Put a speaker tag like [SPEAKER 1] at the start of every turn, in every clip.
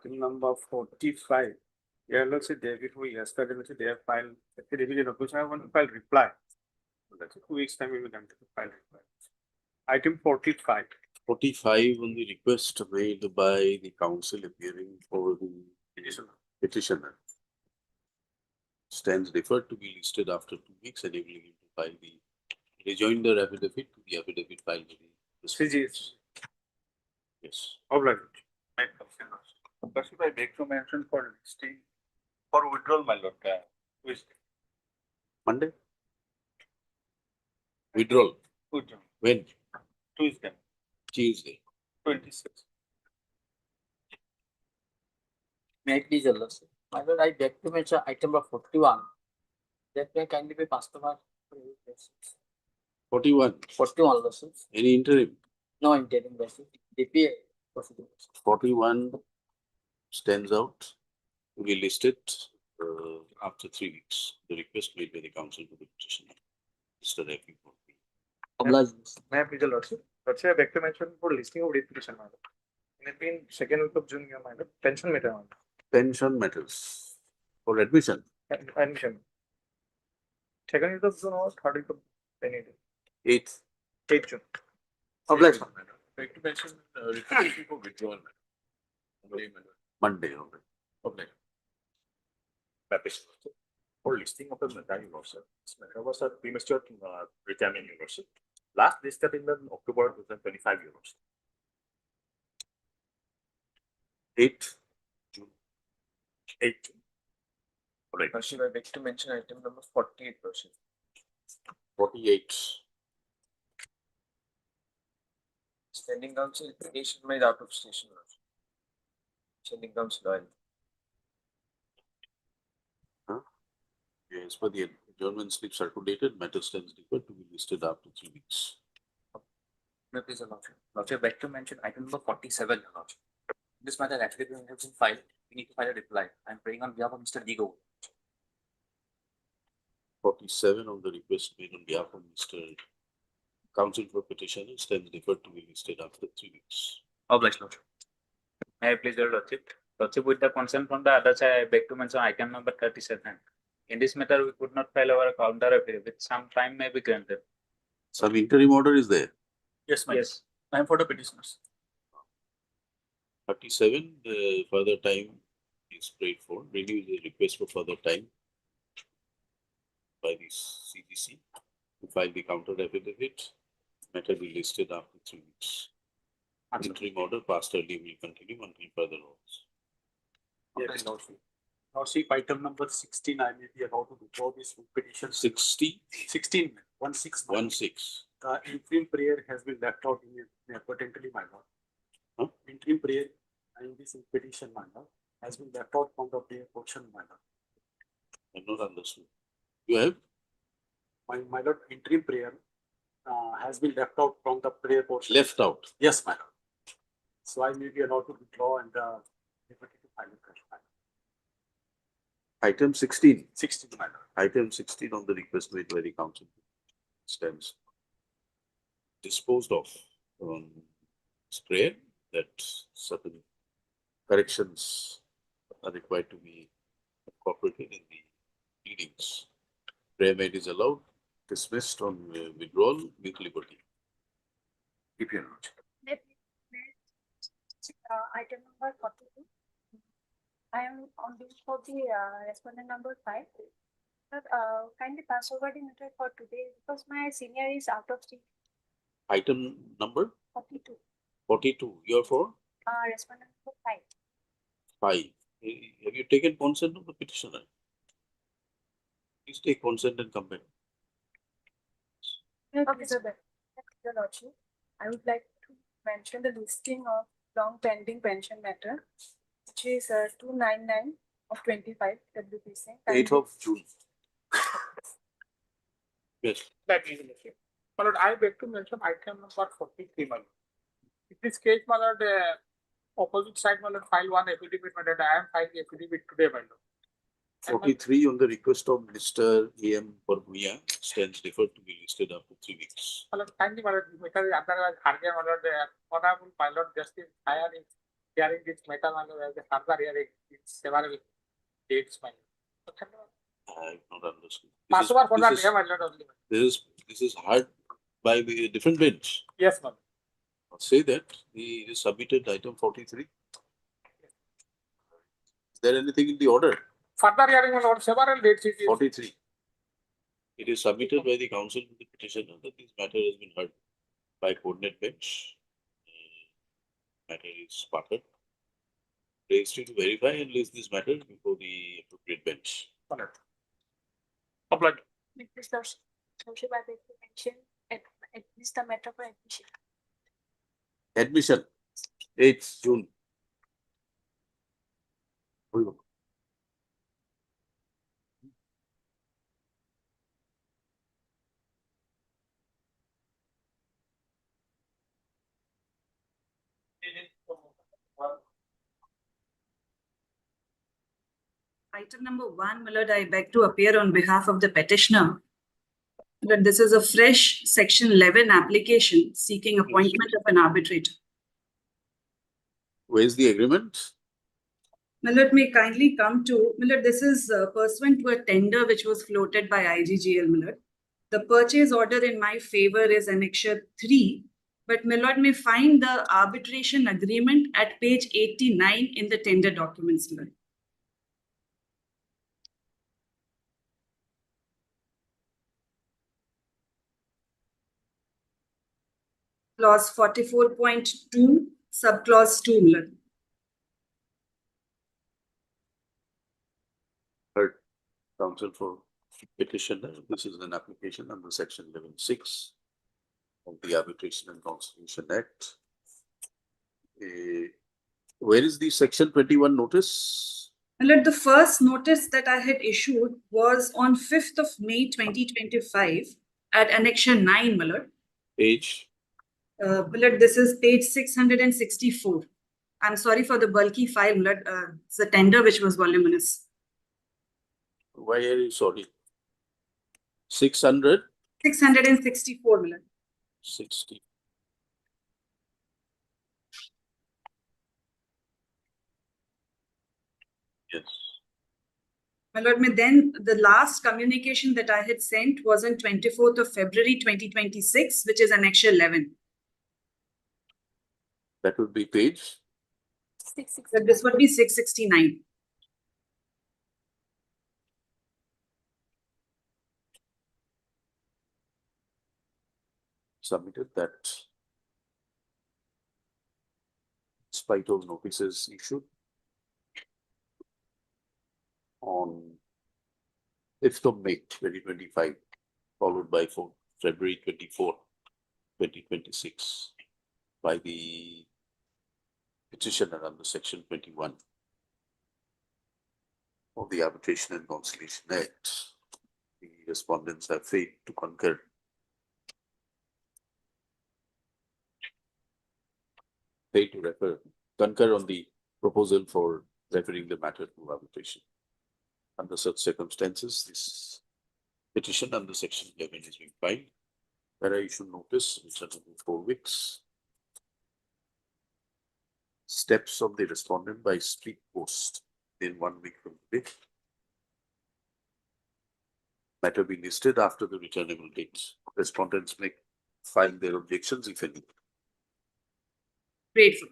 [SPEAKER 1] item number 45. Yeah, let's say David, who yesterday, let's say they have filed, the revision of which I want to file reply. So that's 2 weeks time we will come to file reply. Item 45.
[SPEAKER 2] 45 on the request made by the council appearing for the petitioner. Stands deferred to be listed after 2 weeks, enabling him to file the rejoinder affidavit to the affidavit filed with the
[SPEAKER 1] CGS.
[SPEAKER 2] Yes.
[SPEAKER 1] Obliged. That's what I beg to mention for listing for withdrawal, my lord. Which
[SPEAKER 2] Monday? Withdrawal.
[SPEAKER 1] withdrawal?
[SPEAKER 2] When?
[SPEAKER 1] Tuesday.
[SPEAKER 2] Tuesday.
[SPEAKER 1] 26.
[SPEAKER 3] May I please allow, sir? My lord, I beg to mention item number 41. That may kindly be passed over.
[SPEAKER 2] 41.
[SPEAKER 3] 41 lawsuits.
[SPEAKER 2] Any interim?
[SPEAKER 3] No interim basis. DPA procedure.
[SPEAKER 2] 41 stands out to be listed after 3 weeks. The request made by the council to the petitioner. Mr. Rafi.
[SPEAKER 3] Obliged.
[SPEAKER 1] May I please allow, sir? Let's say I beg to mention for listing of petition, my lord. And it's been 2nd week of June, my lord. Pension matter, my lord.
[SPEAKER 2] Pension matters for admission.
[SPEAKER 1] Admission. 2nd week of June or 3rd week of any day.
[SPEAKER 2] 8th.
[SPEAKER 1] 8th June.
[SPEAKER 3] Obliged.
[SPEAKER 4] Like to mention request for withdrawal.
[SPEAKER 2] Monday only.
[SPEAKER 4] Okay. For listing of the matter, universal. This matter was a premature retirement universal. Last listed in the October 2025 euros.
[SPEAKER 2] 8th.
[SPEAKER 4] 8 June. Alright.
[SPEAKER 3] Worship, I beg to mention item number 48 percent.
[SPEAKER 2] 48.
[SPEAKER 3] Standing council application made out of station. Standing council oil.
[SPEAKER 2] Yes, but the adjournment slip circulated, matter stands deferred to be listed after 3 weeks.
[SPEAKER 3] May I please allow, sir? Lordship, I beg to mention item number 47. Lordship. This matter affidavit has been filed. We need to file a reply. I am praying on behalf of Mr. Digo.
[SPEAKER 2] 47 on the request made on behalf of Mr. Counsel for Petitioner stands deferred to be listed after 3 weeks.
[SPEAKER 5] Obliged, Lordship. May I please, your Lordship? Lordship, with the consent from the other side, I beg to mention item number 37. In this matter, we could not file our counter affidavit. Some time may be granted.
[SPEAKER 2] Some interim order is there.
[SPEAKER 3] Yes, ma'am.
[SPEAKER 5] Yes.
[SPEAKER 3] I am for the petitioners.
[SPEAKER 2] 37, further time is prayed for. Renew the request for further time by the CGC to file the counter affidavit. Matter be listed after 3 weeks. Interim order passed early will continue until further orders.
[SPEAKER 1] Yes, Lordship. Lordship, item number 16, I may be about to withdraw this petition.
[SPEAKER 2] 60,
[SPEAKER 1] 16, 16.
[SPEAKER 2] 16.
[SPEAKER 1] The interim prayer has been left out inadvertently, my lord.
[SPEAKER 2] Huh?
[SPEAKER 1] Interim prayer in this petition, my lord, has been left out from the prayer portion, my lord.
[SPEAKER 2] I have not understood. You have?
[SPEAKER 1] My lord, interim prayer has been left out from the prayer portion.
[SPEAKER 2] Left out.
[SPEAKER 1] Yes, my lord. So I may be allowed to withdraw and liberty to file a fresh, my lord.
[SPEAKER 2] Item 16.
[SPEAKER 1] 16, my lord.
[SPEAKER 2] Item 16 on the request made by the council stands disposed of on prayer that certain corrections are required to be incorporated in the pleadings. Prayer made is allowed, dismissed on withdrawal with liberty. Keep your note.
[SPEAKER 6] Item number 42. I am on this for the respondent number 5. But kindly pass over the matter for today because my senior is out of state.
[SPEAKER 2] Item number
[SPEAKER 6] 42.
[SPEAKER 2] 42. You are for
[SPEAKER 6] Respondent number 5.
[SPEAKER 2] 5. Have you taken consent of the petitioner? Please take consent and come back.
[SPEAKER 6] Okay, sir. Your Lordship, I would like to mention the listing of long pending pension matter, which is 299 of 25 WPC.
[SPEAKER 2] 8th of June. Yes.
[SPEAKER 7] That is the My lord, I beg to mention item number 43, my lord. In this case, my lord, opposite side, my lord, file one affidavit, my lord. I am filing affidavit today, my lord.
[SPEAKER 2] 43 on the request of Mr. A.M. Parbuya stands deferred to be listed after 3 weeks.
[SPEAKER 7] My lord, kindly, my lord, matter is under Harge, my lord, Honorable my lord Justice Higher hearing this matter on the further hearing in several dates. My
[SPEAKER 2] I have not understood.
[SPEAKER 7] password for that
[SPEAKER 2] This is-
[SPEAKER 7] day, my lord, only.
[SPEAKER 2] This is heard by the different bench.
[SPEAKER 7] Yes, ma'am.
[SPEAKER 2] Say that he submitted item 43. Is there anything in the order?
[SPEAKER 7] Further hearing on several dates it is.
[SPEAKER 2] 43. It is submitted by the council to the petitioner that this matter has been heard by coordinate bench. Matter is parted. Raised to verify and list this matter before the appropriate bench.
[SPEAKER 7] Applied.
[SPEAKER 6] Mr. Lordship, I beg to mention, this the matter for admission.
[SPEAKER 2] Admission, 8th June.
[SPEAKER 8] Item number 1, my lord, I beg to appear on behalf of the petitioner. That this is a fresh section 11 application seeking appointment of an arbitrator.
[SPEAKER 2] Where is the agreement?
[SPEAKER 8] My lord, may kindly come to, my lord, this is pursuant to a tender which was floated by IGGL, my lord. The purchase order in my favor is annexure 3, but my lord may find the arbitration agreement at page 89 in the tender documents, my lord. Clause 44.2, subclause 2, my lord.
[SPEAKER 2] Heard. Counsel for petitioner. This is an application under section 11(6) of the Arbitration and Conciliation Act. Where is the section 21 notice?
[SPEAKER 8] My lord, the first notice that I had issued was on 5th of May 2025 at annexure 9, my lord.
[SPEAKER 2] Page.
[SPEAKER 8] My lord, this is page 664. I'm sorry for the bulky file, my lord. It's a tender which was voluminous.
[SPEAKER 2] Why are you sorry? 600?
[SPEAKER 8] 664, my lord.
[SPEAKER 2] 60. Yes.
[SPEAKER 8] My lord, then the last communication that I had sent was on 24th of February 2026, which is annexure 11.
[SPEAKER 2] That would be page.
[SPEAKER 8] So this would be 669.
[SPEAKER 2] Submitted that in spite of notices issued on 5th of May 2025, followed by February 24, 2026 by the petitioner under section 21 of the Arbitration and Conciliation Act. The respondents have failed to concur. Failed to concur on the proposal for referring the matter to arbitration. Under such circumstances, this petition under section 11 is being filed. Where I issue notice, which are 4 weeks. Steps of the respondent by speed post in 1 week from today. Matter be listed after the returnable date. Respondents may file their objections if any.
[SPEAKER 8] Grateful.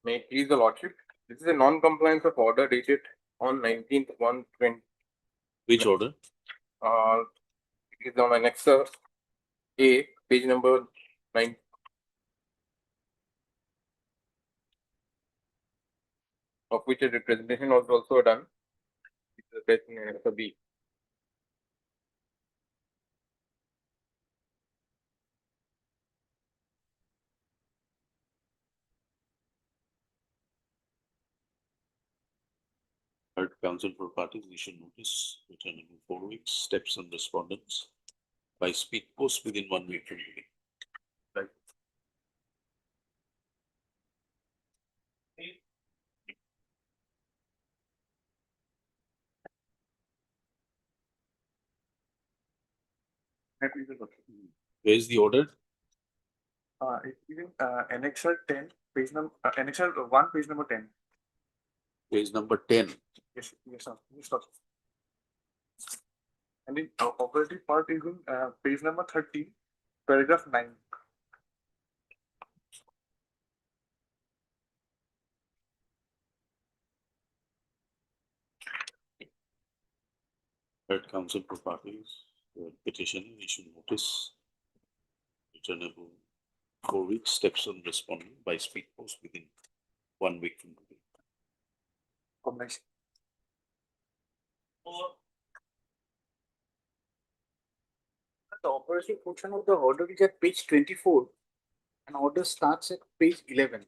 [SPEAKER 9] May it please the lordship. This is a non-compliance of order dated on 19/1/20.
[SPEAKER 2] Which order?
[SPEAKER 9] It is on annexure A, page number 9. Of which a representation was also done. It's the best in annexure B.
[SPEAKER 2] Heard counsel for parties issue notice returning in 4 weeks. Steps on respondents by speed post within 1 week from today. Right.
[SPEAKER 4] May I please the Lordship?
[SPEAKER 2] Where is the order?
[SPEAKER 4] It is in annexure 10, page number, annexure 1, page number 10.
[SPEAKER 2] Page number 10.
[SPEAKER 4] Yes, yes, sir. Yes, Lordship. And in operative part is in page number 30, paragraph 9.
[SPEAKER 2] Third counsel for parties, petitioner issue notice, returnable 4 weeks, steps on responding by speed post within 1 week from today.
[SPEAKER 4] Combination.
[SPEAKER 3] The operative portion of the order is at page 24 and order starts at page 11.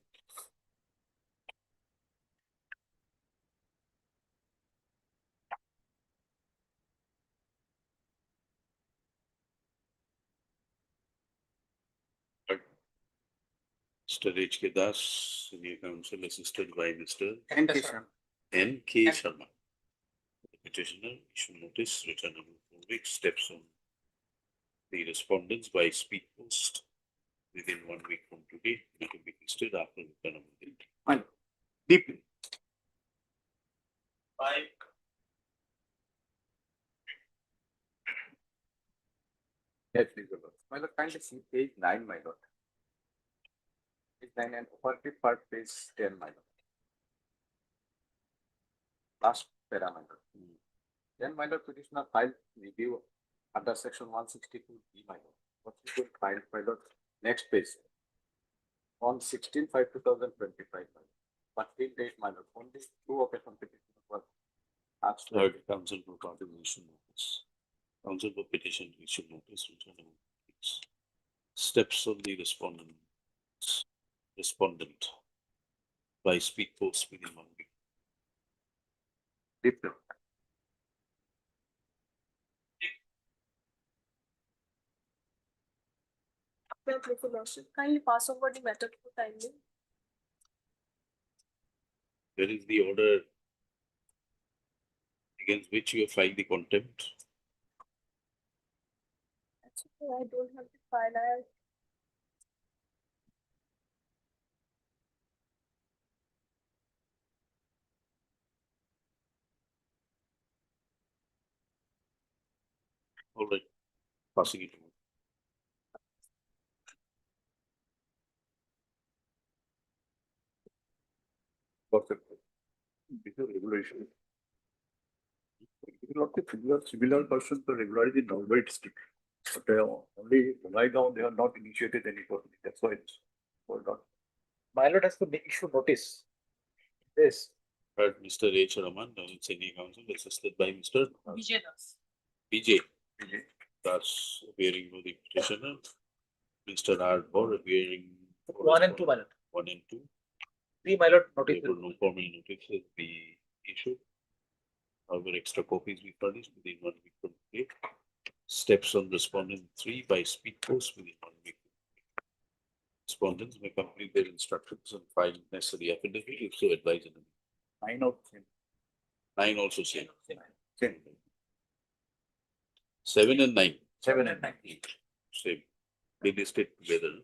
[SPEAKER 2] Mr. H.K. Das, Senior Counsel, assisted by Mr.
[SPEAKER 3] And Kishan.
[SPEAKER 2] N.K. Sharma. The petitioner issue notice, returnable 4 weeks, steps on the respondents by speed post within 1 week from today, it will be listed after return of the date.
[SPEAKER 3] Deeply.
[SPEAKER 9] Yes, please, Your Lord. My lord, kindly see page 9, my lord. Page 9 and operative part, page 10, my lord. Last para, my lord. Then, my lord, petitioner filed review under section 162B, my lord. What is going filed, my lord? Next page. On 16/5/2025, my lord. But till date, my lord, only 2 occasion petitions were asked.
[SPEAKER 2] Third counsel for parties issue notice. Counsel for petition issue notice, returnable 4 weeks. Steps on the respondent by speed post within 1 week.
[SPEAKER 9] Deeply.
[SPEAKER 6] Kindly pass over the matter to timely.
[SPEAKER 2] There is the order against which you have filed the contempt.
[SPEAKER 6] Actually, I don't have the file. I
[SPEAKER 2] All right, passing it on.
[SPEAKER 4] Perfect. This is regulation. It is not the civil person, the regularity in Nalbari district. But only right now they have not initiated any process. That's why it's hold on.
[SPEAKER 3] My lord has to issue notice. Yes.
[SPEAKER 2] Heard Mr. H. Raman, Senior Counsel, assisted by Mr.
[SPEAKER 6] Vijay Das.
[SPEAKER 2] PJ. Das appearing for the petitioner. Mr. R. Bor appearing. for
[SPEAKER 3] 1 and 2, my lord.
[SPEAKER 2] 1 and 2.
[SPEAKER 3] 3, my lord, notice.
[SPEAKER 2] Therefore, no formal notices be issued. However, extra copies be furnished within 1 week from today. Steps on respondent 3 by speed post within 1 week. Respondents may complete their instructions and file necessary affidavit if so advised.
[SPEAKER 4] 9 out of 10.
[SPEAKER 2] 9 also same.
[SPEAKER 4] 10.
[SPEAKER 2] 7 and 9
[SPEAKER 3] 7 and 9.
[SPEAKER 2] same. They listed together.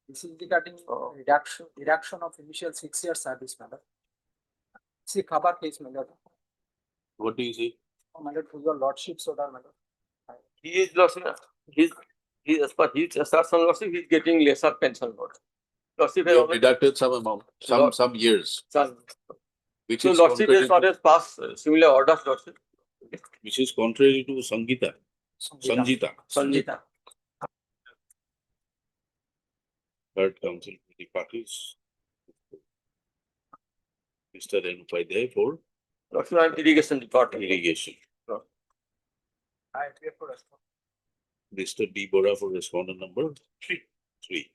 [SPEAKER 3] This is regarding reduction of initial 6 years service, madam. See, Khabar case, madam.
[SPEAKER 2] What do you say?
[SPEAKER 3] My lord, to your lordship's order, madam.
[SPEAKER 10] He is lordship, he as per his assertion lordship, he is getting lesser pension lord. Lordship has
[SPEAKER 2] You have
[SPEAKER 10] already
[SPEAKER 2] deducted some amount, some years,
[SPEAKER 10] done.
[SPEAKER 2] which
[SPEAKER 10] So
[SPEAKER 2] is
[SPEAKER 10] lordship
[SPEAKER 2] contrary
[SPEAKER 10] is not
[SPEAKER 2] to,
[SPEAKER 10] as passed similar orders, lordship.
[SPEAKER 2] which is contrary to Sanjita.
[SPEAKER 10] Sanjita.
[SPEAKER 2] Third counsel for the parties. Mr. Renupai for
[SPEAKER 10] Lordship, I am irrigation department.
[SPEAKER 2] irrigation.
[SPEAKER 3] I appear for response.
[SPEAKER 2] Mr. D. Bora for respondent number 3.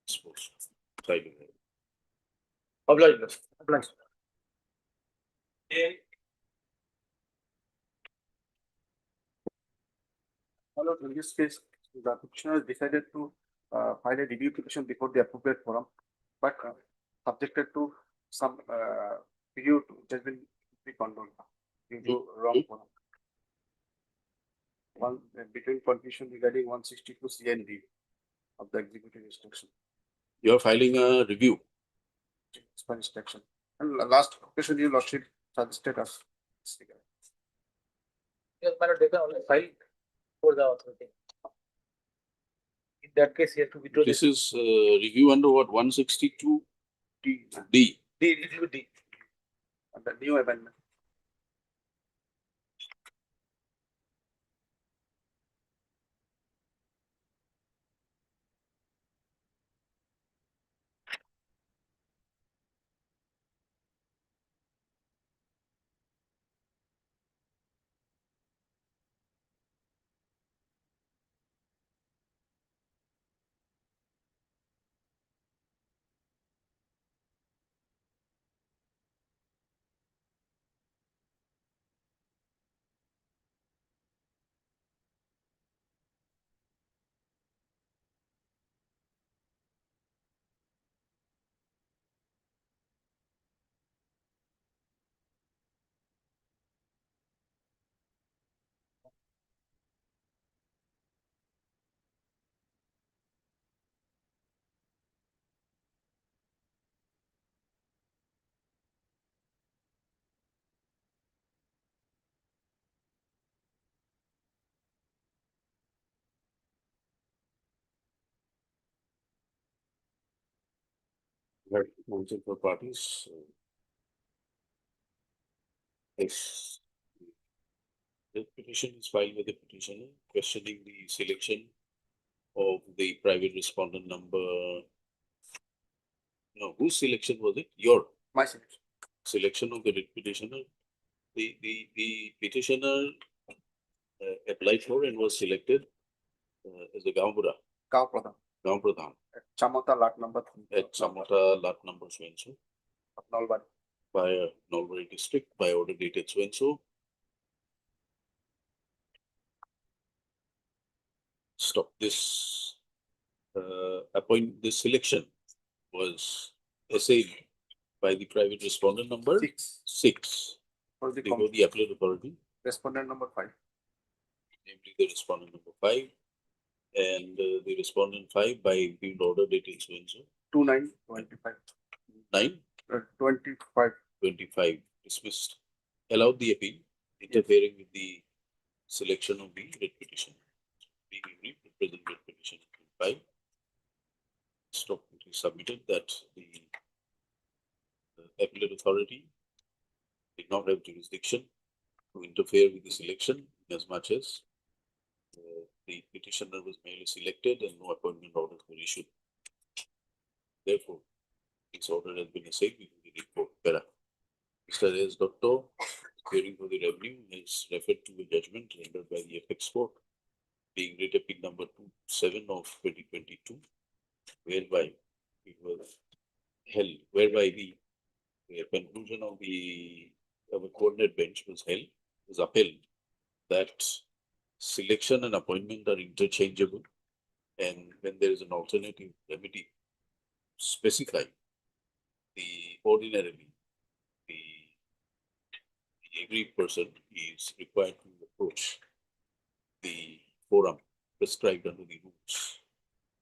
[SPEAKER 2] Suppose. Side of it.
[SPEAKER 10] Obliged, lordship.
[SPEAKER 3] Obliged.
[SPEAKER 1] Followed in this case, the petitioner decided to file a review petition before the appropriate forum, but subjected to some review which has been condoned due to wrong forum. One between confusion regarding 162 CND of the executive instruction.
[SPEAKER 2] You are filing a review.
[SPEAKER 1] It's by instruction. And last question, your lordship suggested us.
[SPEAKER 5] Yes, my lord, they can only file for the authority. In that case, he has to withdraw
[SPEAKER 2] This is review under what, 162
[SPEAKER 1] D.
[SPEAKER 2] D.
[SPEAKER 5] D, it will be D.
[SPEAKER 1] And the new amendment.
[SPEAKER 2] Right, motion for parties. If the petition is filed with the petitioner questioning the selection of the private respondent number. No, whose selection was it? Your
[SPEAKER 1] My selection.
[SPEAKER 2] selection of the writ petitioner. The petitioner applied for and was selected as the Gampura,
[SPEAKER 1] Gaon Pradhan.
[SPEAKER 2] Gaon Pradhan
[SPEAKER 1] Chamota lot number 3.
[SPEAKER 2] at Samata lot number so and so
[SPEAKER 1] Nalbari.
[SPEAKER 2] by Nalbari district by order dated so and so. Stop this. This selection was essayed by the private respondent number 6
[SPEAKER 1] For the
[SPEAKER 2] before the appellate authority,
[SPEAKER 1] respondent number 5.
[SPEAKER 2] namely the respondent number 5 and the respondent 5 by the order dated so and so
[SPEAKER 1] 2925.
[SPEAKER 2] 9
[SPEAKER 1] 25.
[SPEAKER 2] 25 dismissed, allowed the appeal, interfering with the selection of the writ petition. Being agreed with present writ petition 5. Stop, it is submitted that the appellate authority did not have jurisdiction to interfere with the selection as much as the petitioner was merely selected and no appointment orders were issued. Therefore, this order has been essayed within the report. Para. Mr. S. Dotto, appearing for the revenue, is referred to a judgment rendered by the Apex Court, being writ appeal number 27 of 2022, whereby it was held, whereby the conclusion of the coordinate bench was upheld, that selection and appointment are interchangeable, and when there is an alternative remedy specified, the ordinarily the aggrieved person is required to approach the forum prescribed under the rules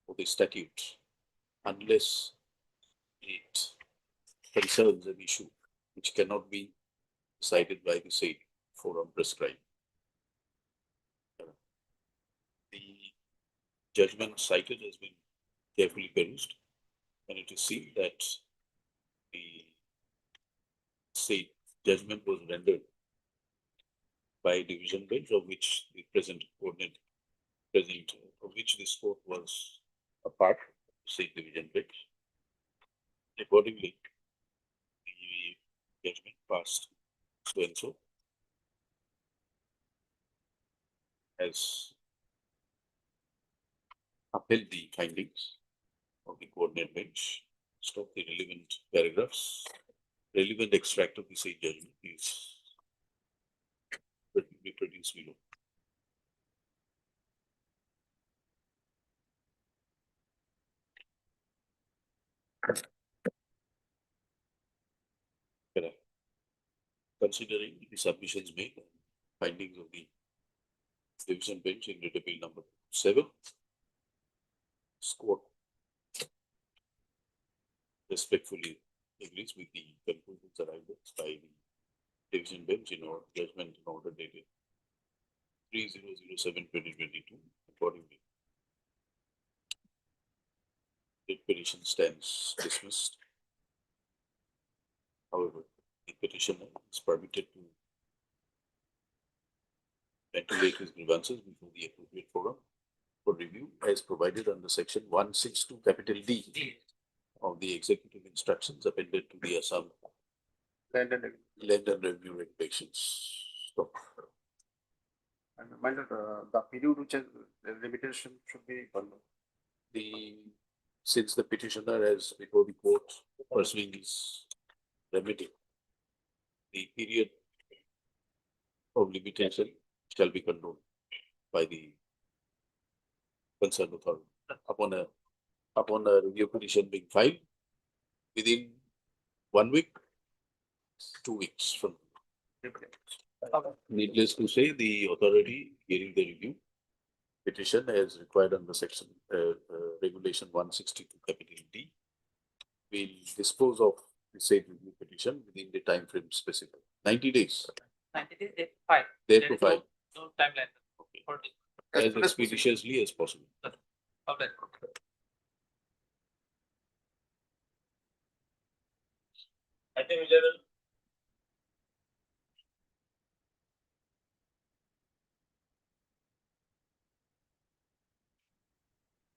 [SPEAKER 2] of the statute unless it concerns an issue which cannot be decided by the said forum prescribed. The judgment cited has been carefully perused, and it is seen that the said judgment was rendered by a division bench of which the present of which this court was a part, said division bench. Accordingly, the judgment passed so and so has upheld the findings of the coordinate bench. Stop the relevant paragraphs. Relevant extract of the said judgment is produced below. Correct. Considering the submissions made, and findings of the division bench in writ appeal number 7, court respectfully agrees with the conclusions arrived at by the division bench in our judgment in order dated 3007/2022. Accordingly, the petition stands dismissed. However, the petitioner is permitted to ventilate his grievances before the appropriate forum for review as provided under section 162 capital D of the executive instructions appended to the Assam
[SPEAKER 1] Land and
[SPEAKER 2] Land and Revenue Regulations. So,
[SPEAKER 1] and my lord, the period which is limitation should be followed.
[SPEAKER 2] since the petitioner has before the court pursuing his remedy, the period of limitation shall be controlled by the concerned authority upon a review petition being filed within 1 week, 2 weeks from. Needless to say, the authority hearing the review petition as required under section regulation 162 capital D will dispose of the said review petition within the time frame specified. 90 days.
[SPEAKER 5] 90 days, they file.
[SPEAKER 2] They
[SPEAKER 5] There
[SPEAKER 2] to
[SPEAKER 5] is no-
[SPEAKER 2] file.
[SPEAKER 5] No timeline.
[SPEAKER 2] Okay.
[SPEAKER 5] For this.
[SPEAKER 2] As expeditiously as possible.
[SPEAKER 5] Of that. I think we will.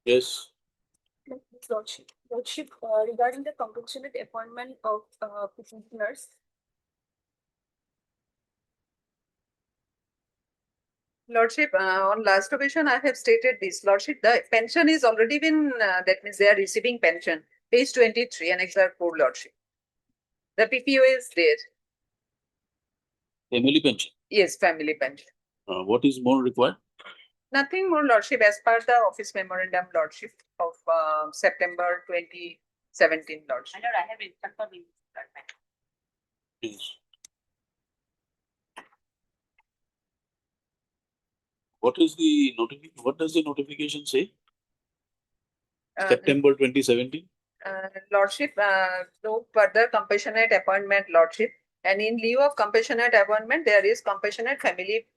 [SPEAKER 2] Yes.
[SPEAKER 6] Lordship, regarding the compassionate appointment of petitioners.
[SPEAKER 11] Lordship, on last occasion, I have stated this. Lordship, the pension is already been, that means they are receiving pension. Page 23, Annexure 4, Lordship. The PPO is there.
[SPEAKER 2] Family pension.
[SPEAKER 11] Yes, family pension.
[SPEAKER 2] What is more required?
[SPEAKER 11] Nothing more, Lordship, as per the office memorandum, Lordship, of September 2017, Lordship.
[SPEAKER 6] My lord, I have instructed me.
[SPEAKER 2] Yes. What is the notification? What does the notification say? September 2017.
[SPEAKER 11] Lordship, no further compassionate appointment, Lordship. And in lieu of compassionate appointment, there is compassionate family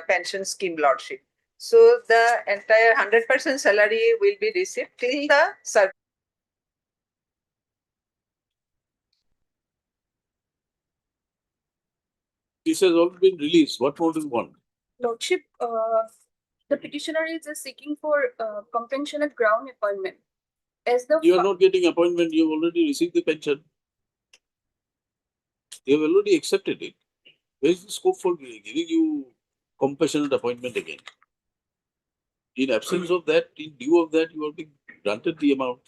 [SPEAKER 11] pension scheme, Lordship. So the entire 100% salary will be received till the service.
[SPEAKER 2] This has already been released. What more do you want?
[SPEAKER 6] Lordship, the petitioner is seeking for compassionate ground appointment. As the
[SPEAKER 2] You are not getting appointment. You have already received the pension. You have already accepted it. Where is the scope for giving you compassionate appointment again? In absence of that, in lieu of that, you have been granted the amount.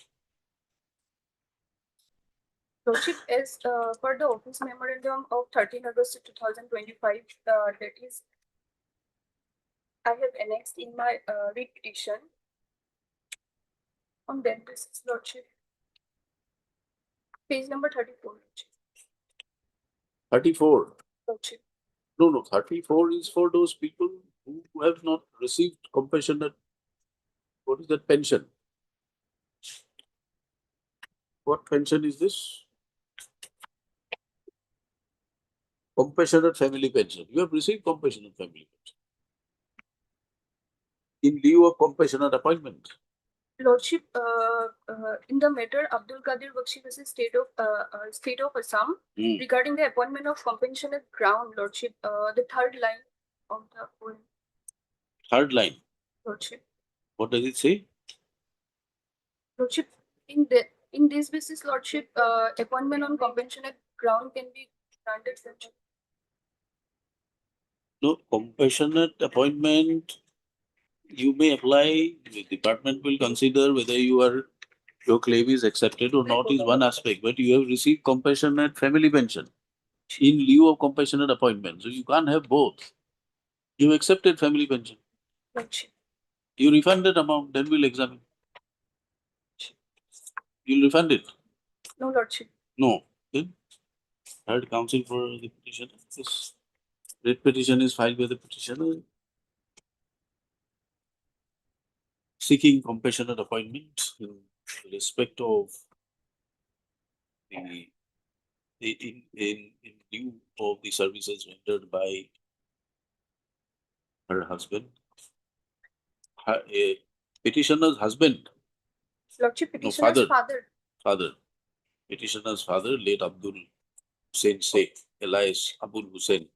[SPEAKER 6] Lordship, as per the office memorandum of 13 August 2025, that is, I have annexed in my writ petition. On that basis, Lordship. Page number 34, Lordship.
[SPEAKER 2] 34.
[SPEAKER 6] Lordship.
[SPEAKER 2] No, 34 is for those people who have not received compassionate. What is that pension? What pension is this? Compassionate family pension. You have received compassionate family pension. In lieu of compassionate appointment.
[SPEAKER 6] Lordship, in the matter Abdul Qadir Bakshi versus State of Assam, regarding the appointment of compassionate ground, Lordship, the third line of the poem.
[SPEAKER 2] Third line.
[SPEAKER 6] Lordship.
[SPEAKER 2] What does it say?
[SPEAKER 6] Lordship, in this basis, Lordship, appointment on compassionate ground can be granted, Lordship.
[SPEAKER 2] No, compassionate appointment. You may apply. The department will consider whether your claim is accepted or not is one aspect, but you have received compassionate family pension in lieu of compassionate appointment. So you can't have both. You accepted family pension.
[SPEAKER 6] Lordship.
[SPEAKER 2] You refunded amount, then we'll examine. You'll refund it.
[SPEAKER 6] No, Lordship.
[SPEAKER 2] No, then hired counsel for the petitioner. This writ petition is filed by the petitioner seeking compassionate appointment in respect of the in lieu of the services rendered by her husband. Petitioner's husband,
[SPEAKER 6] Lordship, petitioner's
[SPEAKER 2] father.
[SPEAKER 6] father.
[SPEAKER 2] Petitioner's father, late Abdul Hussain Sheikh, alias Abul Hussain,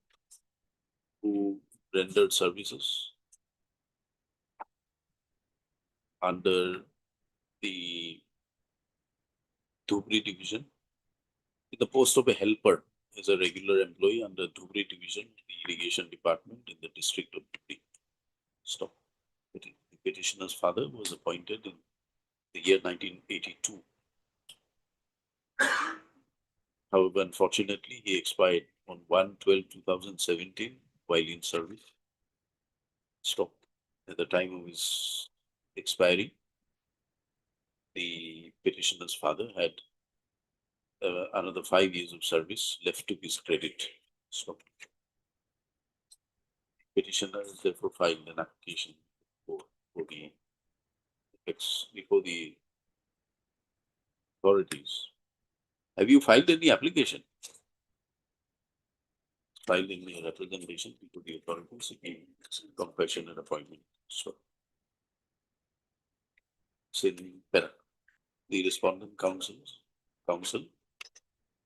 [SPEAKER 2] who rendered services under the Dhubri division in the post of a helper as a regular employee under Dhubri division, the irrigation department in the district of Dhubri. Stop. The petitioner's father was appointed in the year 1982. However, unfortunately, he expired on 1/12/2017 while in service. Stop. At the time of his expiry, the petitioner's father had another 5 years of service left to his credit. Stop. Petitioner has therefore filed an application before the authorities. Have you filed any application? Filed any representation before the authorities seeking compassionate appointment. So, the respondent counsel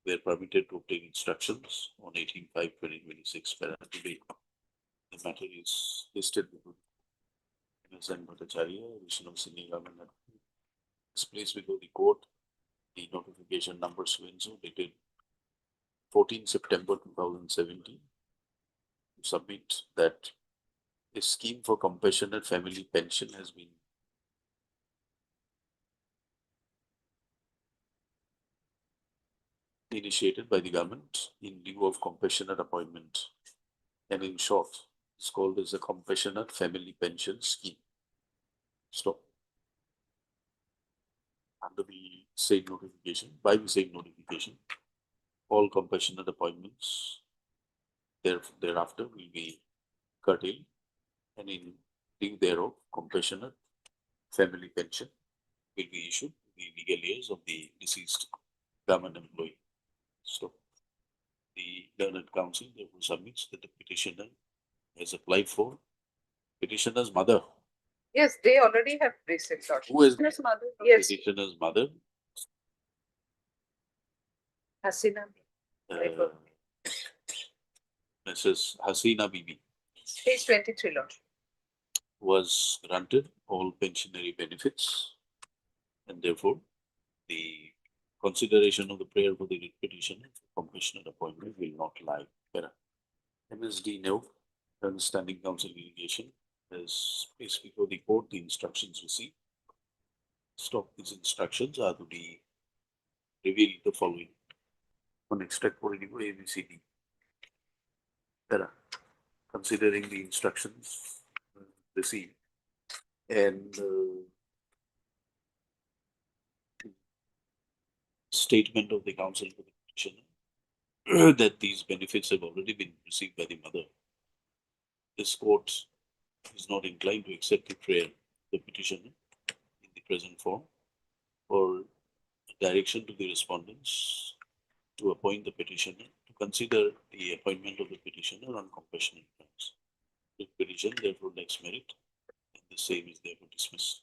[SPEAKER 2] were permitted to obtain instructions on 18/5/2026. Today, the matter is listed before Ms. N. Bhattacharya, additional senior government advocate, is placed before the court. The notification number so dated 14 September 2017 to submit that a scheme for compassionate family pension has been initiated by the government in lieu of compassionate appointment, and in short, it's called as a compassionate family pension scheme. Stop. Under the same notification, by the same notification, all compassionate appointments thereafter will be curtailed, and in lieu thereof, compassionate family pension will be issued to the legal heirs of the deceased government employee. So, the learned counsel therefore submits that the petitioner has applied for petitioner's mother.
[SPEAKER 11] Yes, they already have received, Lordship.
[SPEAKER 2] Who is
[SPEAKER 6] Petitioner's mother.
[SPEAKER 11] Yes,
[SPEAKER 2] petitioner's mother?
[SPEAKER 11] Hasina.
[SPEAKER 2] Mrs. Hasina Bibi
[SPEAKER 11] Page 23, Lordship.
[SPEAKER 2] was granted all pensionary benefits, and therefore the consideration of the prayer for the petitioner for compassionate appointment will not lie. MSD New and Standing Council Litigation has placed before the court the instructions received. Stop. These instructions are to be revealed the following. On extract for review ABCD. Considering the instructions received and statement of the counsel for the petitioner that these benefits have already been received by the mother, this court is not inclined to accept the prayer of the petitioner in the present form, or direction to the respondents to appoint the petitioner to consider the appointment of the petitioner on compassionate grounds. The petition therefore lacks merit, and the same is therefore dismissed.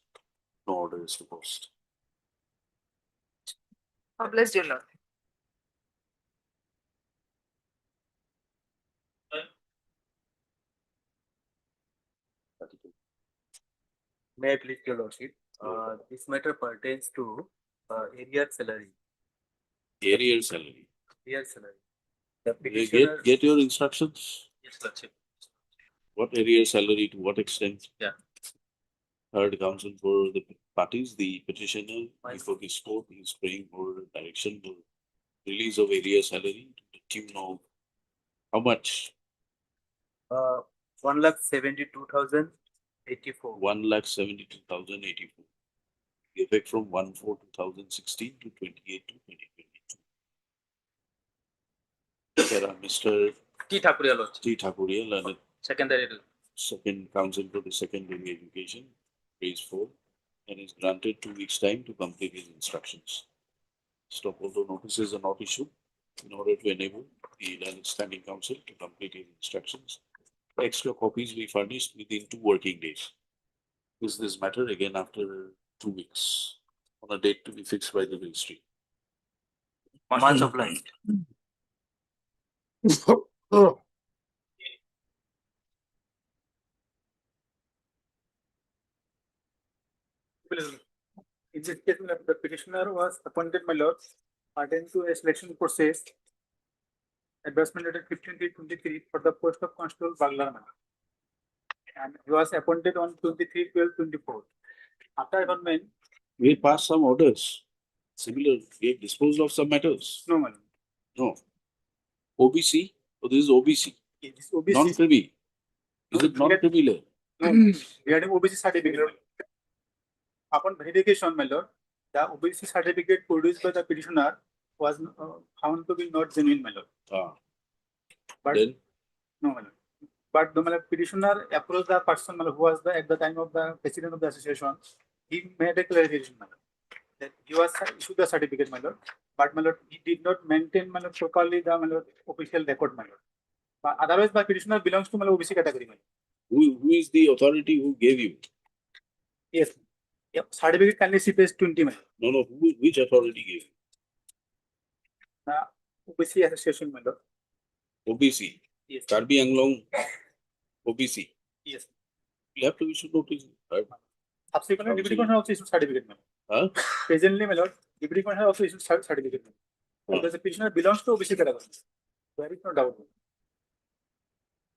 [SPEAKER 2] No order is proposed.
[SPEAKER 11] God bless you, Lord.
[SPEAKER 3] May I please, your lordship? This matter pertains to area salary.
[SPEAKER 2] Area salary.
[SPEAKER 3] Area salary. The
[SPEAKER 2] You
[SPEAKER 3] petitioner.
[SPEAKER 2] get your instructions?
[SPEAKER 3] Yes, lordship.
[SPEAKER 2] What area salary, to what extent?
[SPEAKER 3] Yeah.
[SPEAKER 2] Heard counsel for the parties, the petitioner before this court is praying for direction for release of area salary to the tune of how much?
[SPEAKER 3] 1,72,084.
[SPEAKER 2] 1,72,084. The effect from 1/4/2016 to 28/2/2020. there are Mr.
[SPEAKER 5] T Thakuria Lordship.
[SPEAKER 2] T. Thakuria, learned
[SPEAKER 5] Secondary.
[SPEAKER 2] second counsel for the secondary education, phase 4, and is granted 2 weeks' time to complete his instructions. Stockholder notices are not issued in order to enable the learned standing counsel to complete his instructions. Extra copies be furnished within 2 working days. This matter again after 2 weeks on a date to be fixed by the ministry.
[SPEAKER 5] Much obliged.
[SPEAKER 7] In this case, the petitioner was appointed, my lord, attend to a selection process, advancement dated 15/3/23 for the post of constable Baglar manor. And he was appointed on 23/12/24. After appointment,
[SPEAKER 2] We passed some orders. Similar, we have disposed of some matters.
[SPEAKER 7] no, my lord.
[SPEAKER 2] No. OBC, oh, this is OBC,
[SPEAKER 7] It is OBC.
[SPEAKER 2] non-privy. Is it non-privy law?
[SPEAKER 7] No, regarding OBC certificate. Upon verification, my lord, the OBC certificate produced by the petitioner was found to be not genuine, my lord.
[SPEAKER 2] Ah,
[SPEAKER 7] But
[SPEAKER 2] then,
[SPEAKER 7] no, my lord. But the petitioner approached the person, my lord, who was at the time of the president of the association. He made a clarification, my lord, that he was issued the certificate, my lord. But my lord, he did not maintain, my lord, properly the, my lord, official record, my lord. But otherwise, the petitioner belongs to, my lord, OBC category, my lord.
[SPEAKER 2] who is the authority who gave you?
[SPEAKER 7] Yes. Yep. Certificate kindly see page 20, my lord.
[SPEAKER 2] No, which authority gave you?
[SPEAKER 7] The OBC association, my lord.
[SPEAKER 2] OBC,
[SPEAKER 7] Yes.
[SPEAKER 2] Karbi Anglong, OBC.
[SPEAKER 7] Yes.
[SPEAKER 2] You have to issue notice, right?
[SPEAKER 7] Subsequently, deputy commissioner also issued certificate, my lord.
[SPEAKER 2] Huh?
[SPEAKER 7] Presently, my lord, deputy commissioner also issued certificate. Because the petitioner belongs to OBC category. There is no doubt.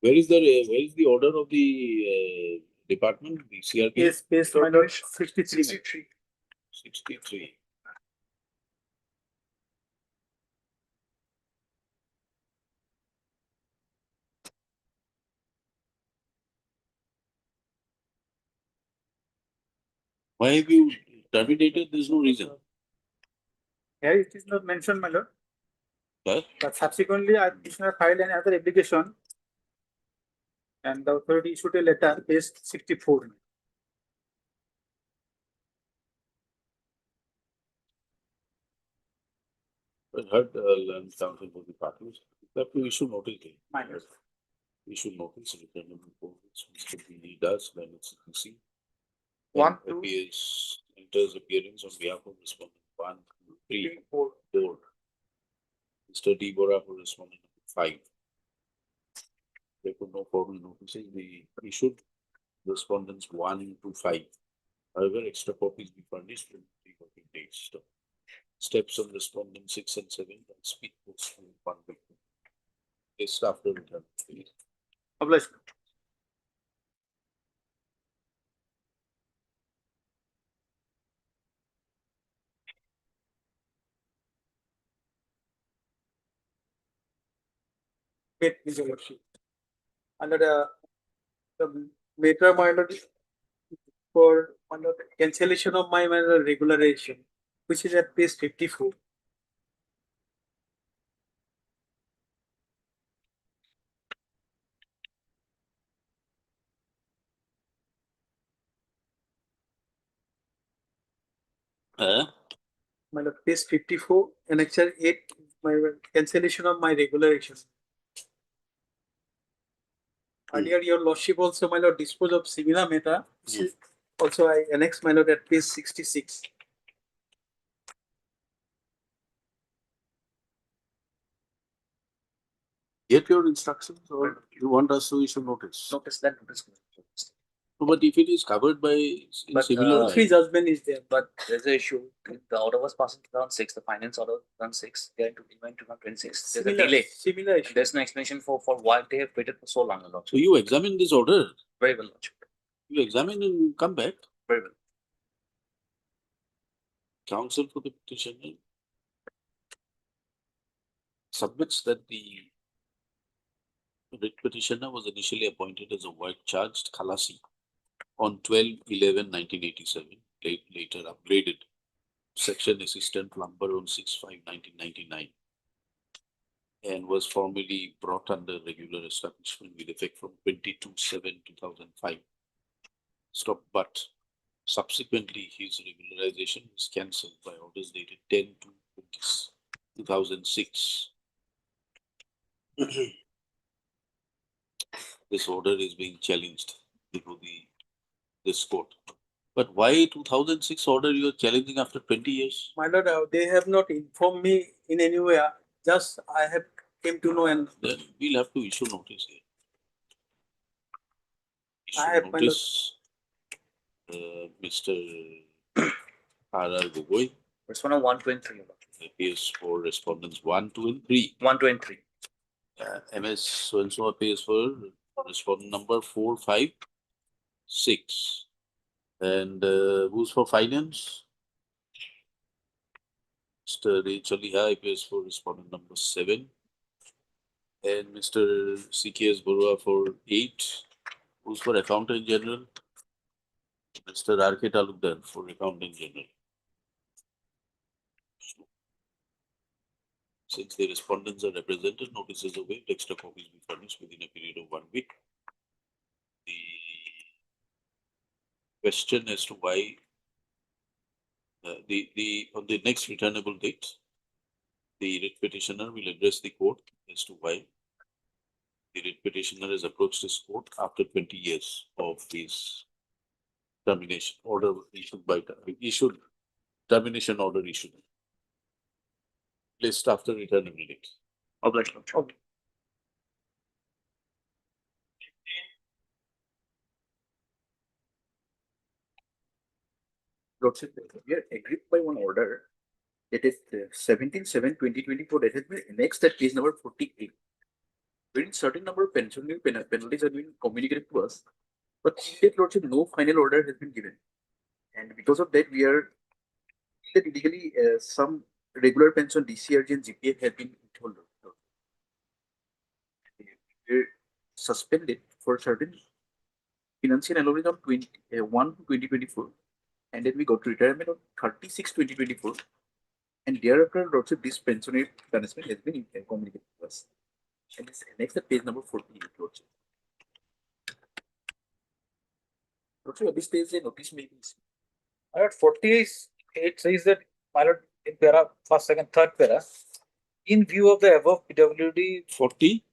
[SPEAKER 2] Where is the order of the department, the CRP?
[SPEAKER 7] Yes, page my lord, 63.
[SPEAKER 2] 63. Why have you terminated? There's no reason.
[SPEAKER 7] Here it is not mentioned, my lord.
[SPEAKER 2] Huh?
[SPEAKER 7] But subsequently, our petitioner filed another application and the authority issued a letter, page 64.
[SPEAKER 2] I heard learned counsel for the parties. You have to issue notice.
[SPEAKER 7] My lord.
[SPEAKER 2] Issue notice, return of reports, Mr. B does, then it's CC.
[SPEAKER 7] One,
[SPEAKER 2] Then
[SPEAKER 7] two,
[SPEAKER 2] appears, enters appearance on behalf of respondent 1, 3,
[SPEAKER 7] three, 4.
[SPEAKER 2] 4. Mr. D. Bora for respondent 5. Therefore, no formal notices. We issued respondents 1 to 5. However, extra copies be furnished in 3 working days. Steps of respondent 6 and 7 and speed post to 1 victim. List after return.
[SPEAKER 7] Obliged. Wait, Mr. Lordship. Under the matter, my lord, for my lord, cancellation of my lord, regularization, which is at page 54. My lord, page 54, annexure 8, my lord, cancellation of my regularization. Earlier, your lordship also, my lord, dispose of similar matter, which is also I annex, my lord, at page 66.
[SPEAKER 2] Get your instructions or you want us to issue notice?
[SPEAKER 3] Notice that notice.
[SPEAKER 2] No, but if it is covered by
[SPEAKER 3] But,
[SPEAKER 2] similar
[SPEAKER 7] Three
[SPEAKER 2] line,
[SPEAKER 7] judgment is there.
[SPEAKER 3] But there's an issue. The order was passed on 6, the finance order on 6, they are to event to 26. There's a
[SPEAKER 7] Similar,
[SPEAKER 3] delay.
[SPEAKER 7] similar issue.
[SPEAKER 3] There's no explanation for why they have waited for so long, Lord.
[SPEAKER 2] so you examine this order,
[SPEAKER 3] Very well, Lord.
[SPEAKER 2] you examine and come back.
[SPEAKER 3] Very well.
[SPEAKER 2] Counsel for the petitioner submits that the writ petitioner was initially appointed as a white charged Khalasi on 12/11/1987, later upgraded section assistant plumber on 6/5/1999. and was formally brought under regular establishment with effect from 22/7/2005. Stop, but subsequently his regularization was cancelled by orders dated 10/2/2006. This order is being challenged before this court. But why 2006 order you are challenging after 20 years?
[SPEAKER 10] My lord, they have not informed me in any way. Just I have came to know and
[SPEAKER 2] Then we'll have to issue notice here.
[SPEAKER 10] I
[SPEAKER 2] Issue
[SPEAKER 10] have, my lord.
[SPEAKER 2] notice, Mr. R.R. Gogoi
[SPEAKER 3] Respondent 1, 2, and 3.
[SPEAKER 2] appears for respondents 1, 2, and 3.
[SPEAKER 3] 1, 2, and 3.
[SPEAKER 2] MS so-and-so appears for respondent number 4, 5, 6. And who's for finance? Mr. Rachel Liha appears for respondent number 7. And Mr. C.K.S. Barua for 8. Who's for accountant general? Mr. R.K. Talukdar for accountant general. Since the respondents are represented, notices of waived, extra copies be furnished within a period of 1 week. The question as to why on the next returnable date, the writ petitioner will address the court as to why the writ petitioner has approached this court after 20 years of his termination order issued termination order issued placed after returnable date.
[SPEAKER 3] Obliged, Lordship.
[SPEAKER 1] Lordship, we are agreed by one order. It is 17/7/2024 that has been annexed at page number 48. Wherein certain number of penalties have been communicated to us, but State Lordship, no final order has been given. And because of that, we are that illegally some regular pension DCRG and GPF have been withheld. We're suspended for certain financial allowance on 1/2024, and then we got to retirement on 36/2024, and thereafter Lordship this pensionary punishment has been communicated to us. And it's next at page number 48, Lordship. Lordship, at this stage a notice may be issued.
[SPEAKER 12] My lord, 48 says that, my lord, in para, first, second, third para, in view of the above PWD
[SPEAKER 2] 40,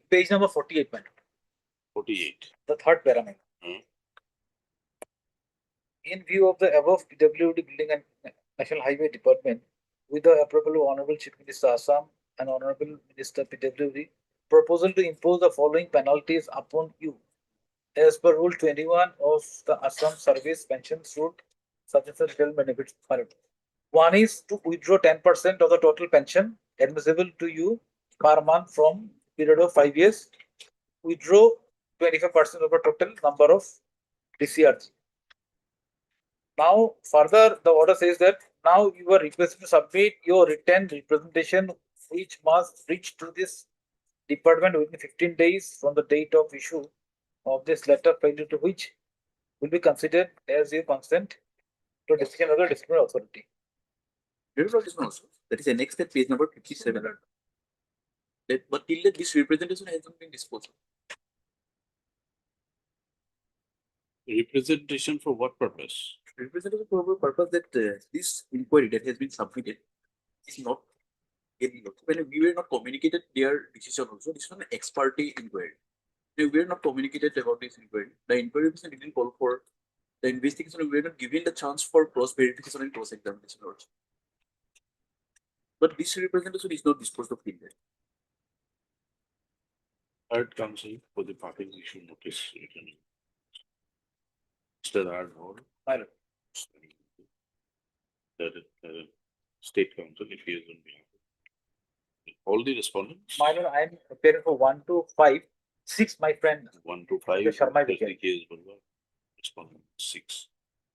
[SPEAKER 12] page number 48, my lord,
[SPEAKER 2] 48.
[SPEAKER 12] the third para, my lord. In view of the above PWD Building and National Highway Department, with the approval of Honorable Chief Minister Assam and Honorable Minister PWD, proposal to impose the following penalties upon you as per Rule 21 of the Assam Service Pension Suit, such as the detailed benefits. One is to withdraw 10% of the total pension admissible to you per month from period of 5 years. Withdraw 25% of the total number of DCRG. Now, further, the order says that now you are requested to submit your written representation, which must reach to this department within 15 days from the date of issue of this letter, failure to which will be considered as your consent to decision of the disciplinary authority.
[SPEAKER 1] That is annexed at page number 57. But till that this representation has not been disposed of.
[SPEAKER 2] Representation for what purpose?
[SPEAKER 1] Representation for the purpose that this inquiry that has been submitted is not when we were not communicated their decision also. This is an ex parte inquiry. We were not communicated about this inquiry. The inquiry didn't call for the investigation. We were not given the chance for cross verification and cross examination also. But this representation is not disposed of in there.
[SPEAKER 2] Third counsel for the parties issue notice returning. Mr. R. Hall. The state counsel appears on behalf of all the respondents.
[SPEAKER 12] My lord, I am preparing for 1 to 5. 6, my friend.
[SPEAKER 2] 1 to 5.
[SPEAKER 12] Mr. Sharma
[SPEAKER 2] Mr.
[SPEAKER 12] Viket.
[SPEAKER 2] CK is respondent 6.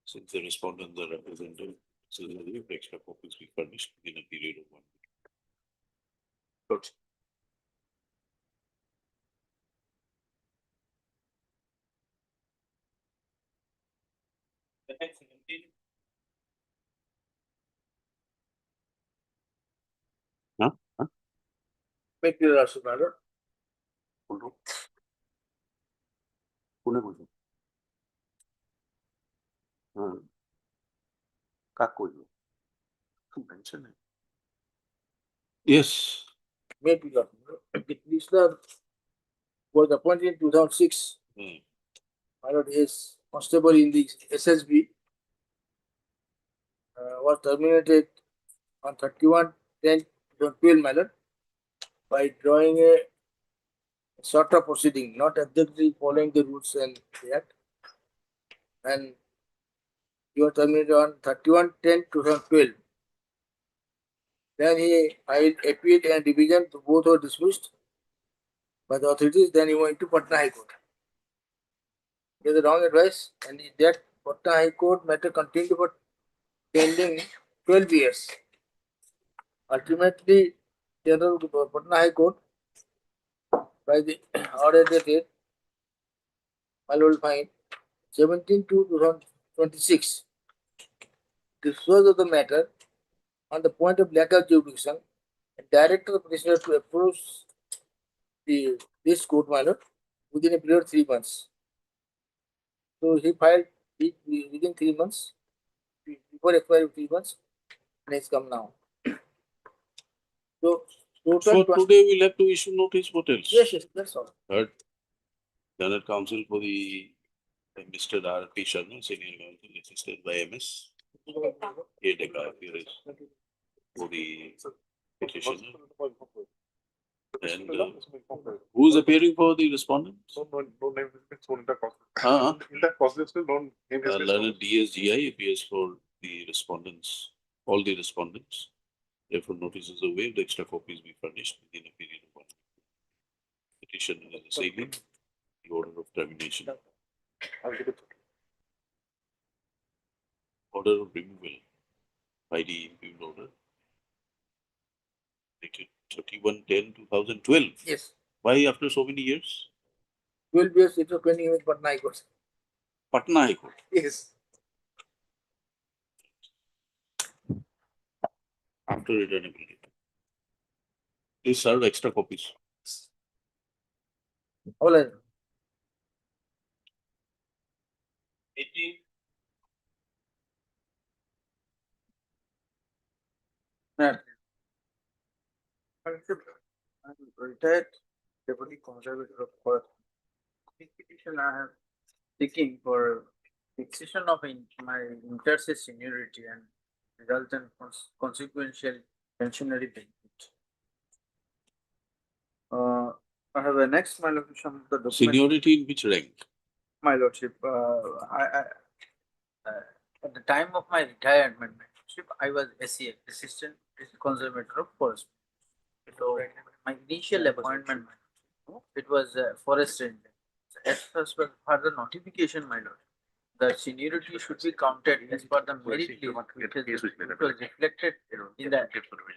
[SPEAKER 2] Since the respondents are represented, so the extra copies be furnished within a period of 1 week.
[SPEAKER 1] Good.
[SPEAKER 10] make clear also, my lord.
[SPEAKER 2] কোনটো? কোনে কৈছে? কাক কৈছে? Mention it. Yes.
[SPEAKER 10] Make clear. The petitioner was appointed in 2006. My lord, is constable in the SSB. Was terminated on 31/10/2012, my lord, by drawing a sort of proceeding, not exactly following the rules and the act. And he was terminated on 31/10/2012. Then he filed appeal and division, both were dismissed by the authorities. Then he went to Patna High Court. He gave the wrong advice, and that Patna High Court matter continued for pending 12 years. Ultimately, the Honorable Patna High Court, by the order dated, my lord, find 17/2/2026, disposed of the matter on the point of lack of jurisdiction and directed the petitioner to approach this court, my lord, within a period of 3 months. So he filed it within 3 months, before expiry of 3 months, and it's come now. So
[SPEAKER 2] So today we'll have to issue notice, what else?
[SPEAKER 10] yes, that's all.
[SPEAKER 2] Third, General Counsel for the Mr. R.P. Sharma, Senior Counsel, assisted by MS. Caretaker appearance for the petitioner. And who's appearing for the respondent?
[SPEAKER 1] No name has been shown in the process.
[SPEAKER 2] Uh-huh.
[SPEAKER 1] In that process, still no name has been shown.
[SPEAKER 2] Learned DSGI appears for the respondents, all the respondents. Therefore, notices are waived, extra copies be furnished within a period of 1 week. Petition is assailing the order of termination.
[SPEAKER 1] I'll give it.
[SPEAKER 2] Order of removal by the impugned order. Dated 31/10/2012.
[SPEAKER 10] Yes,
[SPEAKER 2] Why after so many years?
[SPEAKER 10] 12 years it was pending with Patna High Court.
[SPEAKER 2] Patna High Court.
[SPEAKER 10] Yes.
[SPEAKER 2] After returnability. Please serve extra copies.
[SPEAKER 10] All right.
[SPEAKER 2] 18.
[SPEAKER 13] I'm retired deputy conservator of court. This petition I have seeking for fixation of my interstate seniority and resultant consequential pensionary benefit. I have a next, my lordship, some of the document.
[SPEAKER 2] Seniority in which rank?
[SPEAKER 13] My lordship, at the time of my retirement, my lordship, I was SCF, assistant conservator of forest. So my initial appointment, it was forest ranger. So as per further notification, my lord, the seniority should be counted as per the merit list, which was reflected in the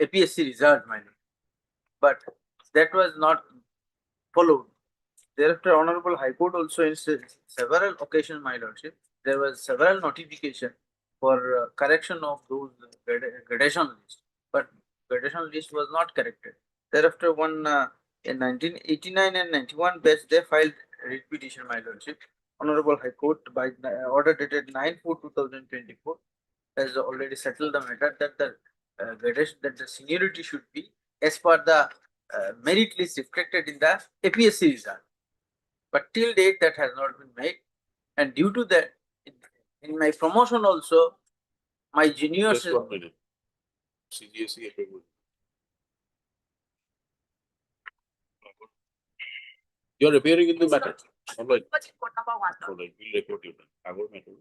[SPEAKER 13] APSC result, my lord. But that was not followed. Thereafter, Honorable High Court also in several occasions, my lordship, there was several notification for correction of those gradation list, but gradation list was not corrected. Thereafter, one in 1989 and 91 batch, they filed writ petition, my lordship. Honorable High Court by order dated 9/4/2024 has already settled the matter that the gradation, that the seniority should be as per the merit list reflected in the APSC result. But till date that has not been made, and due to that, in my promotion also, my juniors.
[SPEAKER 2] Just 1 minute. CGSE approval. You're appearing in the matter. All right. All right, we'll record you then. I will matter.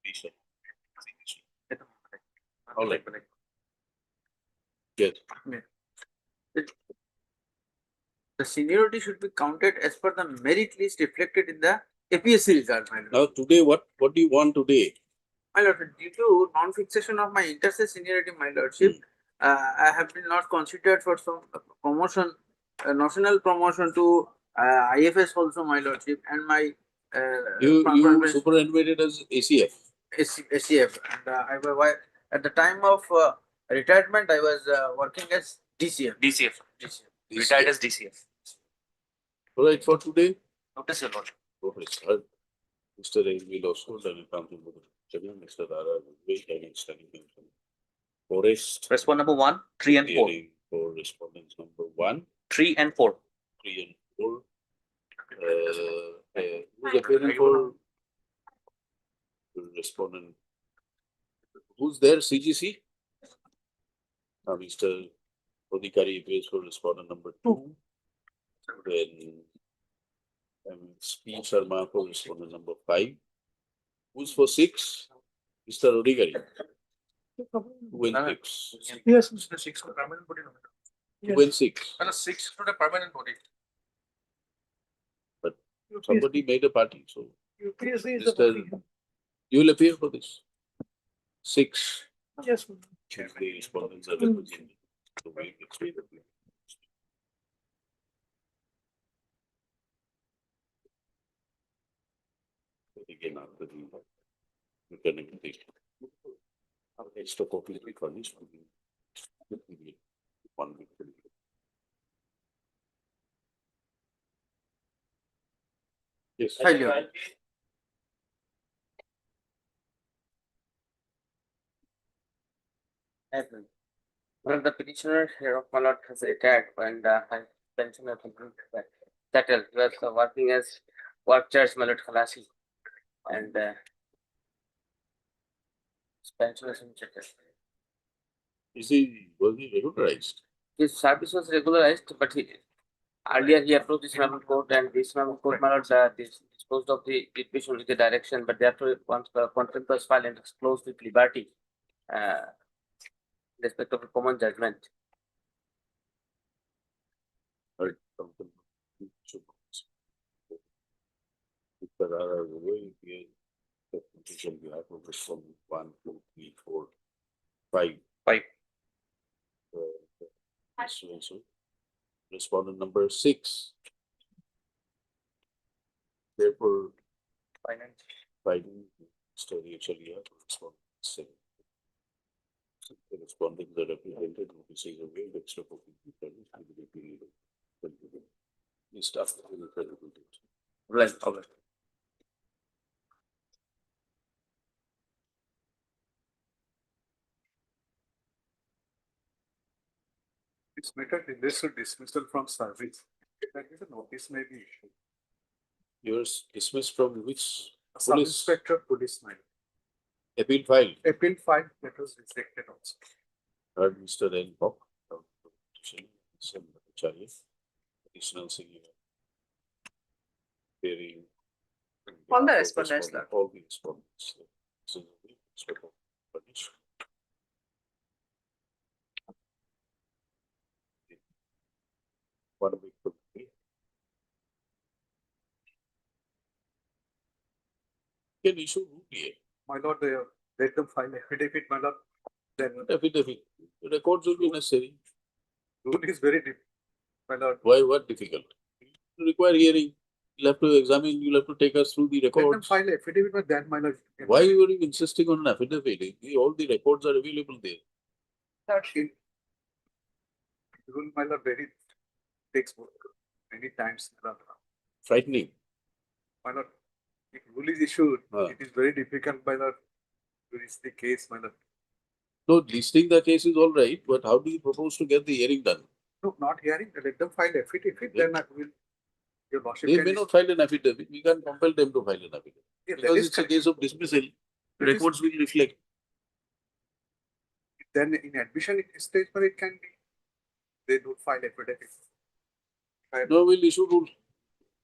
[SPEAKER 2] Please, sir. All right. Yes.
[SPEAKER 13] The seniority should be counted as per the merit list reflected in the APSC result, my lord.
[SPEAKER 2] Now today, what do you want today?
[SPEAKER 13] My lord, due to non-fixation of my interstate seniority, my lordship, I have been not considered for some promotion, notional promotion to IFS also, my lordship, and my
[SPEAKER 2] You superannuated as ACF.
[SPEAKER 13] SCF, and I at the time of retirement, I was working as DCF.
[SPEAKER 3] DCF. Retired as DCF.
[SPEAKER 2] All right, for today.
[SPEAKER 3] Notice your lordship.
[SPEAKER 2] Professor, Mr. Engel also done accounting for the children, Mr. Dara, wait, I mean, studying from Forest.
[SPEAKER 3] Respond number 1, 3 and 4.
[SPEAKER 2] Hearing for respondents number 1,
[SPEAKER 3] 3 and 4.
[SPEAKER 2] 3 and 4. Who's appearing for respondent? Who's there, CGC? Mr. Odhikari appears for respondent number 2. Then P. Sharma for respondent number 5. Who's for 6? Mr. Odhikari. Who in 6?
[SPEAKER 1] Yes, Mr. 6 for permanent body.
[SPEAKER 2] Who in 6?
[SPEAKER 1] And 6 for the permanent body.
[SPEAKER 2] But somebody made a party, so
[SPEAKER 1] UPSC is
[SPEAKER 2] Mr. You will appear for this. 6.
[SPEAKER 1] Yes.
[SPEAKER 2] Since the respondents are represented. So we explain the plan. Again, after the returning to the extra copy will be furnished to the 1 week. Yes.
[SPEAKER 14] Well, the petitioner here of Malot has retired and his pension has been settled. He was working as work charge Malot Khalasi and his pension has been settled.
[SPEAKER 2] Was he regularized?
[SPEAKER 14] His service was regularized, but earlier he approached this Dismissal court and Dismissal court Malot disposed of the petition with the direction, but therefore once the contempt was filed and was closed with liberty. Respect of a common judgment.
[SPEAKER 2] Right. If there are a way, the petition we have over from 1, 2, 3, 4, 5.
[SPEAKER 3] 5.
[SPEAKER 2] So, respondent number 6. Therefore, finding study actually respondent 7. The respondents are represented, notices a way, extra copy will be furnished to the period of 20 days. This stuff will be credible date.
[SPEAKER 14] Right. Okay.
[SPEAKER 1] It's better in this dismissal from service. That is a notice may be issued.
[SPEAKER 2] Yours dismissed from which
[SPEAKER 1] Sub
[SPEAKER 2] police
[SPEAKER 1] inspector police man.
[SPEAKER 2] appeal file?
[SPEAKER 1] Appeal file that was rejected also.
[SPEAKER 2] Heard Mr. N. Bock, additional senior. Appearing.
[SPEAKER 11] All the respondents, sir.
[SPEAKER 2] All the respondents. So, furnished. One week could be. Can issue rule here.
[SPEAKER 1] My lord, they let them file affidavit, my lord. Then
[SPEAKER 2] Affidavit. The records will be necessary.
[SPEAKER 1] rule is very deep, my lord.
[SPEAKER 2] Why? What difficult? You require hearing. You'll have to examine. You'll have to take us through the
[SPEAKER 1] Let them
[SPEAKER 2] records.
[SPEAKER 1] file affidavit, but then, my lord.
[SPEAKER 2] Why you are insisting on an affidavit? All the records are available there.
[SPEAKER 1] Rule, my lord, very takes many times, my lord.
[SPEAKER 2] Frightening.
[SPEAKER 1] My lord, if rule is issued,
[SPEAKER 2] Ah.
[SPEAKER 1] it is very difficult, my lord, to reach the case, my lord.
[SPEAKER 2] No, listing the case is all right, but how do you propose to get the hearing done?
[SPEAKER 1] No, not hearing, let them file affidavit, then I will. Your lordship
[SPEAKER 2] They
[SPEAKER 1] can.
[SPEAKER 2] may not file an affidavit. We can't compel them to file an affidavit.
[SPEAKER 1] Yeah, that
[SPEAKER 2] Because
[SPEAKER 1] is
[SPEAKER 2] it's a
[SPEAKER 1] correct.
[SPEAKER 2] case of dismissal. The
[SPEAKER 1] That is-
[SPEAKER 2] records will reflect.
[SPEAKER 1] Then in admission stage, but it can be, they do file affidavit.
[SPEAKER 2] No, we'll issue rule.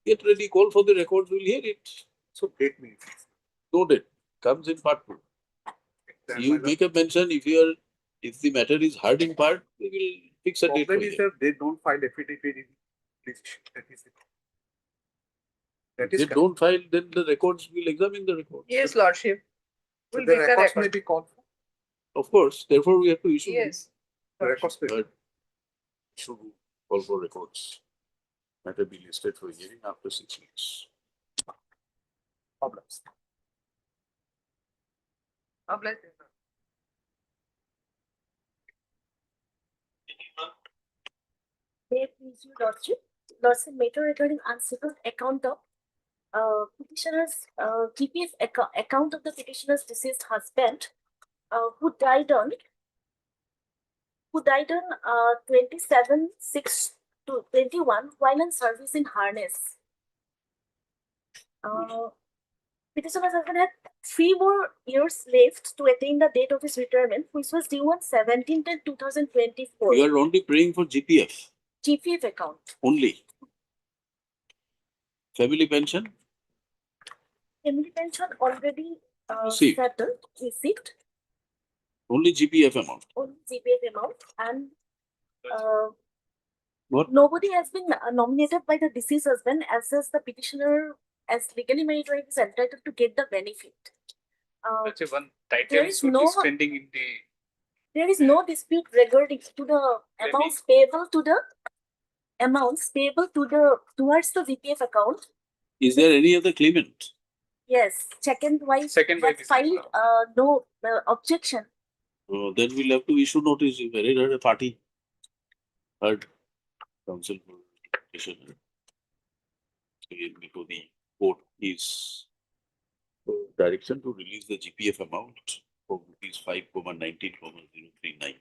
[SPEAKER 2] Get ready, call for the records, we'll hear it.
[SPEAKER 1] So date me.
[SPEAKER 2] Noted. Comes in part 2.
[SPEAKER 1] Then, my
[SPEAKER 2] You
[SPEAKER 1] lord,
[SPEAKER 2] make a mention if the matter is hard in part, we will fix a date for
[SPEAKER 1] problem is
[SPEAKER 2] you.
[SPEAKER 1] that they don't file affidavit in this issue. That is it. That
[SPEAKER 2] If
[SPEAKER 1] is
[SPEAKER 2] they
[SPEAKER 1] correct.
[SPEAKER 2] don't file, then the records, we'll examine the records.
[SPEAKER 11] Yes, lordship.
[SPEAKER 1] So
[SPEAKER 11] We'll
[SPEAKER 1] the
[SPEAKER 11] make the
[SPEAKER 1] records may
[SPEAKER 11] record.
[SPEAKER 1] be called for.
[SPEAKER 2] Of course, therefore we have to issue.
[SPEAKER 11] Yes.
[SPEAKER 1] The records may be.
[SPEAKER 2] But issue call for records. Matter be listed for hearing after 6 weeks.
[SPEAKER 1] Problems.
[SPEAKER 11] Oh, bless you.
[SPEAKER 15] May I please you, Lordship? Lordship, matter regarding unsettled account of petitioner's GPF account of the petitioner's deceased husband, who died on 27/6/21 while in service in harness. Petitioner's husband had 3 more years left to attain the date of his retirement, which was due on 17/10/2024.
[SPEAKER 2] You are only praying for GPF
[SPEAKER 15] GPF account.
[SPEAKER 2] only. Family pension?
[SPEAKER 15] Family pension already
[SPEAKER 2] Received.
[SPEAKER 15] settled, received,
[SPEAKER 2] Only GPF amount.
[SPEAKER 15] only GPF amount, and
[SPEAKER 2] What?
[SPEAKER 15] nobody has been nominated by the deceased husband as the petitioner as legally married wife is entitled to get the benefit.
[SPEAKER 5] Let's say one
[SPEAKER 15] There
[SPEAKER 5] title
[SPEAKER 15] is
[SPEAKER 5] should
[SPEAKER 15] no-
[SPEAKER 5] be spending in the
[SPEAKER 15] There is no dispute regarding to the amounts payable to the towards the GPF account.
[SPEAKER 2] Is there any other claimant?
[SPEAKER 15] Yes, second wife
[SPEAKER 5] Second wife
[SPEAKER 15] has
[SPEAKER 5] is
[SPEAKER 15] filed no objection.
[SPEAKER 2] Then we'll have to issue notice. You married her a party. Heard counsel for petitioner. Again, before the court is direction to release the GPF amount for rupees 5,19,039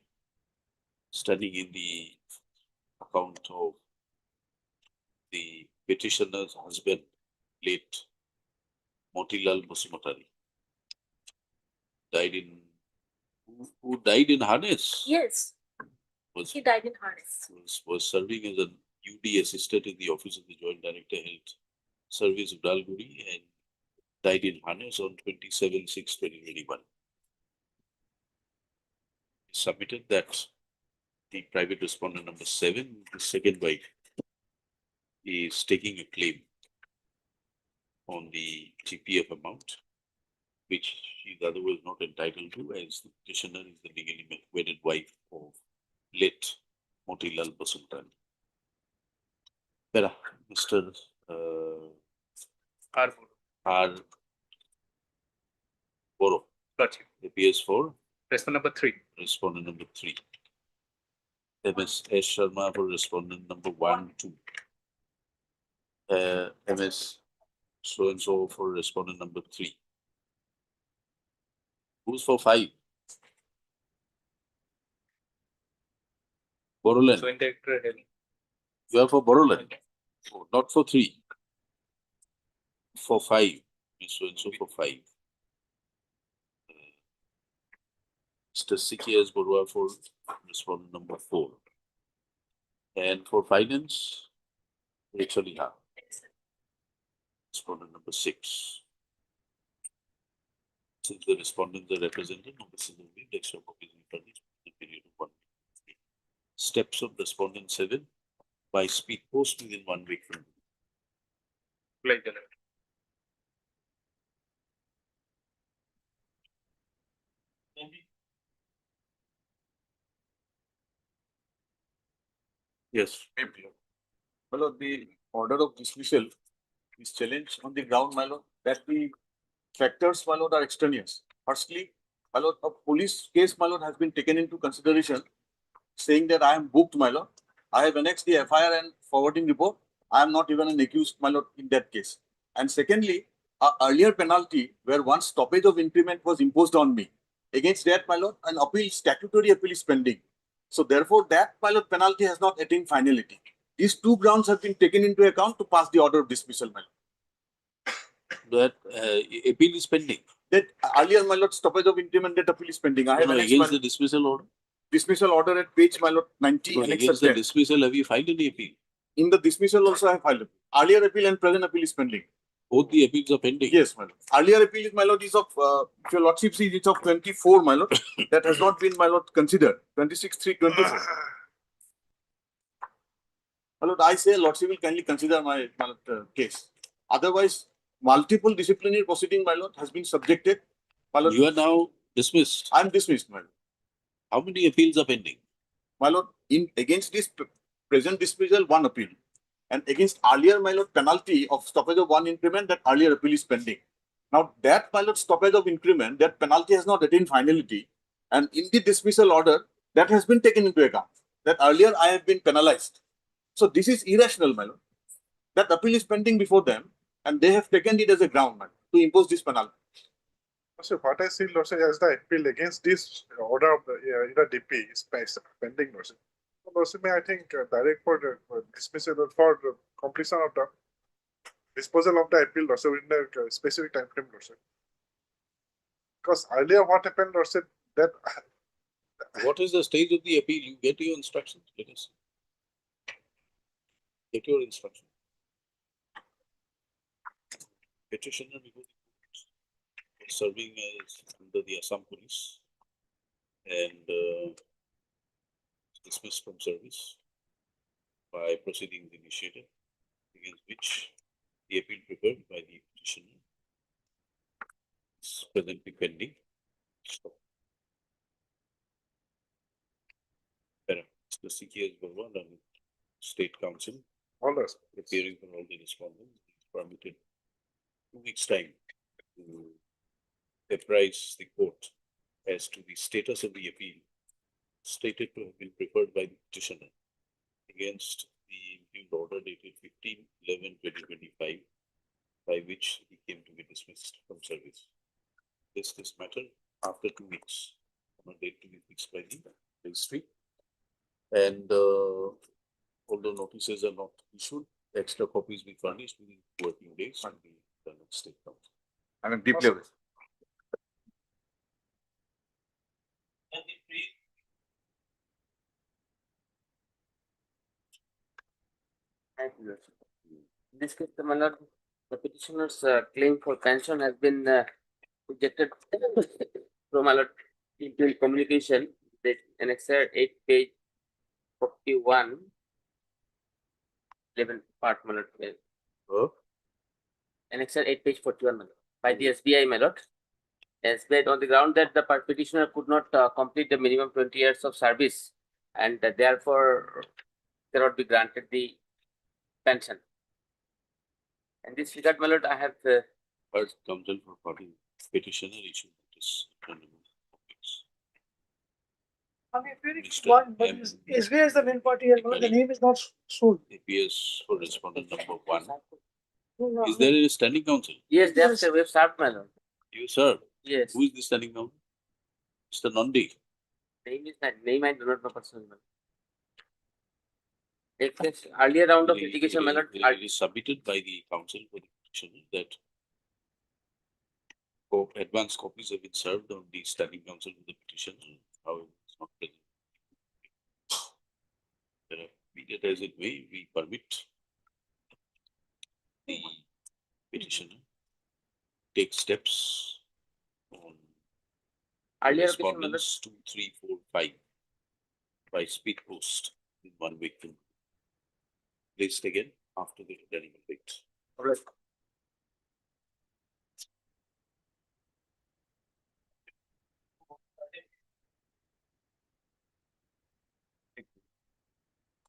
[SPEAKER 2] standing in the account of the petitioner's husband, late Motilal Basumatari. Who died in harness?
[SPEAKER 15] Yes,
[SPEAKER 2] Was,
[SPEAKER 15] he died in harness.
[SPEAKER 2] was serving as an UD assistant in the office of the Joint Director Health Service of Dalguri and died in harness on 27/6/2021. Submitted that the private respondent number 7, the second wife, is taking a claim on the GPF amount, which she is otherwise not entitled to, as the petitioner is the legally wedded wife of late Motilal Basumatari. Mr. R. Boro
[SPEAKER 5] Lordship.
[SPEAKER 2] appears for
[SPEAKER 5] Respondent number 3.
[SPEAKER 2] respondent number 3. MS S. Sharma for respondent number 1, 2. MS so and so for respondent number 3. Who's for 5? Boroland.
[SPEAKER 5] So in Director Health.
[SPEAKER 2] You are for Boroland. Oh, not for 3. For 5. So and so for 5. Mr. CKS Borua for respondent number 4. And for finance, Rachel Iha. Respondent number 6. Since the respondents are represented, notice in the way, extra copies will be furnished in the period of 1 week. Steps of respondent 7 by speed post within 1 week from now.
[SPEAKER 5] Like that.
[SPEAKER 2] Yes.
[SPEAKER 4] My lord, the order of dismissal is challenged on the ground, my lord, that the factors, my lord, are extraneous. Firstly, my lord, a police case, my lord, has been taken into consideration, saying that I am booked, my lord. I have annexed the FIR and forwarding report. I am not even an accused, my lord, in that case. And secondly, a earlier penalty where one stoppage of increment was imposed on me. Against that, my lord, an appeal, statutory appeal is pending. So therefore, that, my lord, penalty has not attained finality. These 2 grounds have been taken into account to pass the order of dismissal, my lord.
[SPEAKER 2] That appeal is pending.
[SPEAKER 4] That earlier, my lord, stoppage of increment, that appeal is pending. I have annexed
[SPEAKER 2] Against
[SPEAKER 4] my
[SPEAKER 2] the dismissal order.
[SPEAKER 4] dismissal order at page, my lord, 90.
[SPEAKER 2] No,
[SPEAKER 4] annex
[SPEAKER 2] against
[SPEAKER 4] at
[SPEAKER 2] the
[SPEAKER 4] 10.
[SPEAKER 2] dismissal, have you filed any appeal?
[SPEAKER 4] In the dismissal also I have filed. Earlier appeal and present appeal is pending.
[SPEAKER 2] Both the appeals are pending.
[SPEAKER 4] Yes, my lord. Earlier appeal is, my lord, is of, if your lordship sees, it's of 24, my lord. That has not been, my lord, considered. 26/3/24. My lord, I say lordship will kindly consider my lord, case. Otherwise, multiple disciplinary proceeding, my lord, has been subjected. My lord,
[SPEAKER 2] You are now dismissed.
[SPEAKER 4] I am dismissed, my lord.
[SPEAKER 2] How many appeals are pending?
[SPEAKER 4] My lord, in against this present dismissal, 1 appeal. And against earlier, my lord, penalty of stoppage of 1 increment, that earlier appeal is pending. Now that, my lord, stoppage of increment, that penalty has not attained finality. And in the dismissal order, that has been taken into account. That earlier I have been penalized. So this is irrational, my lord. That appeal is pending before them and they have taken it as a ground, my lord, to impose this penalty.
[SPEAKER 16] So what I see, Lordship, as the appeal against this order of the DP is pending, Lordship. So, Lordship, may I think direct for dismissal or for completion of the disposal of the appeal, Lordship, in the specific time frame, Lordship. Because earlier what happened, Lordship, that
[SPEAKER 2] What is the stage of the appeal? You get your instructions. Let us see. Get your instruction. Petitioner before the court was serving as under the Assam police and dismissed from service by proceedings initiated against which the appeal preferred by the petitioner is presently pending. Mr. C.K.S. Barwan and State Council
[SPEAKER 16] all this.
[SPEAKER 2] appearing for all the respondents is permitted 2 weeks' time to apprise the court as to the status of the appeal stated to have been preferred by the petitioner against the impugned order dated 15/11/2025, by which he came to be dismissed from service. This matter after 2 weeks on a date to be fixed by the registry. And although notices are not issued, extra copies be furnished within working days and be done at State Council.
[SPEAKER 9] I mean, deeply aware.
[SPEAKER 14] Thank you, Lordship. In this case, my lord, the petitioner's claim for pension has been rejected from my lord into communication that annexure 8 page 41 11 part, my lord. Annexure 8 page 41, my lord, by the SBI, my lord. SBI on the ground that the petitioner could not complete the minimum 20 years of service and therefore cannot be granted the pension. In this regard, my lord, I have
[SPEAKER 2] Heard counsel for party petitioner issued notice. Mr. M.
[SPEAKER 10] SBI is the main party here, but the name is not sold.
[SPEAKER 2] appears for respondent number 1. Is there a standing counsel?
[SPEAKER 14] yes, they have served, my lord.
[SPEAKER 2] You served.
[SPEAKER 14] Yes.
[SPEAKER 2] Who is the standing counsel? Mr. Nandi.
[SPEAKER 14] Name is not name I do not know personally. Earlier round of litigation, my lord.
[SPEAKER 2] It is submitted by the counsel for the petitioner that advance copies have been served on the standing counsel of the petitioner. However, it's not present. Be that as it may, we permit the petitioner take steps on
[SPEAKER 14] Earlier occasion, my lord.
[SPEAKER 2] respondents 2, 3, 4, 5 by speed post in 1 week. Placed again after the returning verdict.
[SPEAKER 14] Alright.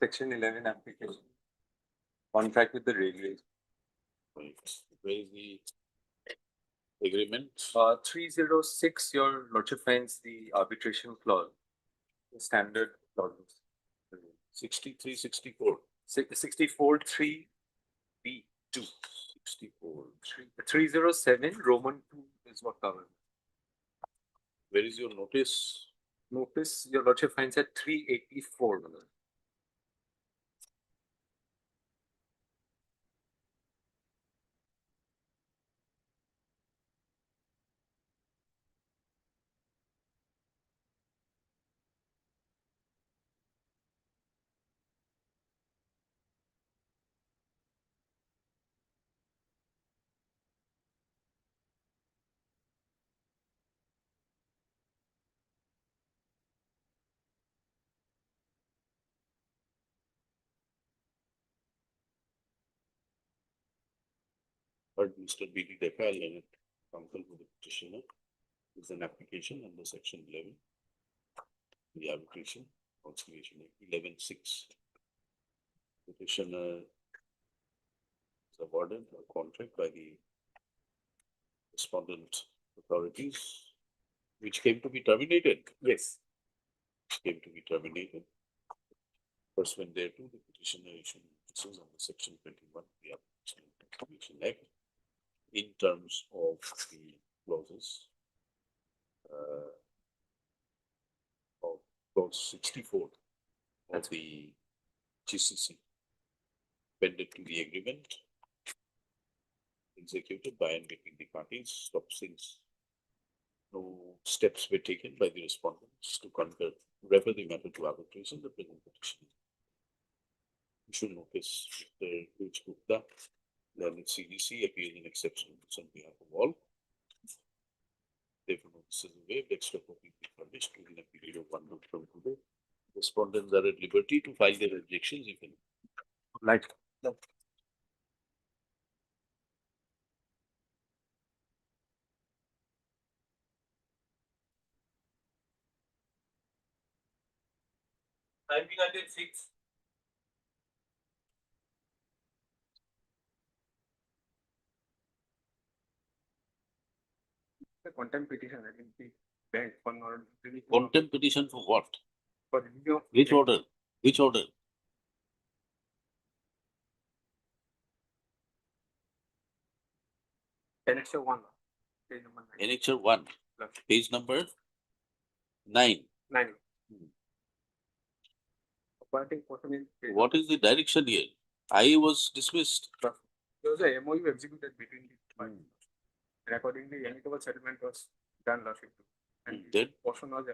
[SPEAKER 9] Section 11 application. Contract with the regulation.
[SPEAKER 2] Right. Where is the agreement?
[SPEAKER 9] 306, your lordship finds the arbitration clause, the standard clauses.
[SPEAKER 2] 63, 64.
[SPEAKER 9] 64 3 B2.
[SPEAKER 2] 64.
[SPEAKER 9] 307 Roman 2 is what covers.
[SPEAKER 2] Where is your notice?
[SPEAKER 9] Notice your lordship finds at 384.
[SPEAKER 2] Heard Mr. B.D. Deferred and counsel for the petitioner is an application under section 11. The arbitration, conciliation 11.6. Petitioner is awarded a contract by the respondent authorities, which came to be terminated.
[SPEAKER 9] Yes.
[SPEAKER 2] Came to be terminated pursuant thereto, the petitioner issued notices under section 21 of the Arbitration and Conciliation Act in terms of the clauses of clause 64 of the GCC appended to the agreement executed by and between the parties, since no steps were taken by the respondents to refer the matter to arbitration, the present petition issued notice Mr. Ruj Gupta, learned CDC, appears in exception on behalf of all. Therefore, notice is waived, extra copy be furnished within a period of 1 month from today. Respondents are at liberty to file their objections if any.
[SPEAKER 1] Like.
[SPEAKER 14] Timing until 6.
[SPEAKER 1] The contempt petition against the bank for not releasing of-
[SPEAKER 2] Contempt petition for what?
[SPEAKER 1] for review of
[SPEAKER 2] Which order? Which order?
[SPEAKER 1] Annexure 1, page number 9.
[SPEAKER 2] Annexure 1, page number 9.
[SPEAKER 1] 9. Appointing person in. page
[SPEAKER 2] What
[SPEAKER 1] number-
[SPEAKER 2] is the direction here? I was dismissed.
[SPEAKER 1] There was a MOU executed between the parties. And accordingly, amicable settlement was done last week. And the
[SPEAKER 2] Then
[SPEAKER 1] portion was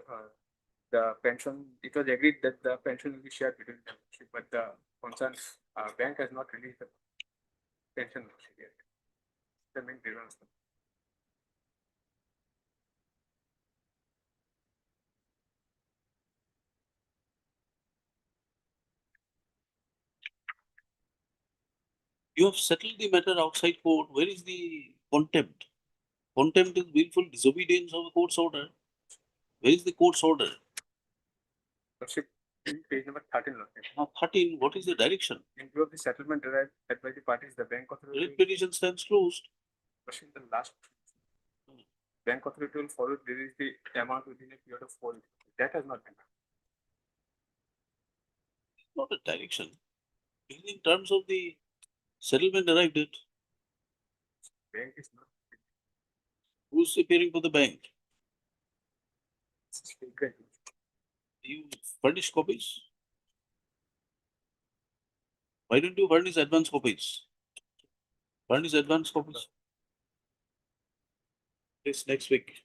[SPEAKER 1] the pension, it was agreed that the pension will be shared between them, but the concerned bank has not released the pension yet. The main grievance.
[SPEAKER 2] you have settled the matter outside court. Where is the contempt? Contempt is willful disobedience of the court's order. Where is the court's order?
[SPEAKER 1] Lordship, in page number 13, Lordship.
[SPEAKER 2] Now, 13, what is the direction?
[SPEAKER 1] In view of the settlement derived by the parties, the bank
[SPEAKER 2] Writ
[SPEAKER 1] authority.
[SPEAKER 2] petition stands closed.
[SPEAKER 1] Lordship, the last. Bank authority will follow, release the amount within a period of 4 years. That has not been done.
[SPEAKER 2] Not a direction. It is in terms of the settlement arrived at.
[SPEAKER 1] Bank is not.
[SPEAKER 2] Who's appearing for the bank?
[SPEAKER 1] Great.
[SPEAKER 2] You furnish copies? Why don't you furnish advance copies? Furnish advance copies. This next week.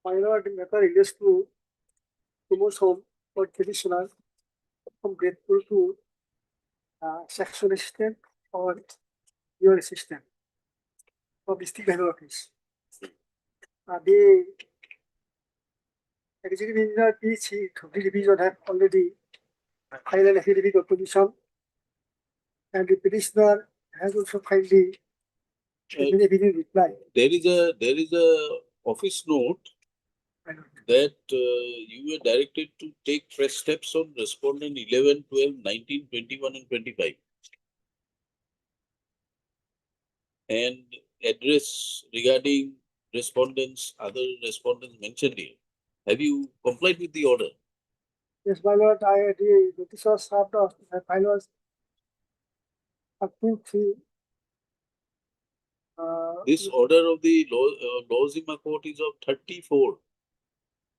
[SPEAKER 17] Minority matter relates to promotion or petitioner. I'm grateful to section assistant or your assistant of district level office. The executive engineer PC to the division have already filed an affidavit of position, and the petitioner has also filed the affidavit in reply.
[SPEAKER 2] There is a office note that you were directed to take fresh steps on respondent 11, 12, 19, 21 and 25. And address regarding other respondents mentioned here. Have you complied with the order?
[SPEAKER 17] Yes, my lord, the notice was served off, the file was up to 3.
[SPEAKER 2] This order of the Lozima court is of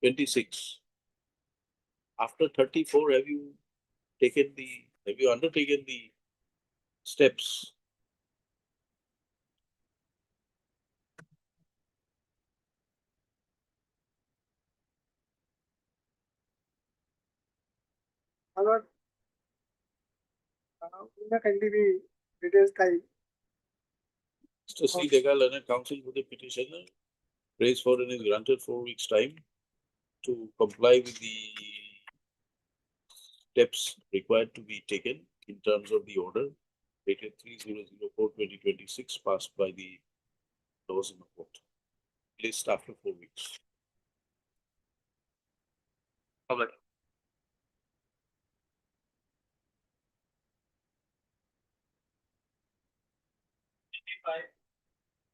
[SPEAKER 2] 34/26. After 34, have you undertaken the steps?
[SPEAKER 17] My lord, kindly be details time.
[SPEAKER 2] Mr. C. Dega, learned counsel for the petitioner, prays for and is granted 4 weeks' time to comply with the steps required to be taken in terms of the order dated 3004/2026 passed by the Lozima court. Placed after 4 weeks.
[SPEAKER 3] Public.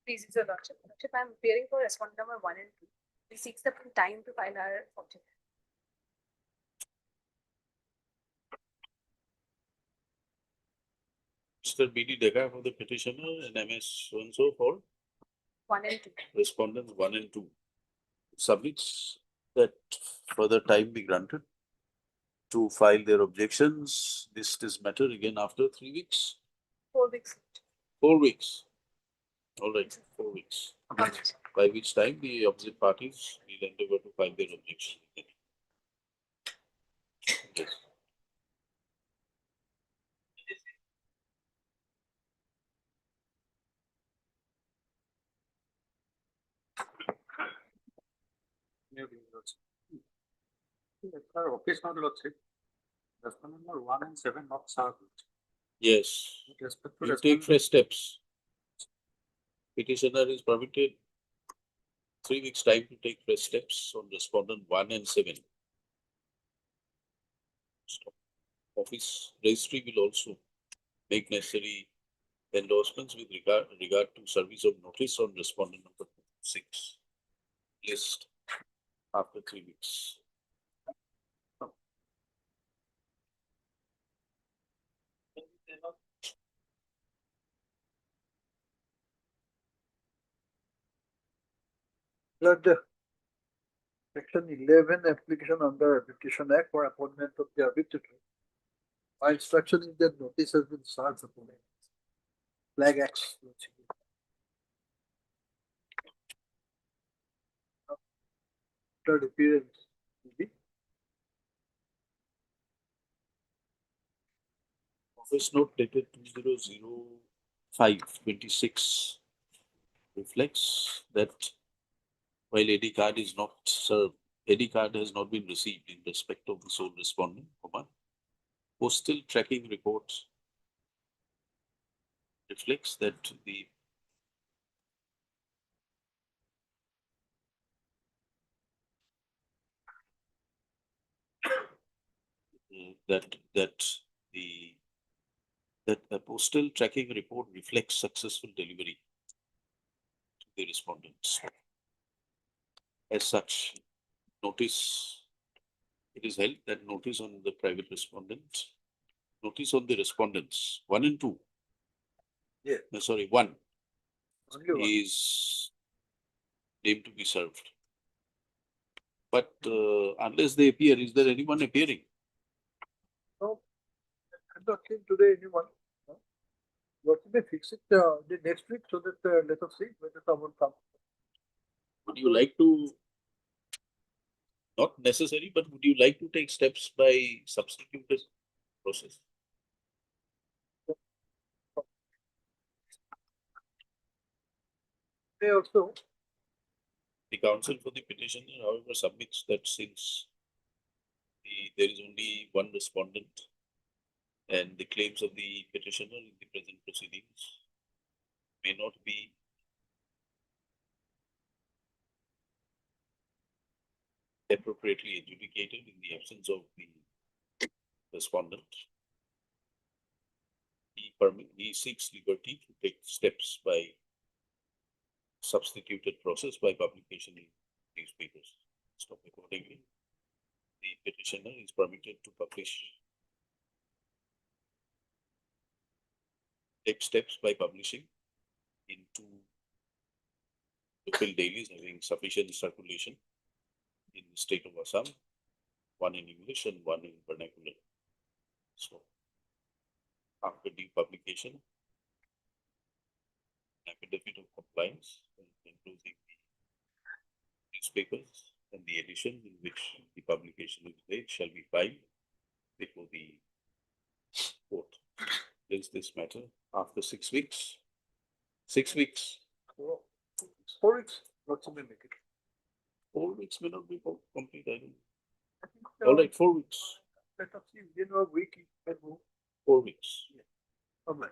[SPEAKER 6] Please, Your Lordship. Lordship, I am appearing for respondent number 1 and 2. We seek the time to file our object.
[SPEAKER 2] Mr. B.D. Dega for the petitioner and MS so-and-so for
[SPEAKER 6] 1 and 2.
[SPEAKER 2] respondents 1 and 2. Submits that further time be granted to file their objections. This matter again after 3 weeks,
[SPEAKER 6] 4 weeks.
[SPEAKER 2] 4 weeks. All right, 4 weeks.
[SPEAKER 6] Okay.
[SPEAKER 2] By which time the opposite parties will endeavor to file their objection. Yes.
[SPEAKER 7] Office not Lordship. Respondent number 1 and 7 not served.
[SPEAKER 2] Yes.
[SPEAKER 7] With respect to
[SPEAKER 2] You take
[SPEAKER 7] respondent,
[SPEAKER 2] fresh steps. Petitioner is permitted 3 weeks time to take fresh steps on respondent 1 and 7. Office registry will also make necessary endorsements with regard to service of notice on respondent number 6 list after 3 weeks.
[SPEAKER 4] Lord, Section 11, application under Arbitration Act for appointment of the arbitrator. My instruction is that notice has been served upon it. Flag X. Third appearance. maybe.
[SPEAKER 2] Office note dated 2005-26 reflects that while AD card is not served, AD card has not been received in respect of the sole respondent, postal tracking report reflects that the that the postal tracking report reflects successful delivery to the respondents. As such, notice, it is held that notice on the private respondent, notice on the respondents 1 and 2.
[SPEAKER 4] Yeah.
[SPEAKER 2] No, sorry, 1
[SPEAKER 4] Only one.
[SPEAKER 2] is deemed to be served. But unless they appear, is there anyone appearing?
[SPEAKER 4] No, I'm not seeing today anyone. No. What may fix it the next week so that let us see whether someone comes.
[SPEAKER 2] Would you like to, not necessary, but would you like to take steps by substituted process?
[SPEAKER 4] They also,
[SPEAKER 2] The counsel for the petitioner, however, submits that since there is only one respondent and the claims of the petitioner in the present proceedings may not be appropriately adjudicated in the absence of the respondent. He seeks liberty to take steps by substituted process by publication in newspapers. So accordingly, the petitioner is permitted to take steps by publishing in 2 local dailies having sufficient circulation in the state of Assam, 1 in English and 1 in vernacular. So after due publication, affidavit of compliance, including the newspapers and the edition in which the publication is made shall be filed before the court. Is this matter after 6 weeks? 6 weeks.
[SPEAKER 4] 4 weeks, not so many make it.
[SPEAKER 2] 4 weeks may not be complete. I think.
[SPEAKER 4] I think,
[SPEAKER 2] All right, 4 weeks.
[SPEAKER 4] let us see, within a week, it can move.
[SPEAKER 2] 4 weeks.
[SPEAKER 4] All right.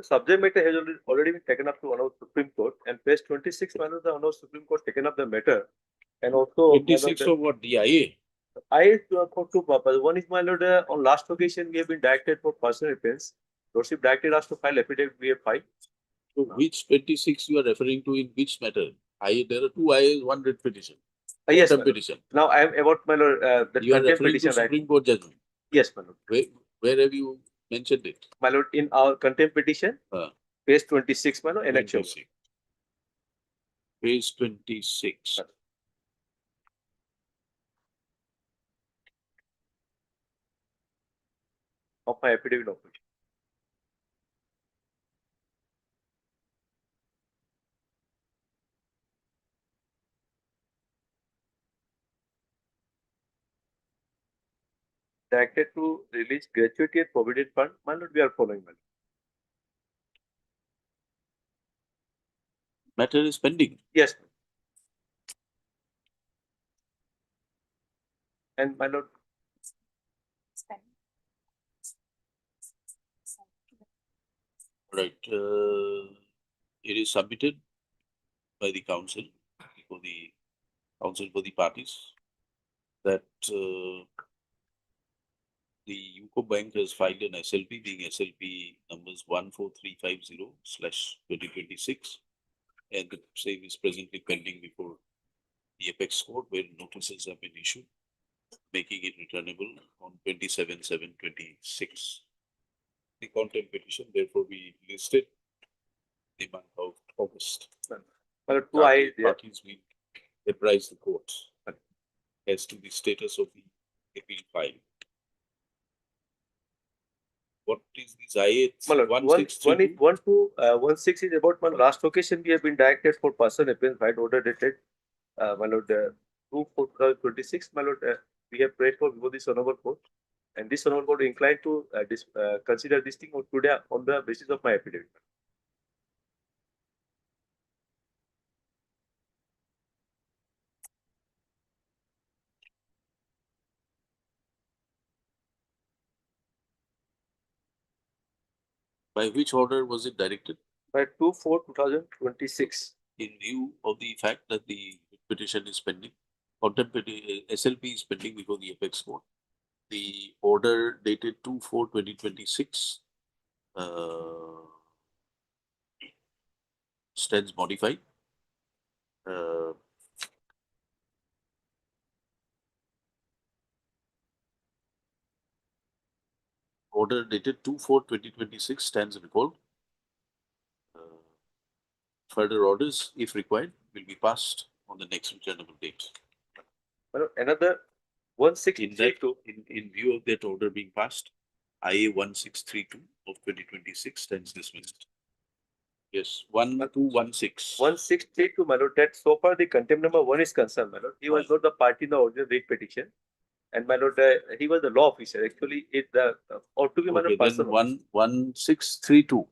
[SPEAKER 18] The subject matter has already been taken up to Honorable Supreme Court, and page 26, the Honorable Supreme Court taken up the matter, and also
[SPEAKER 2] 26 of what, DIA?
[SPEAKER 18] for two purposes. One is, my lord, on last occasion we have been directed for personal defense. Lordship directed us to file affidavit. We have filed.
[SPEAKER 2] So which 26 you are referring to in which matter? There are two IAs, one writ petition.
[SPEAKER 18] Yes,
[SPEAKER 2] Contempt petition.
[SPEAKER 18] now I am about, my lord, the
[SPEAKER 2] You are
[SPEAKER 18] contempt
[SPEAKER 2] referring
[SPEAKER 18] petition,
[SPEAKER 2] to
[SPEAKER 18] right?
[SPEAKER 2] Supreme Court judgment.
[SPEAKER 18] Yes, my lord.
[SPEAKER 2] Where have you mentioned it?
[SPEAKER 18] My lord, in our contempt petition, page 26, my lord, annexure.
[SPEAKER 2] 26. Page 26.
[SPEAKER 18] Of my affidavit of petition. Directed to release gratuity and provident fund. My lord, we are following, my lord.
[SPEAKER 2] Matter is pending.
[SPEAKER 18] Yes. And my lord,
[SPEAKER 2] Right. It is submitted by the council for the parties that the UCO Bank has filed an SLP, being SLP numbers 14350/2026, and the same is presently pending before the Apex Court, where notices have been issued, making it returnable on 27/7/26. The contempt petition, therefore, we listed the month of August.
[SPEAKER 18] my lord,
[SPEAKER 2] Parties will apprise the court as to the status of the appeal file. What is this IA?
[SPEAKER 18] 1632? 16 is about, my last occasion we have been directed for personal appearance, right, order dated, my lord, 2/4/2026, my lord, we have prayed for before this honorable court, and this honorable court inclined to consider this thing today on the basis of my affidavit.
[SPEAKER 2] By which order was it directed?
[SPEAKER 18] By 2/4/2026.
[SPEAKER 2] In view of the fact that the petition is pending, contempt SLP is pending before the Apex Court. The order dated 2/4/2026 stands modified. Order dated 2/4/2026 stands recalled. Further orders, if required, will be passed on the next returnable date.
[SPEAKER 18] Another 1632.
[SPEAKER 2] In view of that order being passed, IA 1632 of 2026 stands dismissed. Yes, 1216.
[SPEAKER 18] 1632, my lord, that so far the contempt number 1 is concerned, my lord. He was not the party in the original writ petition. And my lord, he was the law officer. Actually, it ought to be, my lord, person.
[SPEAKER 2] 1632.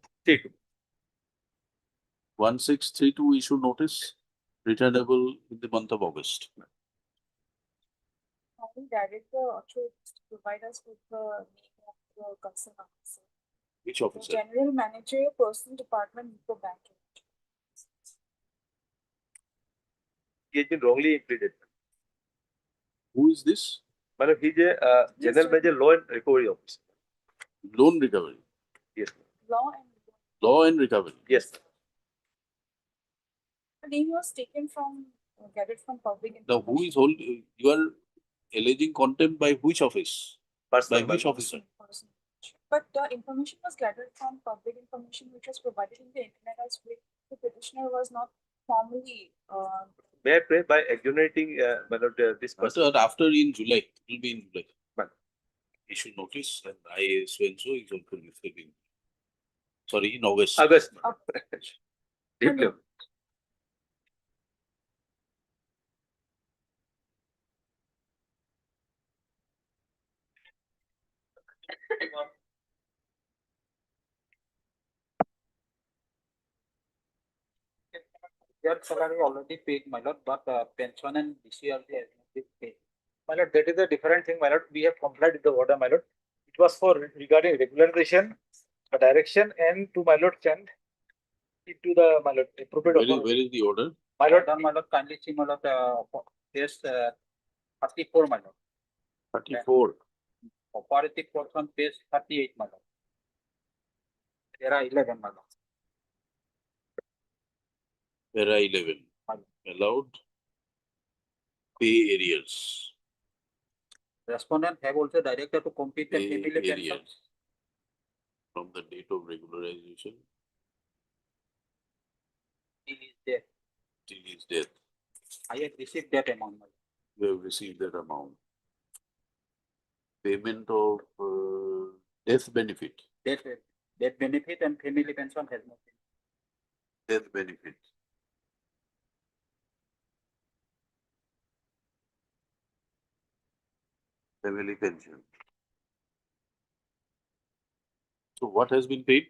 [SPEAKER 2] 1632 issue notice, returnable in the month of August.
[SPEAKER 6] We direct the authorities to provide us with the name of the concerned officer.
[SPEAKER 2] Which officer?
[SPEAKER 6] General Manager, Person Department, UCO Bank.
[SPEAKER 18] He has been wrongly implicated.
[SPEAKER 2] Who is this?
[SPEAKER 18] My lord, he is a General Manager, Law and Recovery Officer.
[SPEAKER 2] Loan recovery.
[SPEAKER 18] Yes.
[SPEAKER 2] Law and recovery.
[SPEAKER 18] Yes.
[SPEAKER 6] The name was taken from, gathered from public information.
[SPEAKER 2] Now, who is holding? You are alleging contempt by which office?
[SPEAKER 18] Personal,
[SPEAKER 2] by which officer?
[SPEAKER 6] But the information was gathered from public information which was provided in the internet as well. The petitioner was not formally.
[SPEAKER 18] May I pray by exonerating this person?
[SPEAKER 2] But after in July, it will be in July.
[SPEAKER 18] But
[SPEAKER 2] issue notice and I so and so is also listed in. Sorry, in August.
[SPEAKER 18] August.
[SPEAKER 6] Hello.
[SPEAKER 7] Their salary already paid, my lord, but pension and disseminate has not been paid. My lord, that is a different thing, my lord. We have complied with the order, my lord. It was for regarding regularization.
[SPEAKER 12] a direction and to my lord send it to the my lord appropriate
[SPEAKER 2] Where is,
[SPEAKER 12] authority.
[SPEAKER 2] where is the order?
[SPEAKER 12] My lord,
[SPEAKER 7] My lord, kindly see my lord, page 34, my lord.
[SPEAKER 2] 34.
[SPEAKER 7] Operative portion, page 38, my lord. There are 11, my lord.
[SPEAKER 2] Para 11. Allowed pay arrears.
[SPEAKER 7] Respondent have also directed to complete the
[SPEAKER 2] Pay
[SPEAKER 7] family pension
[SPEAKER 2] arrears from the date of regularization
[SPEAKER 7] till his death.
[SPEAKER 2] till his death.
[SPEAKER 7] I have received that amount, my lord.
[SPEAKER 2] You have received that amount. Payment of death benefit.
[SPEAKER 7] That benefit and family pension has not been.
[SPEAKER 2] Death benefit. Family pension. So what has been paid?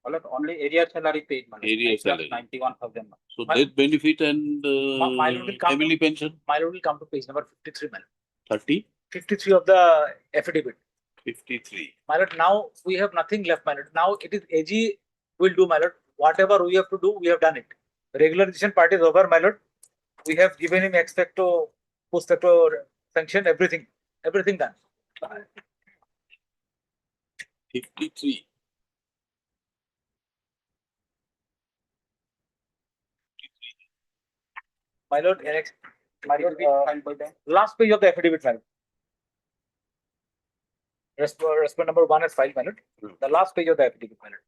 [SPEAKER 7] My lord, only area salary paid, my lord.
[SPEAKER 2] Area salary.
[SPEAKER 7] 91,000.
[SPEAKER 2] So death benefit and
[SPEAKER 12] my lord will come
[SPEAKER 2] family pension.
[SPEAKER 12] my lord will come to page number 53, my lord.
[SPEAKER 2] 30?
[SPEAKER 12] 53 of the affidavit.
[SPEAKER 2] 53.
[SPEAKER 12] My lord, now we have nothing left, my lord. Now it is AG will do, my lord. Whatever we have to do, we have done it. Regularization part is over, my lord. We have given him ex facto, post facto sanction, everything done.
[SPEAKER 2] 53.
[SPEAKER 12] My lord, my lord,
[SPEAKER 7] Filed by the
[SPEAKER 12] last page of the affidavit, my lord. Respond number 1 is filed, my lord. The last page of the affidavit, my lord.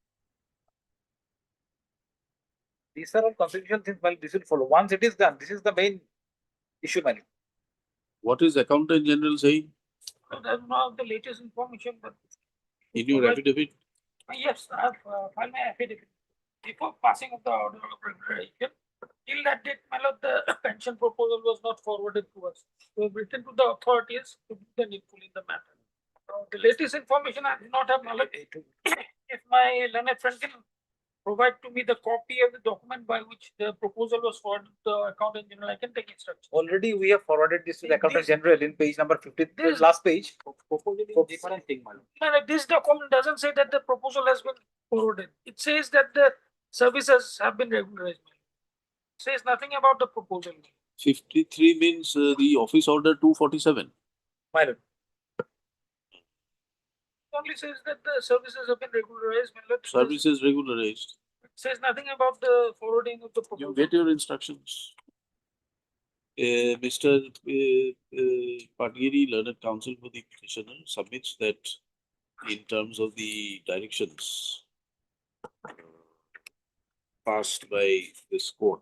[SPEAKER 12] These are all constitutional things, my lord. This will follow. Once it is done, this is the main issue, my lord.
[SPEAKER 2] What is Accountant General saying
[SPEAKER 19] That's not the latest information, but
[SPEAKER 2] in your affidavit?
[SPEAKER 19] yes, I have filed my affidavit before passing of the order of regularization. Till that date, my lord, the pension proposal was not forwarded to us. We have written to the authorities to do the needful in the matter. The latest information I do not have knowledge. If my learned friend can provide to me the copy of the document by which the proposal was forwarded to the accountant general, I can take instruction.
[SPEAKER 12] Already we have forwarded this to the accountant general in page number 50,
[SPEAKER 19] This-
[SPEAKER 12] last page.
[SPEAKER 7] proposal is different thing, my lord.
[SPEAKER 19] No, this document doesn't say that the proposal has been forwarded. It says that the services have been regularized. It says nothing about the proposal.
[SPEAKER 2] 53 means the office order 247.
[SPEAKER 12] My lord.
[SPEAKER 19] It only says that the services have been regularized.
[SPEAKER 2] Services regularized.
[SPEAKER 19] It says nothing about the forwarding of the proposal.
[SPEAKER 2] You get your instructions. Mr. Patgiri, learned counsel for the petitioner, submits that in terms of the directions passed by this court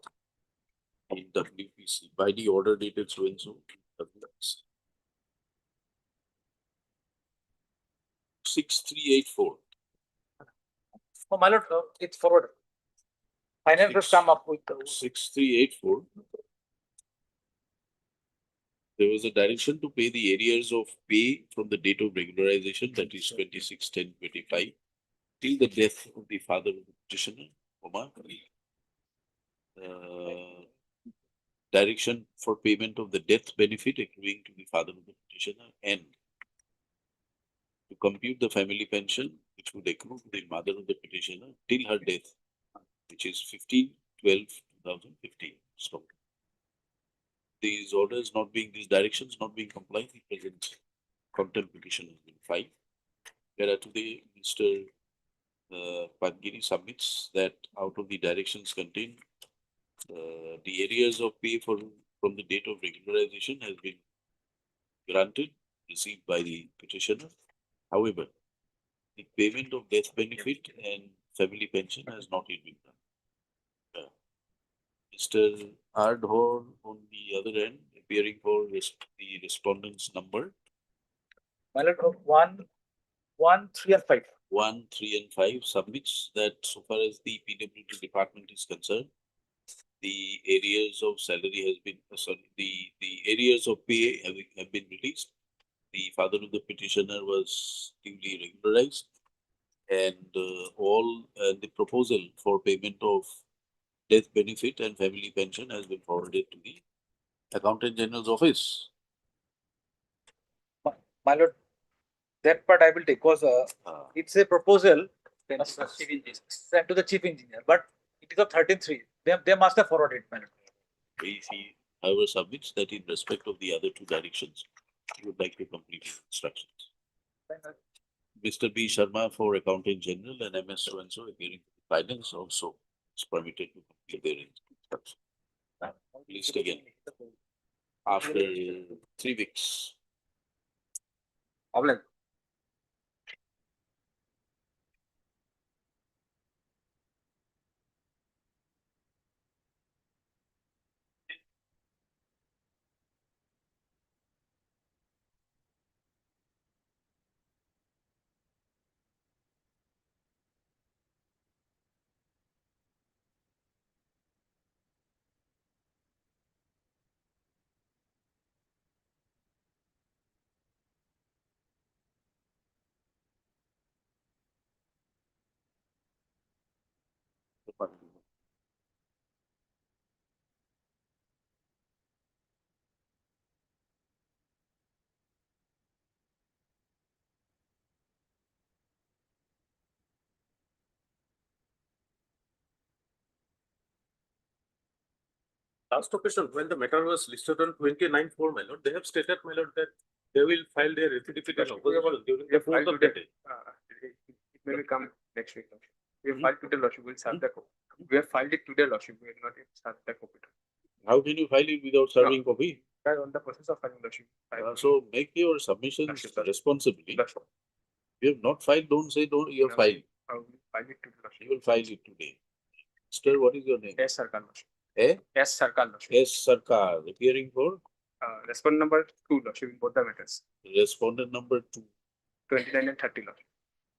[SPEAKER 2] in WPC by the order dated so and so. WPC. 6384.
[SPEAKER 12] Oh, my lord, it's forwarded. Finance has come up with
[SPEAKER 2] 6384. There was a direction to pay the arrears of pay from the date of regularization, that is 26/10/25, till the death of the father of the petitioner, direction for payment of the death benefit accruing to the father of the petitioner, and to compute the family pension which would accrue to the mother of the petitioner till her death, which is 15/12/2015. So these orders not being, these directions not being complied, the present contempt petition has been filed. Whereas today, Mr. Patgiri submits that out of the directions contained, the arrears of pay from the date of regularization has been granted, received by the petitioner. However, the payment of death benefit and family pension has not yet been done. Mr. Ardhorn on the other end, appearing for the respondent's number
[SPEAKER 12] my lord of 1, 3 and 5.
[SPEAKER 2] 1, 3 and 5, submits that so far as the PWD department is concerned, the arrears of salary has been, the arrears of pay have been released. The father of the petitioner was duly regularized, and all the proposal for payment of death benefit and family pension has been forwarded to the Accountant General's office.
[SPEAKER 12] My lord, that part I will take because it's a proposal
[SPEAKER 5] Then
[SPEAKER 12] That's-
[SPEAKER 5] to the chief engineer.
[SPEAKER 12] Sent to the chief engineer, but it is of 13.3. They must have forwarded it, my lord.
[SPEAKER 2] If he, however, submits that in respect of the other two directions, he would like to complete his instructions. Mr. B. Sharma for Accountant General and MS so-and-so appearing to the finance also is permitted to complete their instructions. List again. After 3 weeks.
[SPEAKER 3] Problem.
[SPEAKER 18] Last occasion, when the matter was listed on 29/4, my lord, they have stated, my lord, that they will file their affidavit in opposition during the course of the day.
[SPEAKER 20] It may come next week. We have filed today, Lordship, we'll serve the copy. We have filed it today, Lordship, we will not yet serve the copy.
[SPEAKER 2] How can you file it without serving copy?
[SPEAKER 20] We are on the process of filing, Lordship.
[SPEAKER 2] So make your submissions
[SPEAKER 20] Lordship.
[SPEAKER 2] responsibly.
[SPEAKER 20] Lordship,
[SPEAKER 2] You have not filed, don't say don't, you have
[SPEAKER 20] No.
[SPEAKER 2] filed.
[SPEAKER 20] I will file it today, Lordship.
[SPEAKER 2] You will file it today. Mr. What is your name?
[SPEAKER 20] Yes, Sarkar, Lordship.
[SPEAKER 2] Eh?
[SPEAKER 20] Yes, Sarkar, Lordship.
[SPEAKER 2] S. Sarkar, appearing for
[SPEAKER 20] Respondent number 2, Lordship, in both the matters,
[SPEAKER 2] respondent number 2,
[SPEAKER 20] 29 and 30, Lordship.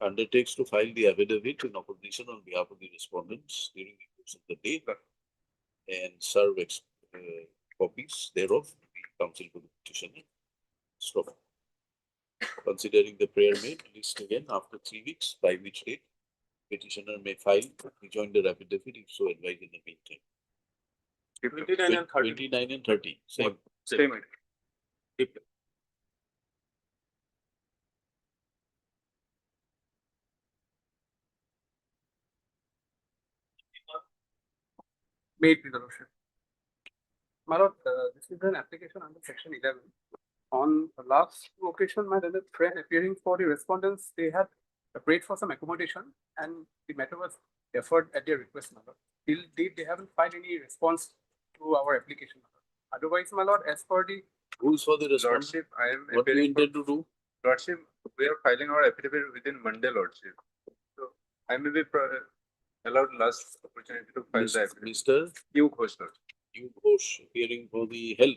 [SPEAKER 2] undertakes to file the affidavit in opposition on behalf of the respondents during the course of the day and serve copies thereof to the counsel for the petitioner. Stop. Considering the prayer made, list again after 3 weeks, by which date petitioner may file rejoinder affidavit if so advised in the meantime.
[SPEAKER 18] 29 and 30.
[SPEAKER 2] 29 and 30, same.
[SPEAKER 20] Same idea.
[SPEAKER 1] Made with the Lordship. My lord, this is an application under section 11. On the last occasion, my learned friend appearing for the respondents, they had prayed for some accommodation and the matter was deferred at their request, my lord. Till date, they haven't filed any response to our application, my lord. Otherwise, my lord, as per the
[SPEAKER 2] Rules for the respondent,
[SPEAKER 20] Lordship, I am
[SPEAKER 2] what do you
[SPEAKER 20] appearing for,
[SPEAKER 2] intend to do?
[SPEAKER 20] Lordship, we are filing our affidavit within Monday, Lordship. So I may be allowed last opportunity to file the affidavit.
[SPEAKER 2] Mr.
[SPEAKER 20] You host, Lordship.
[SPEAKER 2] U. Ghosh appearing for the help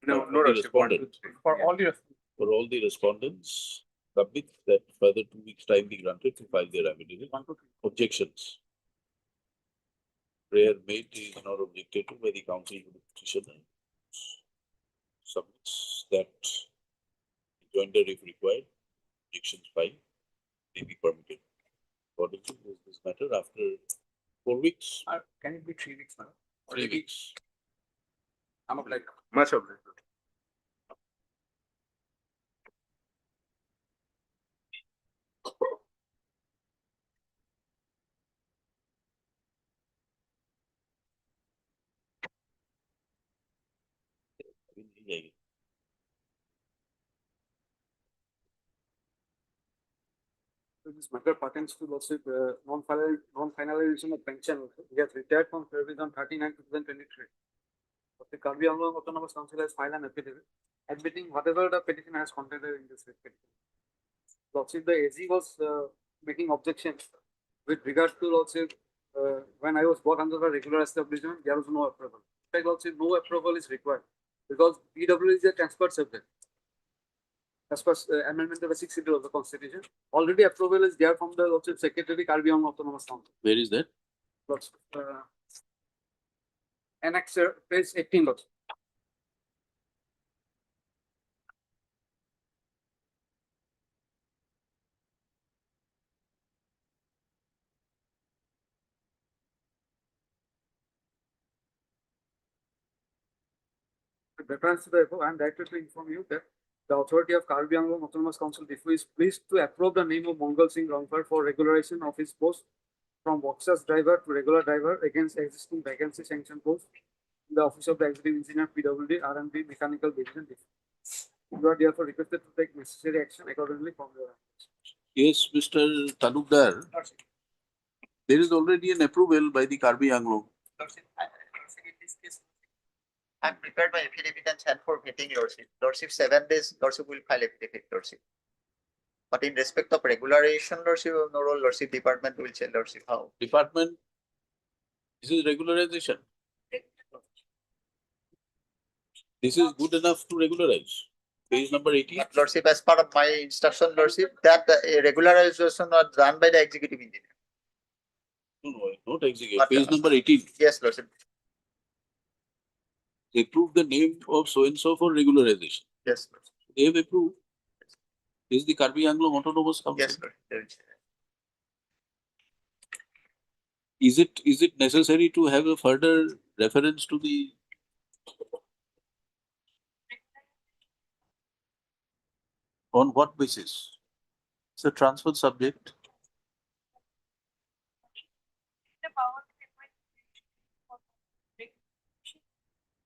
[SPEAKER 20] No,
[SPEAKER 2] of
[SPEAKER 20] no,
[SPEAKER 2] the
[SPEAKER 20] Lordship, 1, 2,
[SPEAKER 2] respondent.
[SPEAKER 20] 3.
[SPEAKER 1] for
[SPEAKER 20] Yeah.
[SPEAKER 1] all the
[SPEAKER 2] For all the respondents, submit that further 2 weeks time be granted to file their affidavit.
[SPEAKER 1] 1 to 3.
[SPEAKER 2] Objections. Prayer made is not objected to by the counsel for the petitioner. Submits that rejoinder if required, objections filed may be permitted. Accordingly, this matter after 4 weeks,
[SPEAKER 1] Can it be 3 weeks, my lord?
[SPEAKER 2] 3
[SPEAKER 1] Already,
[SPEAKER 2] weeks.
[SPEAKER 1] I'm like,
[SPEAKER 20] Much obliged.
[SPEAKER 1] this matter pertains to Lordship, non-finalization of pension. He has retired from service on 39/2023. The Karbi Anglong Autonomous Council has filed an affidavit admitting whatever the petition has contained in this petition. Lordship, the AG was making objections with regard to Lordship, when I was brought under the regular establishment, there was no approval. In fact, Lordship, no approval is required because PW is a transferred subject. As per amendment number 6 of the Constitution, already approval is there from the Lordship Secretary Karbi Anglong Autonomous Council.
[SPEAKER 2] Where is that?
[SPEAKER 1] Lordship, Annex page 18, Lordship. With reference to the above, I am directed to inform you that
[SPEAKER 14] The authority of Karbi Anglong Autonomous Council DIFU is pleased to approve the name of Mongol Singh Rangfar for regularization of his post from workshop driver to regular driver against existing vacancy sanction post in the office of the executive engineer PWD R&B Mechanical Division DIFU. You are therefore requested to take necessary action accordingly from your
[SPEAKER 2] Yes, Mr. Talukdar, there is already an approval by the Karbi Anglong.
[SPEAKER 3] I'm prepared by affidavit and sent for vetting, Lordship. Lordship, 7 days, Lordship will file affidavit, Lordship. But in respect of regularization, Lordship, no role, Lordship, department will check, Lordship, how?
[SPEAKER 2] Department, this is regularization. This is good enough to regularize. Page number 18.
[SPEAKER 3] But Lordship, as part of my instruction, Lordship, that regularization was done by the executive engineer.
[SPEAKER 2] No, not execute.
[SPEAKER 3] But,
[SPEAKER 2] Page number 18.
[SPEAKER 3] Yes, Lordship.
[SPEAKER 2] They approved the name of so and so for regularization.
[SPEAKER 3] Yes, Lordship.
[SPEAKER 2] They have approved. This is the Karbi Anglong Autonomous Council.
[SPEAKER 3] Yes, Lordship.
[SPEAKER 2] Is it necessary to have a further reference to the on what basis? It's a transfer subject.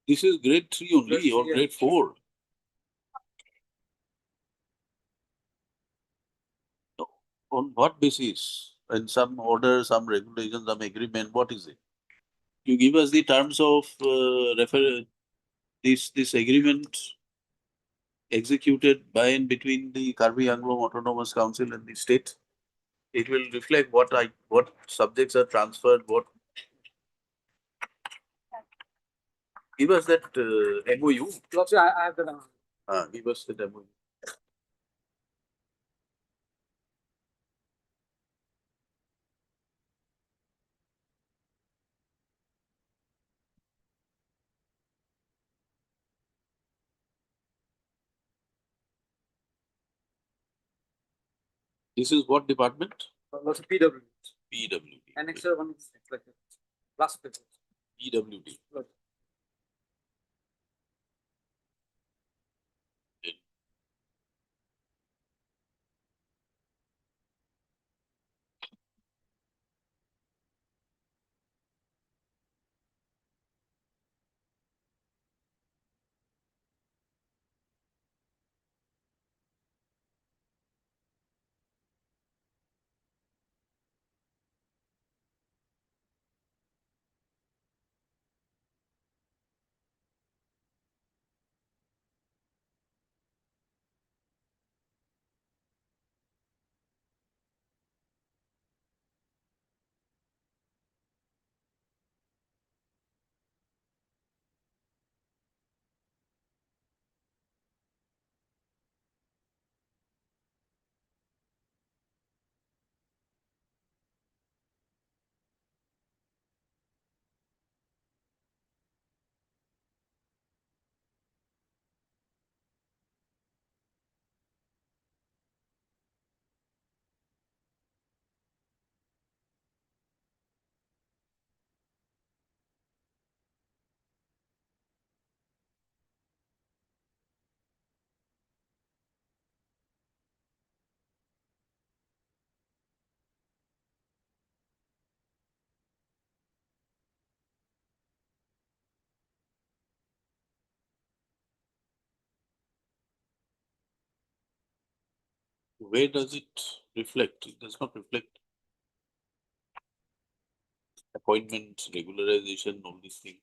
[SPEAKER 2] This is grade 3 only or grade 4. No. On what basis? In some order, some regulation, some agreement, what is it? You give us the terms of this agreement executed by and between the Karbi Anglong Autonomous Council and the state. It will reflect what subjects are transferred, what. Give us that MOU.
[SPEAKER 14] Lordship, I have the
[SPEAKER 2] Give us that MOU. This is what department?
[SPEAKER 14] Lordship PWD.
[SPEAKER 2] PWD.
[SPEAKER 14] Annex 1 is like last page.
[SPEAKER 2] PWD. Where does it reflect? It does not reflect. Appointment, regularization, all these things.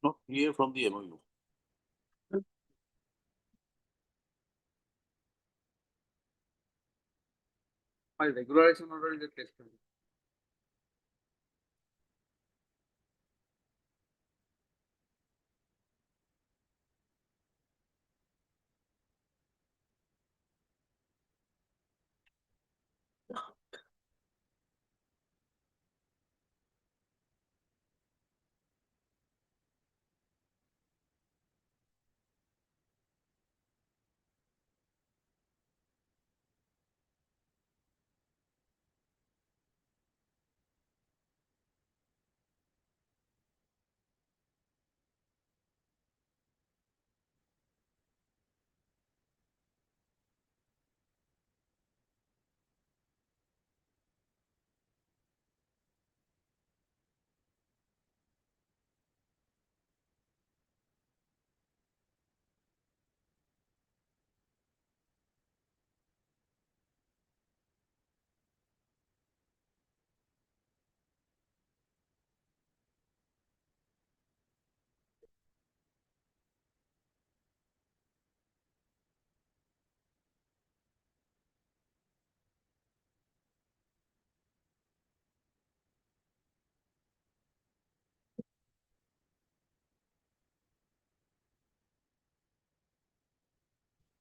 [SPEAKER 2] not clear from the MOU.
[SPEAKER 9] My regularization order is a case study.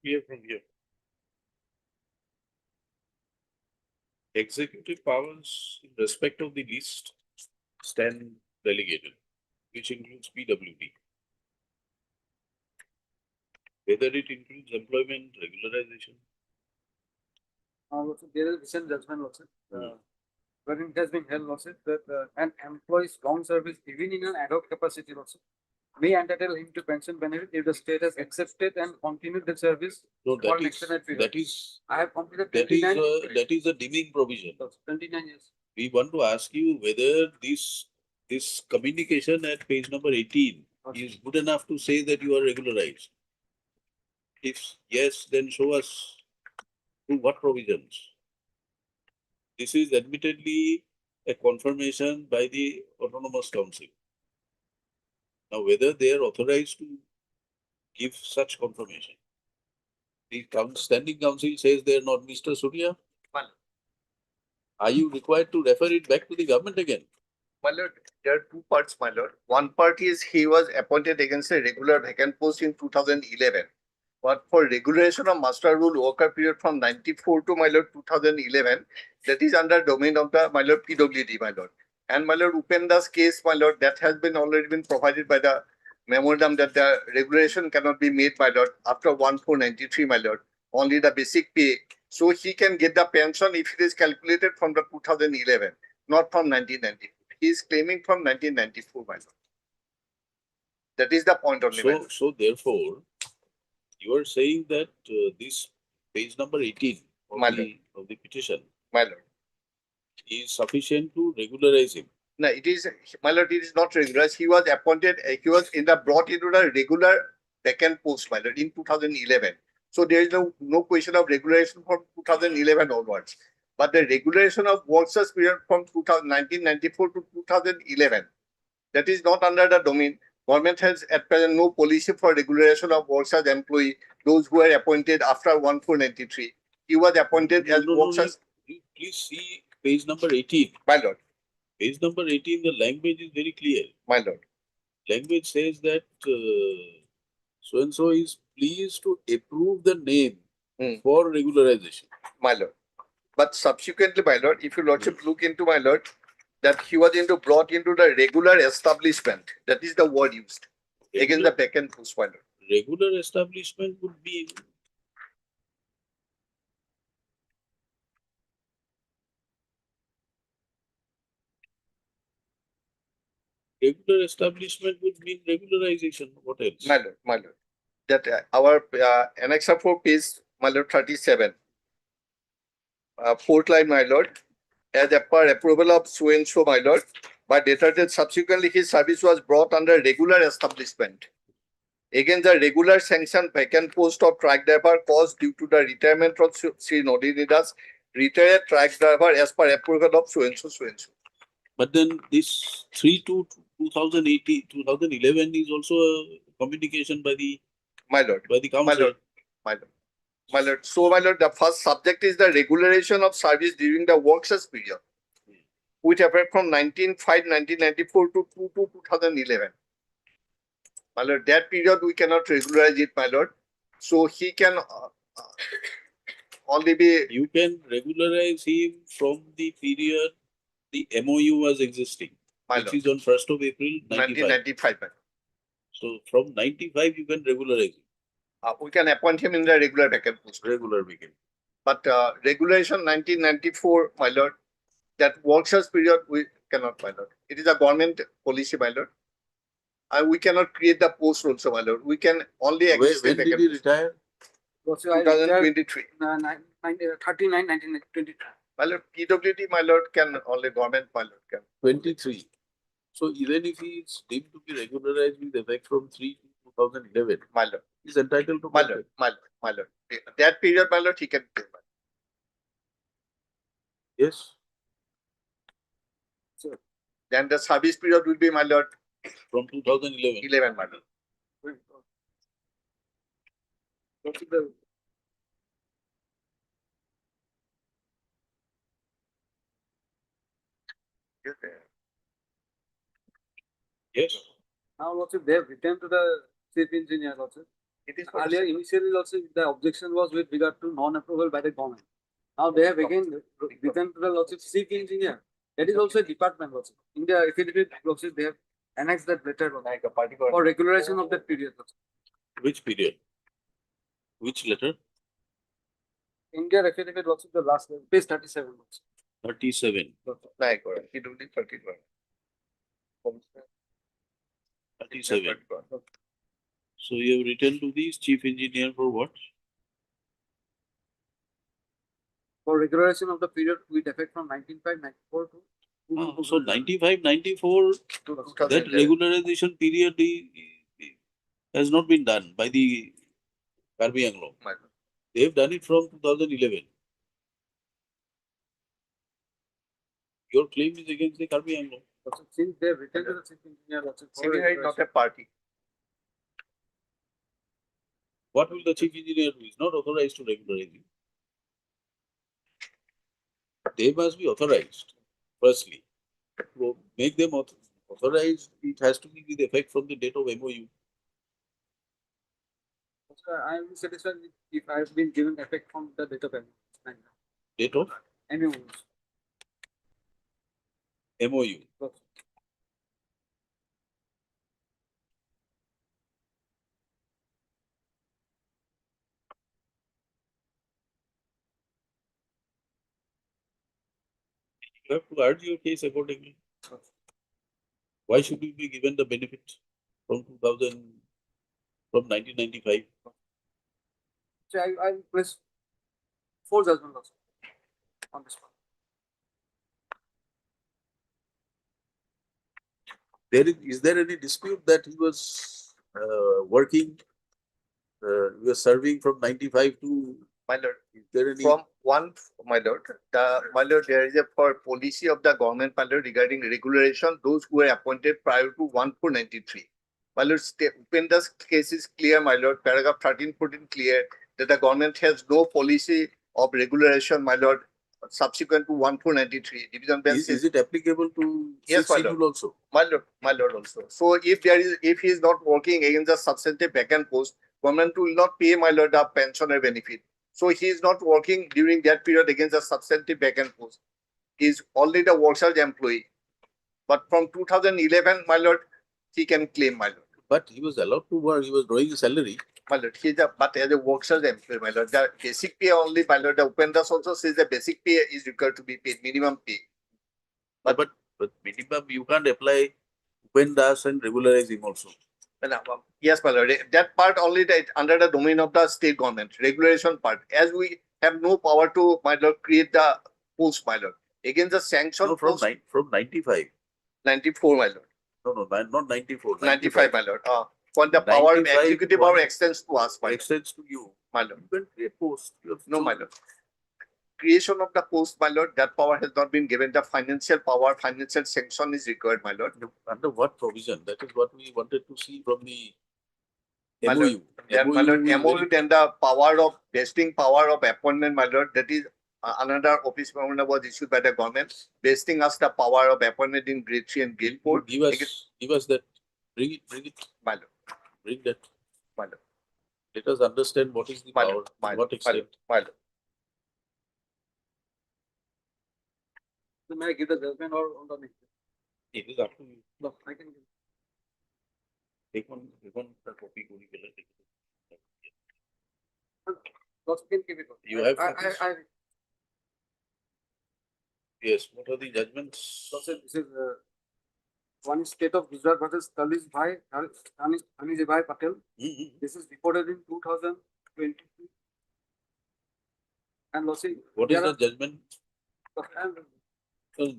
[SPEAKER 2] Clear from here. Executive powers in respect of the list stand delegated, which includes PWD. Whether it includes employment, regularization.
[SPEAKER 9] Also, there is recent judgment also, wherein it has been held also that an employee's long service, even in an ad hoc capacity also, may entitle him to pension benefit if the state has accepted and continued the service
[SPEAKER 2] No,
[SPEAKER 9] for an extended period. I have completed 29
[SPEAKER 2] that is a deeming provision.
[SPEAKER 9] 29 years.
[SPEAKER 2] We want to ask you whether this communication at page number 18 is good enough to say that you are regularized. If yes, then show us to what provisions. This is admittedly a confirmation by the Autonomous Council. Now, whether they are authorized to give such confirmation. The standing council says they are not. Mr. Surya, are you required to refer it back to the government again?
[SPEAKER 14] My lord, there are two parts, my lord. One part is he was appointed against a regular vacant post in 2011. But for regulation of master rule worker period from 94 to my lord 2011, that is under domain of the my lord PWD, my lord. And my lord Upenda's case, my lord, that has been already been provided by the memorandum that the regulation cannot be made, my lord, after 1493, my lord. Only the basic pay. So he can get the pension if it is calculated from the 2011, not from 1994. He is claiming from 1994, my lord. That is the point only, my lord.
[SPEAKER 2] So therefore, you are saying that this page number 18 of the petition,
[SPEAKER 14] my lord,
[SPEAKER 2] is sufficient to regularize him.
[SPEAKER 14] No, it is, my lord, it is not regularized. He was appointed, he was brought into the regular vacant post, my lord, in 2011. So there is no question of regulation from 2011 onwards. But the regulation of workers period from 1994 to 2011, that is not under the domain. Government has at present no policy for regulation of workers employee, those who are appointed after 1493. He was appointed as workers.
[SPEAKER 2] Please see page number 18.
[SPEAKER 14] My lord.
[SPEAKER 2] Page number 18, the language is very clear.
[SPEAKER 14] My lord.
[SPEAKER 2] Language says that so-and-so is pleased to approve the name for regularization.
[SPEAKER 14] My lord. But subsequently, my lord, if you lordship look into, my lord, that he was brought into the regular establishment. That is the word used. Against the vacant post, my lord.
[SPEAKER 2] Regular establishment would be regular establishment would mean regularization. What else?
[SPEAKER 14] My lord, my lord. That our annexure for page, my lord, 37. Fourth line, my lord. As per approval of so and so, my lord, but later that subsequently his service was brought under regular establishment. Against the regular sanctioned vacant post of truck driver caused due to the retirement of Sri Nodinidas, retired truck driver as per approval of so and so, so and so.
[SPEAKER 2] But then this 2011 is also a communication by the
[SPEAKER 14] My lord,
[SPEAKER 2] council.
[SPEAKER 14] my lord, my lord. My lord, so my lord, the first subject is the regularization of service during the workshop period, which appeared from 1994 to 2011. My lord, that period we cannot regularize it, my lord. So he can only be.
[SPEAKER 2] You can regularize him from the period the MOU was existing,
[SPEAKER 14] My
[SPEAKER 2] which
[SPEAKER 14] lord.
[SPEAKER 2] is on 1st of April 95.
[SPEAKER 14] 1995.
[SPEAKER 2] So from 95 you can regularize him.
[SPEAKER 14] We can appoint him in the regular vacant post.
[SPEAKER 2] Regular weekend.
[SPEAKER 14] But regulation 1994, my lord, that workshop period we cannot, my lord. It is a government policy, my lord. And we cannot create the post also, my lord. We can only exist
[SPEAKER 2] When did he retire?
[SPEAKER 14] 2023.
[SPEAKER 13] 1923.
[SPEAKER 14] My lord, PWD, my lord, can only government, my lord, can.
[SPEAKER 2] 23. So even if he is deemed to be regularized with effect from 3 to 2011,
[SPEAKER 14] My lord,
[SPEAKER 2] he is entitled to
[SPEAKER 14] my
[SPEAKER 2] contempt.
[SPEAKER 14] lord, my lord, my lord. That period, my lord, he can pay.
[SPEAKER 2] Yes.
[SPEAKER 14] Then the service period will be, my lord,
[SPEAKER 2] From 2011.
[SPEAKER 14] 11, my lord.
[SPEAKER 2] Yes.
[SPEAKER 13] Now also they have returned to the chief engineer also.
[SPEAKER 14] It is
[SPEAKER 13] Earlier initially also the objection was with regard to non-approval by the government. Now they have again returned to the lordship chief engineer. That is also a department also. In the affidavit process they have annexed that letter like a particular for regularization of that period also.
[SPEAKER 2] Which period? Which letter?
[SPEAKER 13] In their affidavit also the last page 37 also.
[SPEAKER 2] 37.
[SPEAKER 14] Like, he do the 31.
[SPEAKER 2] 37. So you have written to the chief engineer for what?
[SPEAKER 13] For regularization of the period with effect from 1994 to
[SPEAKER 2] So 95, 94, that regularization period has not been done by the Karbi Anglo. They have done it from 2011. Your claim is against the Karbi Anglo.
[SPEAKER 13] Since they have returned to the chief engineer also for
[SPEAKER 14] Seniority is not a party.
[SPEAKER 2] What will the chief engineer do? He is not authorized to regularize you. They must be authorized, firstly. To make them authorized, it has to be with effect from the date of MOU.
[SPEAKER 13] I am satisfied if I have been given effect from the date of
[SPEAKER 2] Date of
[SPEAKER 13] MOU.
[SPEAKER 2] MOU. You have to urge your case accordingly. Why should you be given the benefit from 1995?
[SPEAKER 13] So I will place 4 judgment also on this one.
[SPEAKER 2] Is there any dispute that he was working, he was serving from 95 to?
[SPEAKER 14] My lord,
[SPEAKER 2] Is there any?
[SPEAKER 14] from one, my lord, there is a for policy of the government, my lord, regarding regularization, those who were appointed prior to 1493. My lord, Upendra's case is clear, my lord, paragraph 13, 14 clear that the government has no policy of regularization, my lord, subsequent to 1493. Division bench
[SPEAKER 2] Is it applicable to
[SPEAKER 14] Yes, my lord.
[SPEAKER 2] schedule also?
[SPEAKER 14] My lord also. So if he is not working against the substantive vacant post, government will not pay, my lord, the pensioner benefit. So he is not working during that period against the substantive vacant post. He is only the workshop employee. But from 2011, my lord, he can claim, my lord.
[SPEAKER 2] But he was allowed to work, he was drawing a salary.
[SPEAKER 14] My lord, but as a workshop employee, my lord, the basic pay only, my lord, the Upendra's also says the basic pay is required to be paid, minimum pay.
[SPEAKER 2] But minimum, you can't apply Upendra's and regularize him also.
[SPEAKER 14] Yes, my lord. That part only under the domain of the state government, regulation part. As we have no power to, my lord, create the post, my lord. Against the sanction
[SPEAKER 2] No, from 95.
[SPEAKER 14] 94, my lord.
[SPEAKER 2] No, not 94.
[SPEAKER 14] 95, my lord. When the power,
[SPEAKER 2] 95,
[SPEAKER 14] executive power extends to us, my lord.
[SPEAKER 2] Extends to you.
[SPEAKER 14] My lord.
[SPEAKER 2] You can create post.
[SPEAKER 14] No, my lord. creation of the post, my lord, that power has not been given. The financial power, financial sanction is required, my lord.
[SPEAKER 2] Under what provision? That is what we wanted to see from the
[SPEAKER 14] My
[SPEAKER 2] MOU.
[SPEAKER 14] lord, then, my lord,
[SPEAKER 2] is
[SPEAKER 14] MOU,
[SPEAKER 2] very-
[SPEAKER 14] then the power of vesting power of appointment, my lord, that is another office memorandum was issued by the government, vesting us the power of appointment in grade 3 and grade 4.
[SPEAKER 2] Give us that. Bring it.
[SPEAKER 14] My lord,
[SPEAKER 2] Bring that.
[SPEAKER 14] my lord,
[SPEAKER 2] Let us understand what is the
[SPEAKER 14] my
[SPEAKER 2] power,
[SPEAKER 14] lord, my
[SPEAKER 2] to
[SPEAKER 14] lord,
[SPEAKER 2] what extent.
[SPEAKER 14] my lord.
[SPEAKER 7] So may I give the judgment or on the next?
[SPEAKER 2] It is up to you.
[SPEAKER 7] No, I can give.
[SPEAKER 2] Take one copy. Go to the-
[SPEAKER 7] Lordship can give it.
[SPEAKER 2] You have
[SPEAKER 7] I,
[SPEAKER 2] copies?
[SPEAKER 7] I,
[SPEAKER 2] Yes, what are the judgments?
[SPEAKER 7] Lordship, this is, one is State of Gujarat versus Talis Bhai, Haniji Bhai Patel.
[SPEAKER 2] Mhm.
[SPEAKER 7] This is reported in 2022. And Lordship.
[SPEAKER 2] What is
[SPEAKER 7] there
[SPEAKER 2] the judgment?
[SPEAKER 7] and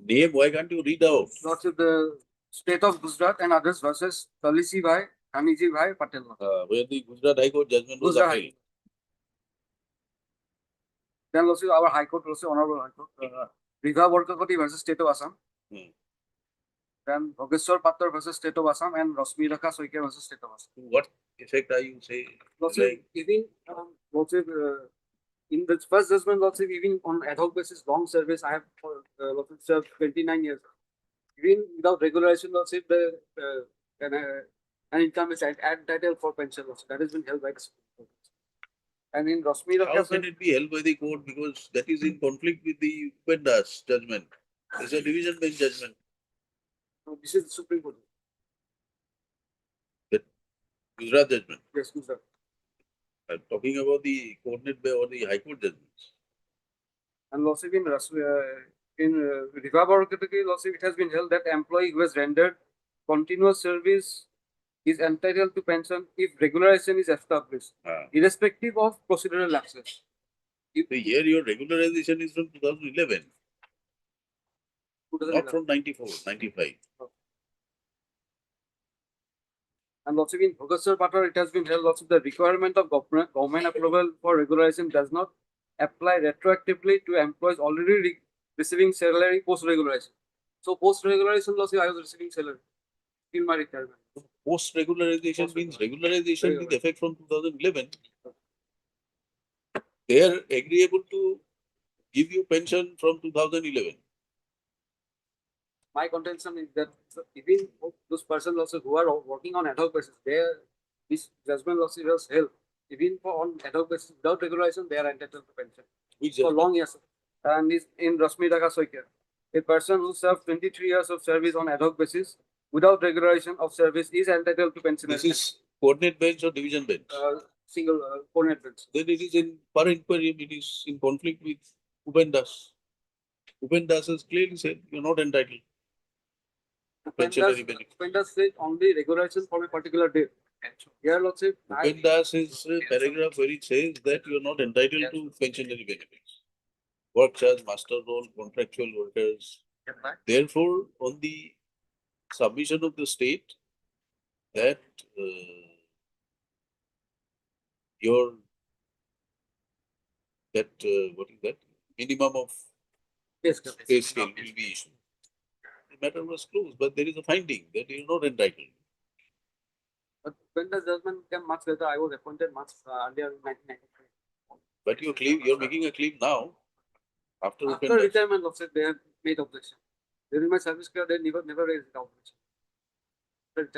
[SPEAKER 2] Name, why can't you read out?
[SPEAKER 7] Lordship, the State of Gujarat and others versus Talisi Bhai, Haniji Bhai Patel.
[SPEAKER 2] Where the Gujarat High Court judgment was
[SPEAKER 7] Gujarat High
[SPEAKER 2] upheld.
[SPEAKER 7] Then Lordship, our High Court, Lordship, Honorable High Court, Riga Borkakoti versus State of Assam.
[SPEAKER 2] Hmm.
[SPEAKER 7] Then Bhogeshwar Patar versus State of Assam and Rosmi Rakha Soike versus State of Assam.
[SPEAKER 2] To what effect are you saying?
[SPEAKER 7] Lordship, even, Lordship, in the first judgment, Lordship, even on ad hoc basis, long service, I have Lordship served 29 years. Even without regularization, Lordship, an income is entitled for pension, Lordship. That has been held by the Supreme Court. And in Rosmi
[SPEAKER 2] How
[SPEAKER 7] Rakha,
[SPEAKER 2] can it be held by the court? Because that is in conflict with the Upenda's judgment. It's a division bench judgment.
[SPEAKER 7] this is the Supreme Court.
[SPEAKER 2] Gujarat judgment.
[SPEAKER 7] Yes, Gujarat.
[SPEAKER 2] I'm talking about the coordinate by or the High Court judgments.
[SPEAKER 7] And Lordship, in Riga Borkakoti, Lordship, it has been held that employee who has rendered continuous service is entitled to pension if regularization is established, irrespective of procedural lapses.
[SPEAKER 2] So here your regularization is from 2011, not from 94, 95.
[SPEAKER 7] And Lordship, in Bhogeshwar Patar, it has been held also the requirement of government approval for regularization does not apply retroactively to employees already receiving salary post-regularization. So post-regularization, Lordship, I was receiving salary till my retirement.
[SPEAKER 2] Post-regularization means regularization with effect from 2011. They are agreeable to give you pension from 2011.
[SPEAKER 7] My contention is that even those persons also who are working on ad hoc basis, this judgment also was held. Even for on ad hoc basis without regularization, they are entitled to pension.
[SPEAKER 2] Which
[SPEAKER 7] For
[SPEAKER 2] judgment?
[SPEAKER 7] long years. And is in Rosmi Rakha Soike. A person who served 23 years of service on ad hoc basis without regularization of service is entitled to pension.
[SPEAKER 2] This is coordinate bench or division bench?
[SPEAKER 7] Single coordinate bench.
[SPEAKER 2] Then it is in per inquiry, it is in conflict with Upendas. Upendas has clearly said you are not entitled to pensionary benefit.
[SPEAKER 7] Upendas said only regularization for a particular date. Here, Lordship,
[SPEAKER 2] Upendas is a paragraph where it says that you are not entitled to pensionary benefits. Work charge, master role, contractual workers. Therefore, on the submission of the state that what is that? Minimum of pay scale will be issued. The matter was closed, but there is a finding that you are not entitled.
[SPEAKER 7] But when the judgment came much later, I was appointed much earlier in 1993.
[SPEAKER 2] But you're making a claim now. After
[SPEAKER 7] After retirement, Lordship, they have made objection. During my service career, they never raised the objection.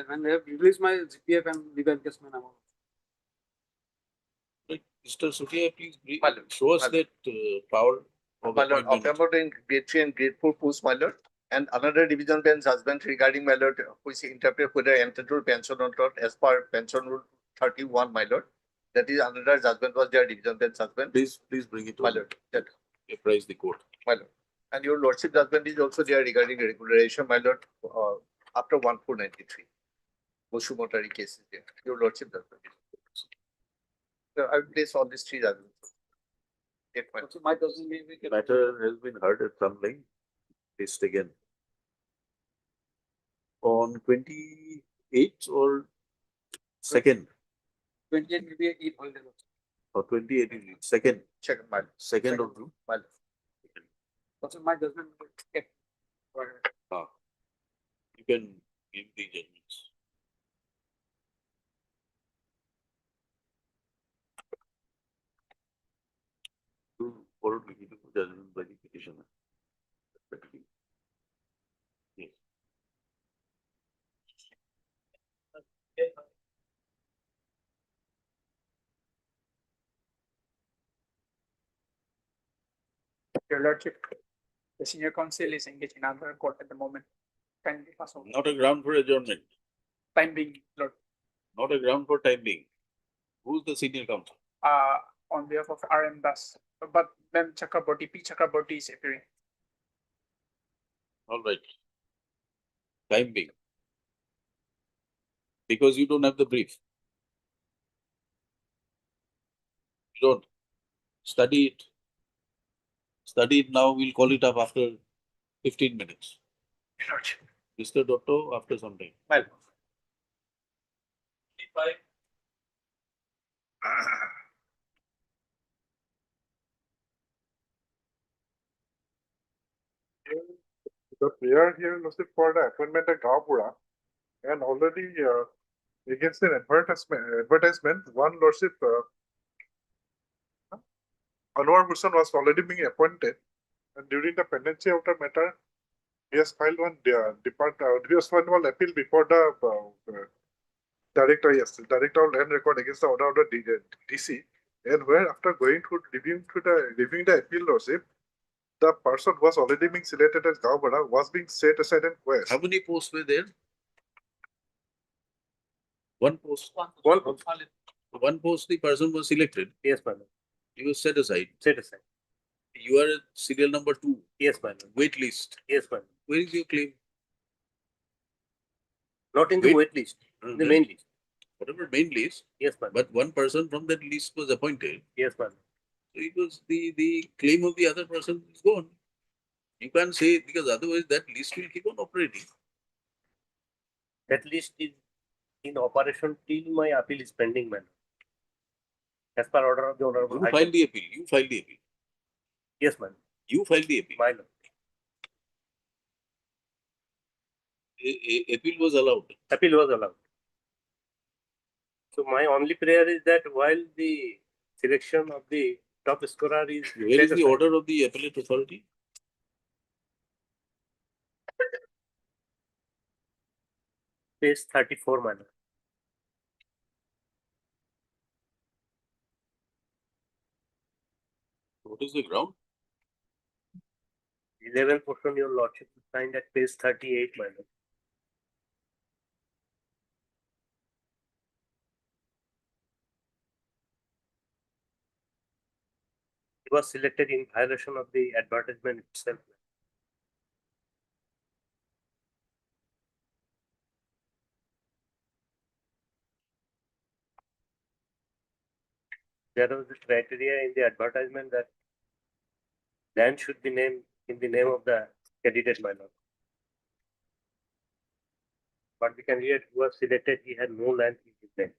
[SPEAKER 7] When they have released my GPF and legal encashment amount.
[SPEAKER 2] Mr. Sutia, please show us that power of
[SPEAKER 14] My lord,
[SPEAKER 2] appointment.
[SPEAKER 14] about in grade 3 and grade 4 post, my lord, and another division bench judgment regarding, my lord, which interpret whether entitled pension or not as per pension rule 31, my lord. That is another judgment was their division bench judgment.
[SPEAKER 2] Please bring it
[SPEAKER 14] My
[SPEAKER 2] on.
[SPEAKER 14] lord, that,
[SPEAKER 2] Apprise the court.
[SPEAKER 14] my lord. And your lordship judgment is also there regarding regularization, my lord, after 1493. Moshumotari cases there. Your lordship judgment is. So I will place all these three judgments. Get my
[SPEAKER 7] So my judgment may be.
[SPEAKER 2] Matter has been heard at some length. Placed again. On 28th or 2nd
[SPEAKER 7] 28 will be a Eid holiday.
[SPEAKER 2] or 28th, 2nd,
[SPEAKER 14] check my
[SPEAKER 2] 2nd of June.
[SPEAKER 14] my
[SPEAKER 7] Also, my judgment will get.
[SPEAKER 2] You can give the judgments. Followed by the judgment by the petitioner. Yes.
[SPEAKER 7] Your Lordship, the senior counsel is engaged in another court at the moment. Kindly pass over.
[SPEAKER 2] Not a ground for adjournment,
[SPEAKER 7] Time being, Lord,
[SPEAKER 2] not a ground for time being. Who's the senior counsel?
[SPEAKER 7] on behalf of RM Das, but then P. Chakraborty is appearing.
[SPEAKER 2] All right. Time being. Because you don't have the brief. You don't. Study it. Study it now, we'll call it up after 15 minutes.
[SPEAKER 7] Your Lordship.
[SPEAKER 2] Mr. Dotto, after some time.
[SPEAKER 7] Well.
[SPEAKER 16] The player here was for the appointment at Gauhati and already against an advertisement, one lordship Anwar Hussain was already being appointed, and during the pendency of the matter, he has filed one appeal before the director, director of land record against the order of the DC, and where after going through reviewing the appeal lordship, the person who was already being selected as Gauhati was being set aside and quest.
[SPEAKER 2] How many posts were there? One post. One post, the person was selected.
[SPEAKER 18] Yes, madam.
[SPEAKER 2] He was set aside.
[SPEAKER 18] Set aside.
[SPEAKER 2] You are serial number 2.
[SPEAKER 18] Yes, madam.
[SPEAKER 2] Wait list.
[SPEAKER 18] Yes, madam.
[SPEAKER 2] Where is your claim?
[SPEAKER 18] Not in the wait list, in the main list.
[SPEAKER 2] Whatever main list.
[SPEAKER 18] Yes, madam.
[SPEAKER 2] But one person from that list was appointed.
[SPEAKER 18] Yes, madam.
[SPEAKER 2] So it was the claim of the other person is gone. You can't say, because otherwise that list will keep on operating.
[SPEAKER 18] That list is in operation till my appeal is pending, madam. As per order of the Honorable
[SPEAKER 2] You filed the appeal. You filed the appeal.
[SPEAKER 18] Yes, madam.
[SPEAKER 2] You filed the appeal.
[SPEAKER 18] My lord.
[SPEAKER 2] Appeal was allowed.
[SPEAKER 18] Appeal was allowed. So my only prayer is that while the selection of the top scorer is
[SPEAKER 2] Where is the order of the appellate authority?
[SPEAKER 18] page 34, madam.
[SPEAKER 2] What is the ground?
[SPEAKER 18] 11th portion, your lordship signed at page 38, madam. It was selected in violation of the advertisement itself. There was the criteria in the advertisement that land should be named in the name of the candidate, my lord. But the candidate who was selected, he had no land in his name.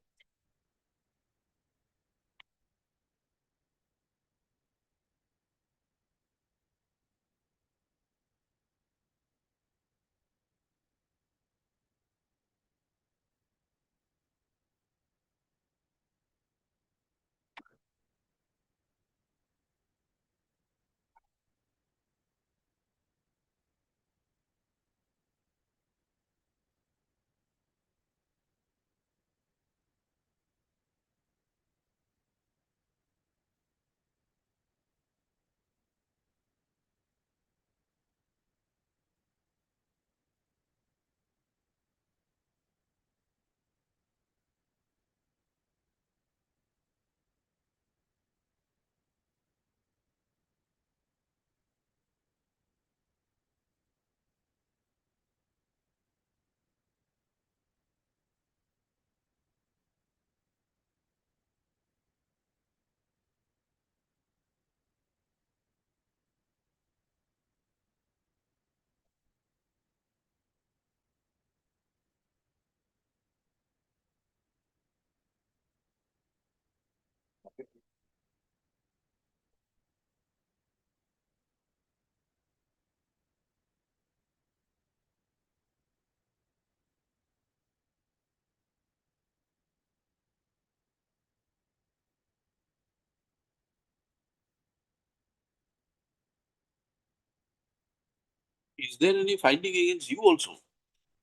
[SPEAKER 2] Is there any finding against you also?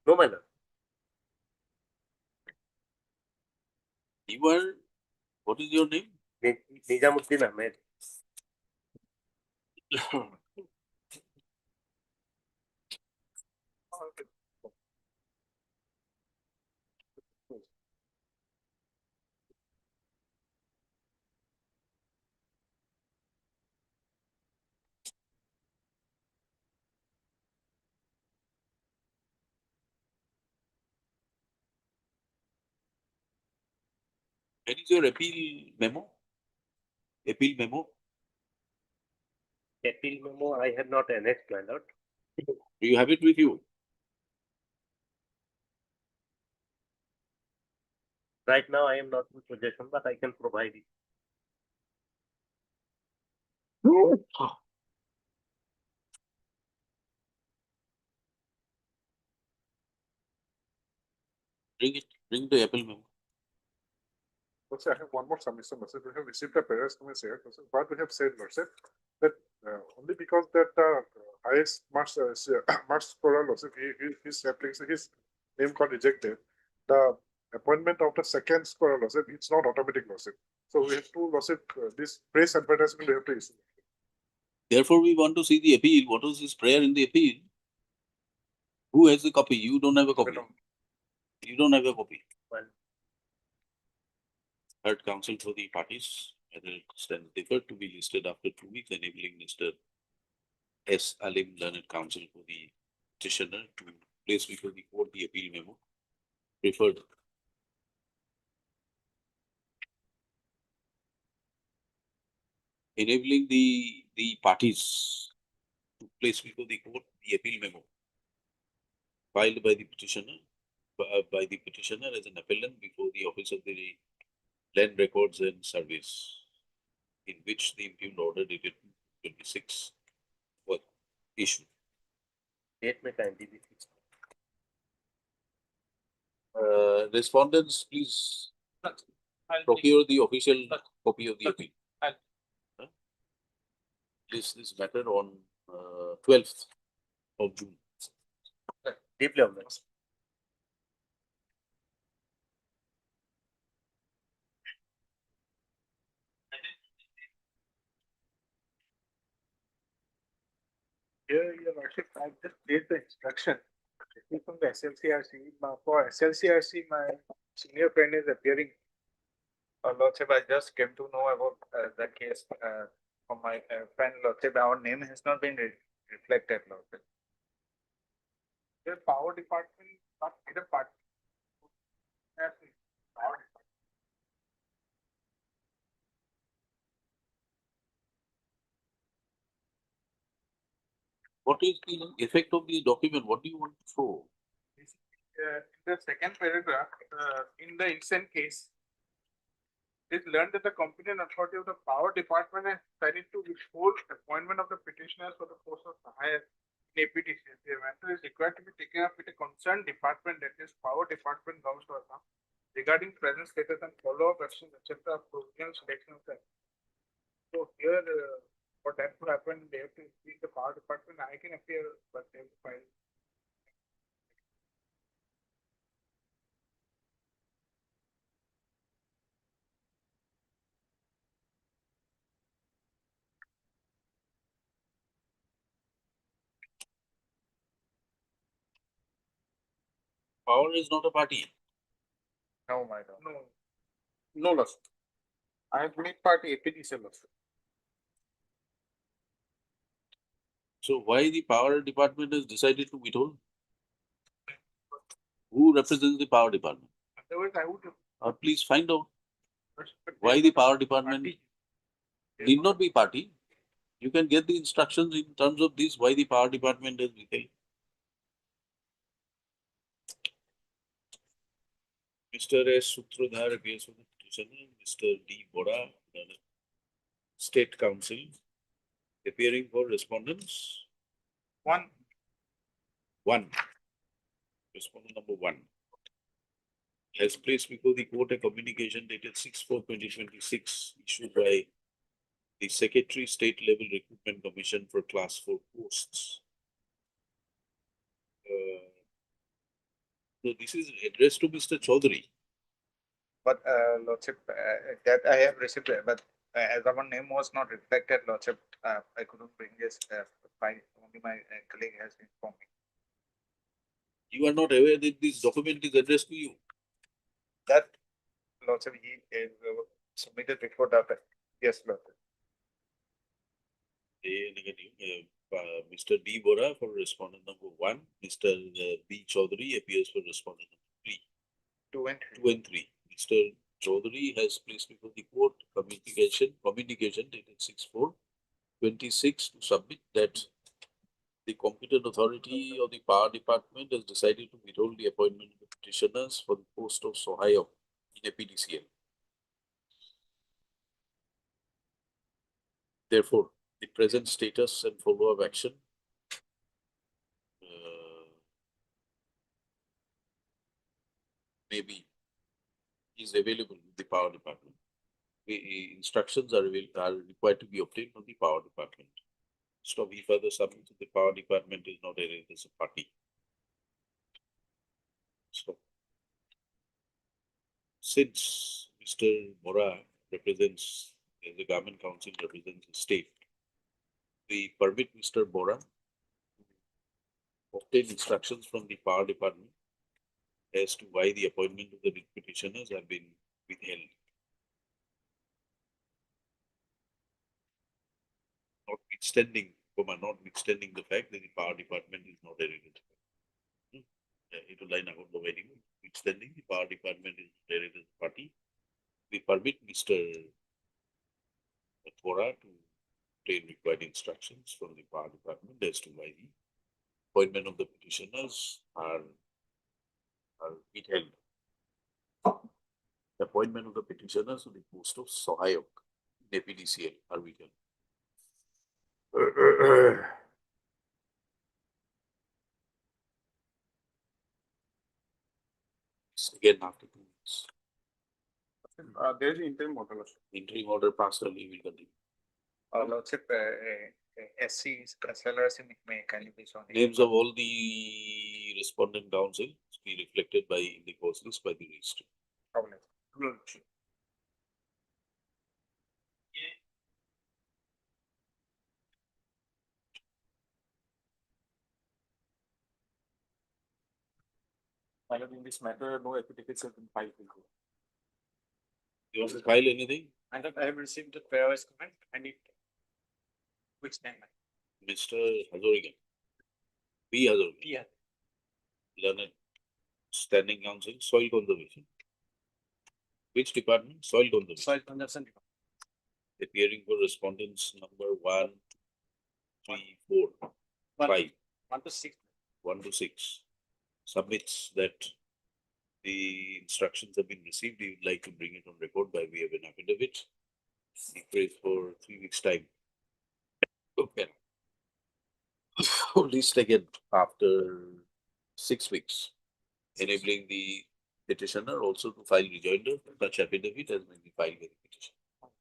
[SPEAKER 10] No, my lord.
[SPEAKER 2] You are, what is your name?
[SPEAKER 10] Nizamuddin Ahmed.
[SPEAKER 2] Where is your appeal memo? Appeal memo?
[SPEAKER 10] Appeal memo, I have not annexed, my lord.
[SPEAKER 2] Do you have it with you?
[SPEAKER 10] Right now, I am not in possession, but I can provide it.
[SPEAKER 2] Bring the appeal memo.
[SPEAKER 16] Also, I have one more submission, Lordship. We have received a parallel comments here. What we have said, Lordship, that only because that highest marks marks scorer, Lordship, his application, his name got rejected. The appointment of the second scorer, Lordship, it's not automatic, Lordship. So we have to, Lordship, this press advertisement we have to issue.
[SPEAKER 2] Therefore, we want to see the appeal. What was his prayer in the appeal? Who has the copy? You don't have a copy. You don't have a copy.
[SPEAKER 10] Well,
[SPEAKER 2] Heard counsel for the parties, whether it stands deferred to be listed after 2 weeks, enabling Mr. S. Alim, learned counsel for the petitioner, to place before the court the appeal memo. Preferred. Enabling the parties to place before the court the appeal memo filed by the petitioner as an appellant before the Office of the Land Records and Surveys, in which the impugned order dated 26 was issued.
[SPEAKER 10] date may kindly be fixed.
[SPEAKER 2] Respondents, please procure the official copy of the appeal. Huh? This matter on 12th of June.
[SPEAKER 10] Deeply obliged.
[SPEAKER 7] Here, Your Lordship, I just read the instruction from the SLCRC. For SLCRC, my senior friend is appearing. Lordship, I just came to know about the case from my friend, Lordship. Our name has not been reflected, Lordship. The power department, not either party. Power department.
[SPEAKER 2] What is the effect of the document? What do you want to show?
[SPEAKER 7] In the second paragraph, in the instant case, it is learned that the competent authority of the power department has decided to withhold appointment of the petitioners for the post of higher in APTC. The matter is required to be taken up with a concerned department, that is power department belongs to Assam, regarding present status and follow-up actions, etc. of provisional selection of that. So here, for that to happen, they have to speak the power department. I can appear, but they have to file.
[SPEAKER 2] Power is not a party.
[SPEAKER 7] No, my lord. No. No, Lordship. I have made party APTC, Lordship.
[SPEAKER 2] So why the power department has decided to withhold? Who represents the power department?
[SPEAKER 7] Otherwise, I would.
[SPEAKER 2] Please find out why the power department need not be party. You can get the instructions in terms of this, why the power department has withheld. Mr. S. Sutradhar appears for the petitioner. Mr. D. Bora, State Counsel, appearing for respondents.
[SPEAKER 7] One.
[SPEAKER 2] Respondent number 1 has placed before the court a communication dated 6/4/2026 issued by the Secretary, State Level Recruitment Commission for Class 4 posts. So this is addressed to Mr. Chaudhary.
[SPEAKER 3] But Lordship, that I have received, but as our name was not reflected, Lordship, I couldn't bring this file. Only my colleague has informed me.
[SPEAKER 2] You are not aware that this document is addressed to you.
[SPEAKER 3] That Lordship, he is submitted before that. Yes, Lordship.
[SPEAKER 2] Mr. D. Bora for respondent number 1. Mr. B. Chaudhary appears for respondent number 3.
[SPEAKER 3] 2 and 3.
[SPEAKER 2] 2 and 3. Mr. Chaudhary has placed before the court communication dated 6/4/26 to submit that the competent authority of the power department has decided to withhold the appointment of the petitioners for the post of Sohayok in a PDCL. Therefore, the present status and follow-up action maybe is available with the power department. The instructions are required to be obtained from the power department. So if further submit to the power department is not arranged as a party. So since Mr. Mora represents, as the government council represents the state, we permit Mr. Mora to obtain instructions from the power department as to why the appointment of the petitioners have been withheld. Notwithstanding the fact that the power department is not arranged. Notwithstanding the power department is not arranged as a party, we permit Mr. Mora to obtain required instructions from the power department as to why the appointment of the petitioners are withheld. The appointment of the petitioners to the post of Sohayok in PDCL are withheld. Again, after 2 weeks.
[SPEAKER 16] There is interim order.
[SPEAKER 2] Interim order passed early, we will continue.
[SPEAKER 3] Lordship, SCs, SLRs, may kindly be shown.
[SPEAKER 2] Names of all the respondent counsel be reflected by in the course list by the registrar.
[SPEAKER 9] My lord, in this matter, no affidavits have been filed.
[SPEAKER 2] You want to file anything?
[SPEAKER 3] I have received a prior comment. I need which name?
[SPEAKER 2] Mr. Hazorigan. B. Hazorigan.
[SPEAKER 3] Yeah.
[SPEAKER 2] Learned standing counsel, soil conservation. Which department? Soil conservation.
[SPEAKER 3] Soil conservation.
[SPEAKER 2] Appearing for respondents number 1, 3, 4, 5.
[SPEAKER 3] 1 to 6.
[SPEAKER 2] 1 to 6. Submits that the instructions have been received. He would like to bring it on record by way of an affidavit. He prays for 3 weeks' time. Okay. List again after 6 weeks, enabling the petitioner also to file rejoinder for such affidavit as may be filed with the petition.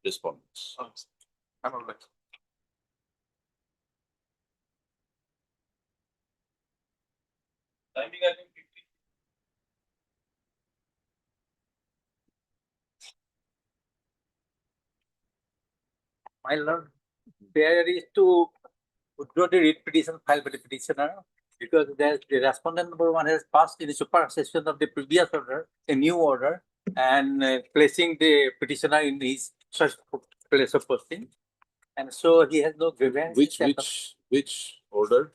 [SPEAKER 2] Respondents.
[SPEAKER 3] I'm all right.
[SPEAKER 2] Timing, I think 50.
[SPEAKER 12] My lord, there is to withdraw the writ petition filed by the petitioner because the respondent number 1 has passed in the supersession of the previous order, a new order, and placing the petitioner in his such place of posting. And so he has no grievance.
[SPEAKER 2] Which order?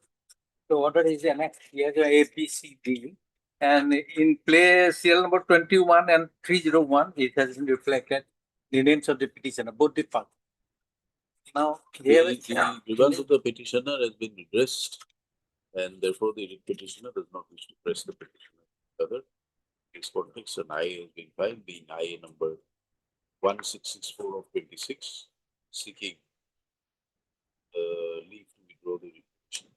[SPEAKER 12] The order is annexed here, the ABCD. And in place CL number 21 and 301, it has been reflected the names of the petitioner, both the parties. Now,
[SPEAKER 2] The grievance of the petitioner has been redressed, and therefore the petitioner does not wish to press the petitioner further. Its context, an I has been filed, being I number 1664 of 26, seeking leave to withdraw the writ petition.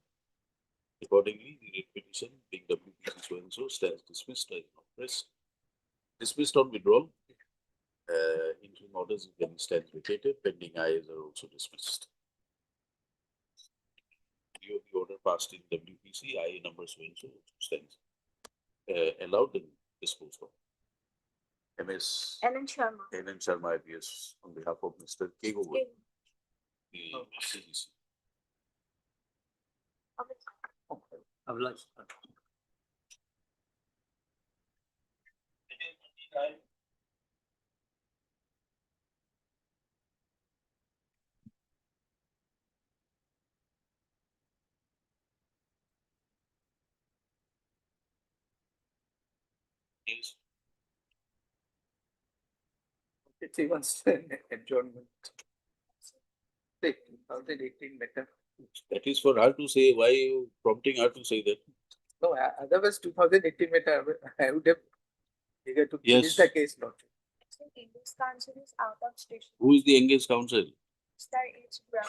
[SPEAKER 2] Accordingly, the writ petition, being WPC so and so, stands dismissed as not pressed. Dismissed on withdrawal. Interim orders then stands vacated, pending IAs are also dismissed. The order passed in WPC, IA number so and so stands. allowed and disposed of. MS
[SPEAKER 15] Anand Sharma.
[SPEAKER 2] N. Sharma appears on behalf of Mr. K. Gogoi,
[SPEAKER 15] Okay.
[SPEAKER 2] the CGC. Yes.
[SPEAKER 12] It's even still adjournment. 2018 matter.
[SPEAKER 2] That is for her to say. Why you prompting her to say that?
[SPEAKER 12] No, otherwise 2018 matter, I would have eager to finish
[SPEAKER 2] Yes.
[SPEAKER 12] the case, Lord.
[SPEAKER 15] So English counsel is out of station.
[SPEAKER 2] Who is the engaged counsel?
[SPEAKER 15] Mr. H. Brown.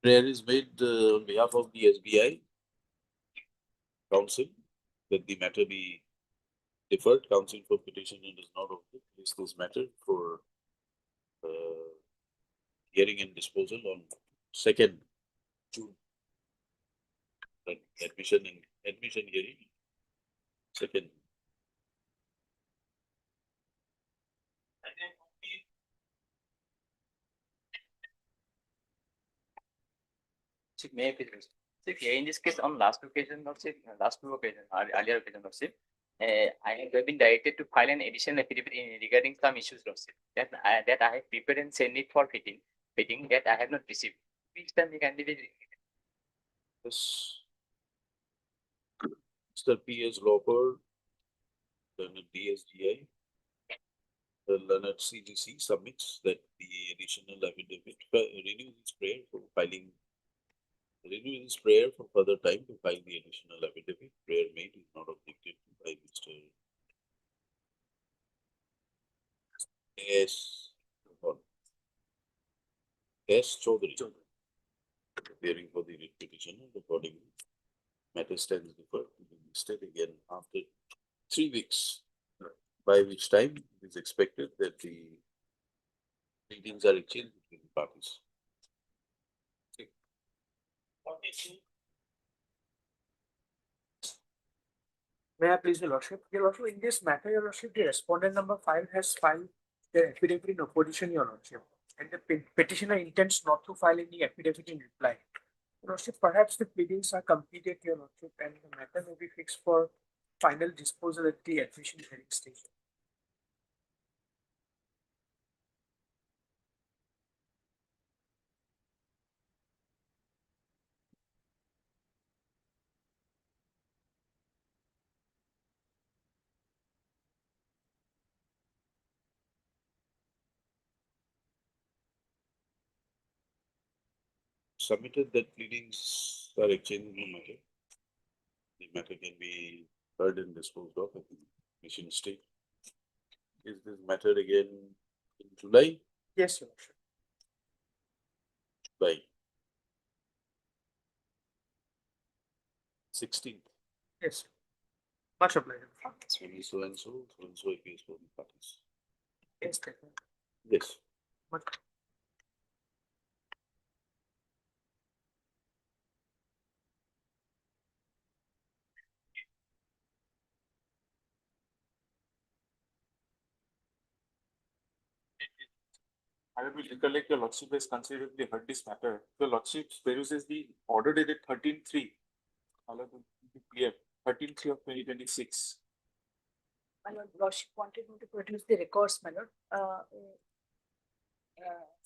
[SPEAKER 2] Prayer is made on behalf of the SBI counsel that the matter be deferred. Counsel for petitioner does not place this matter for hearing and disposal on 2nd June. Admission hearing. 2nd.
[SPEAKER 5] May I please? Here in this case, on last occasion, not say last two occasions, earlier occasion, not say, I have been directed to file an additional affidavit regarding some issues, not say, that I have prepared and sent it for fitting that I have not received. Which time the candidate?
[SPEAKER 2] Yes. Mr. P.S. Loper, Learned DSGI, the Learned CGC submits that the additional affidavit renews its prayer for filing. Renew his prayer for further time to file the additional affidavit. Prayer made is not objected to by Mr. S. S. Chaudhary. Appearing for the writ petition, and accordingly, matter stands deferred to be listed again after 3 weeks, by which time it is expected that the pleadings are exchanged between the parties.
[SPEAKER 12] May I please, Your Lordship? Your Lordship, in this matter, Your Lordship, the respondent number 5 has filed their affidavit in opposition, Your Lordship, and the petitioner intends not to file any affidavit in reply. Your Lordship, perhaps the pleadings are completed, Your Lordship, and the matter may be fixed for final disposal at the admission hearing stage.
[SPEAKER 2] Submitted that pleadings are exchanged no matter. The matter can be heard and disposed of at the mission state. Is this matter again in July?
[SPEAKER 12] Yes, Your Lordship.
[SPEAKER 2] By 16th.
[SPEAKER 12] Yes. Much obliged.
[SPEAKER 2] So and so appears for the parties.
[SPEAKER 12] Yes, thank you.
[SPEAKER 2] Yes.
[SPEAKER 12] Much.
[SPEAKER 20] I will recollect your Lordship has considerably heard this matter. The Lordship peruses the order dated 13/3. Clear, 13/3 of 2026.
[SPEAKER 11] My Lordship wanted me to produce the records, my Lord,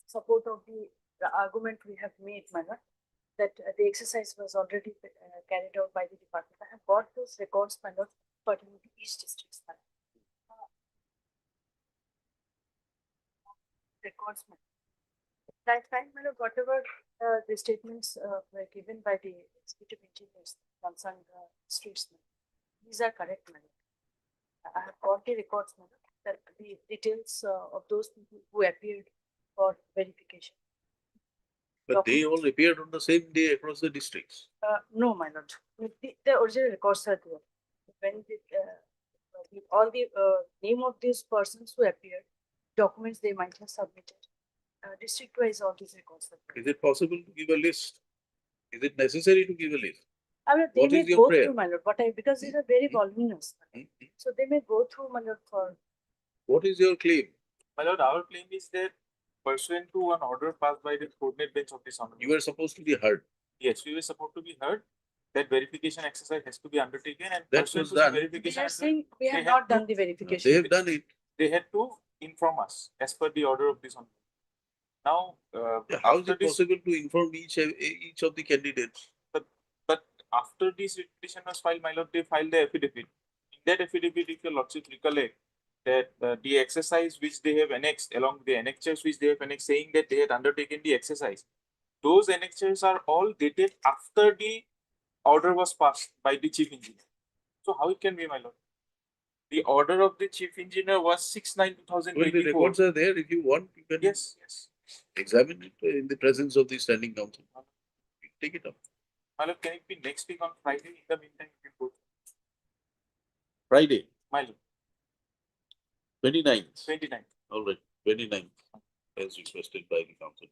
[SPEAKER 11] support of the argument we have made, my Lord, that the exercise was already carried out by the department. I have got those records, my Lord, pertaining to each district, my Lord. Records, my Lord. That's fine, my Lord, whatever the statements were given by the executive engineers concerned streets, my Lord, these are correct, my Lord. I have got the records, my Lord, that the details of those people who appeared for verification.
[SPEAKER 2] But they all appeared on the same day across the districts.
[SPEAKER 11] No, my Lord, the original records are there. When all the name of these persons who appeared
[SPEAKER 15] documents they might have submitted. District wise, all these records. are there.
[SPEAKER 2] Is it possible to give a list? Is it necessary to give a list?
[SPEAKER 15] I mean, they
[SPEAKER 2] What
[SPEAKER 15] may
[SPEAKER 2] is your
[SPEAKER 15] go
[SPEAKER 2] prayer?
[SPEAKER 15] through, my lord, but because these are very voluminous, so they may go through, my lord, for.
[SPEAKER 2] What is your claim?
[SPEAKER 20] My lord, our claim is that pursuant to an order passed by the coordinate bench of this honorable.
[SPEAKER 2] You were supposed to be heard.
[SPEAKER 20] Yes, we were supposed to be heard. That verification exercise has to be undertaken and
[SPEAKER 2] That
[SPEAKER 20] pursuant
[SPEAKER 2] was
[SPEAKER 20] to the
[SPEAKER 2] done.
[SPEAKER 15] They
[SPEAKER 20] verification
[SPEAKER 15] are
[SPEAKER 20] exercise,
[SPEAKER 15] saying we
[SPEAKER 20] they
[SPEAKER 15] have
[SPEAKER 20] had
[SPEAKER 15] not
[SPEAKER 20] to-
[SPEAKER 15] done the
[SPEAKER 2] They
[SPEAKER 15] verification.
[SPEAKER 2] have done it.
[SPEAKER 20] they had to inform us as per the order of this honorable. Now,
[SPEAKER 2] How is
[SPEAKER 20] after
[SPEAKER 2] it
[SPEAKER 20] this,
[SPEAKER 2] possible to inform each of the candidates?
[SPEAKER 20] but after this petition was filed, my lord, they filed the affidavit. In that affidavit, if your lordship recollect, that the exercise which they have annexed along the annexures which they have annexed, saying that they had undertaken the exercise, those annexures are all dated after the order was passed by the chief engineer. So how it can be, my lord? The order of the chief engineer was 6/9/2024.
[SPEAKER 2] Well, the records are there. If you want, you can
[SPEAKER 20] Yes, yes.
[SPEAKER 2] examine it in the presence of the standing council. Take it up.
[SPEAKER 20] My lord, can it be next week on Friday? In the meantime, you can go.
[SPEAKER 2] Friday,
[SPEAKER 20] My lord,
[SPEAKER 2] 29th.
[SPEAKER 20] 29th.
[SPEAKER 2] All right, 29th, as requested by the council.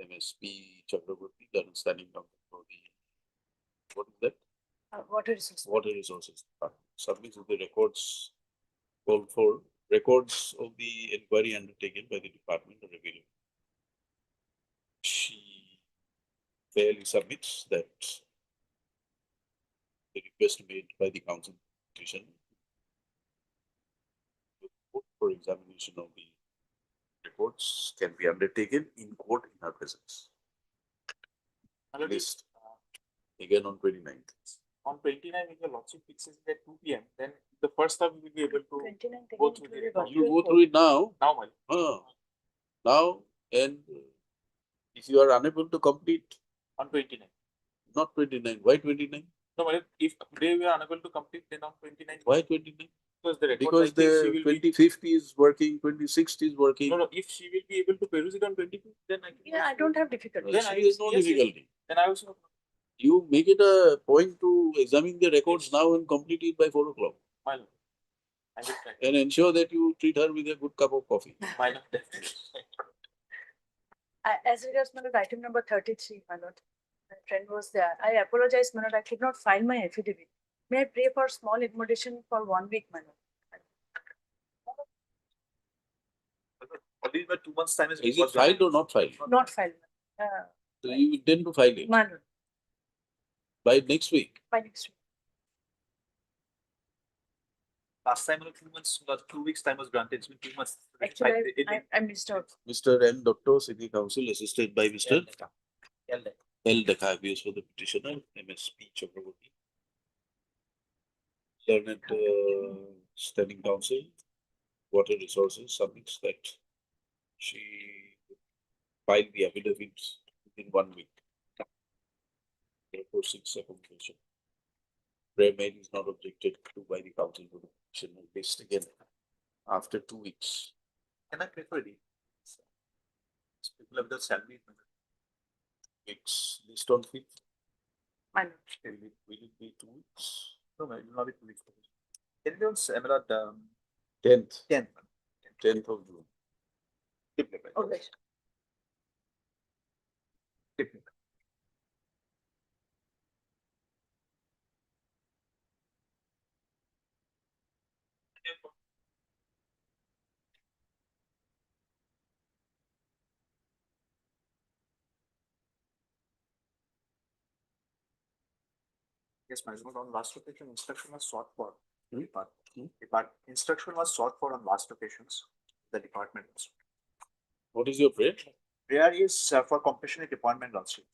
[SPEAKER 2] MSP Chakraborty, that is standing council for the, what is that?
[SPEAKER 15] Water resources.
[SPEAKER 2] Water Resources Department. Submits the records, called for records of the inquiry undertaken by the Department of Revenue. She fairly submits that the request made by the council petition for examination of the reports can be undertaken in court in her presence. List again on 29th.
[SPEAKER 20] On 29th, if your lordship fixes it at 2 p.m., then the first time we will be able to
[SPEAKER 15] 29th
[SPEAKER 20] go
[SPEAKER 15] again,
[SPEAKER 20] through
[SPEAKER 15] it
[SPEAKER 20] the
[SPEAKER 15] will be
[SPEAKER 20] report.
[SPEAKER 2] You go through it now.
[SPEAKER 20] Now, my lord.
[SPEAKER 2] Now, and if you are unable to complete,
[SPEAKER 20] On 29th.
[SPEAKER 2] not 29, why 29?
[SPEAKER 20] No, my lord, if today we are unable to complete, then on 29th.
[SPEAKER 2] Why 29?
[SPEAKER 20] Because the record,
[SPEAKER 2] Because
[SPEAKER 20] I think she
[SPEAKER 2] the
[SPEAKER 20] will be.
[SPEAKER 2] 25th is working, 26th is working.
[SPEAKER 20] No, if she will be able to peruse it on 25th, then I can.
[SPEAKER 15] Yeah, I don't have difficulty.
[SPEAKER 20] Then
[SPEAKER 2] There is no difficulty.
[SPEAKER 20] Then I also.
[SPEAKER 2] You make it a point to examine the records now and complete it by 4 o'clock.
[SPEAKER 20] My lord. I will try.
[SPEAKER 2] And ensure that you treat her with a good cup of coffee.
[SPEAKER 20] My lord, definitely.
[SPEAKER 15] As regards, my lord, item number 33, my lord. My friend was there. I apologize, my lord, I could not file my affidavit. May I pray for small accommodation for 1 week, my lord?
[SPEAKER 20] Only by 2 months' time is.
[SPEAKER 2] Is it filed or not filed?
[SPEAKER 15] Not filed.
[SPEAKER 2] So you intend to file it
[SPEAKER 15] My lord,
[SPEAKER 2] by next week.
[SPEAKER 15] by next week.
[SPEAKER 20] Last time, 2 months, 2 weeks time was granted. It's been 2 months.
[SPEAKER 15] Actually, I missed out.
[SPEAKER 2] Mr. N. Dr. City Council assisted by Mr. L. Dekha, appears for the petitioner, MSP Chakraborty. Learned Standing Council, Water Resources submits that she filed the affidavit within 1 week. Therefore, seeks accommodation. Prayer made is not objected to by the council for the petitioner list again after 2 weeks.
[SPEAKER 20] Can I pray for it? People have the salary.
[SPEAKER 2] Weeks list on 5th.
[SPEAKER 15] My lord.
[SPEAKER 2] Will it be 2 weeks?
[SPEAKER 20] No, it will not be 2 weeks. Can you also emerald
[SPEAKER 2] 10th.
[SPEAKER 20] 10th?
[SPEAKER 2] 10th of June.
[SPEAKER 15] Okay.
[SPEAKER 20] Yes, Management, on last occasion, instruction was sought for the department. Instruction was sought for on last occasions, the department.
[SPEAKER 2] What is your prayer?
[SPEAKER 20] Prayer is for compassionate appointment, Lordship.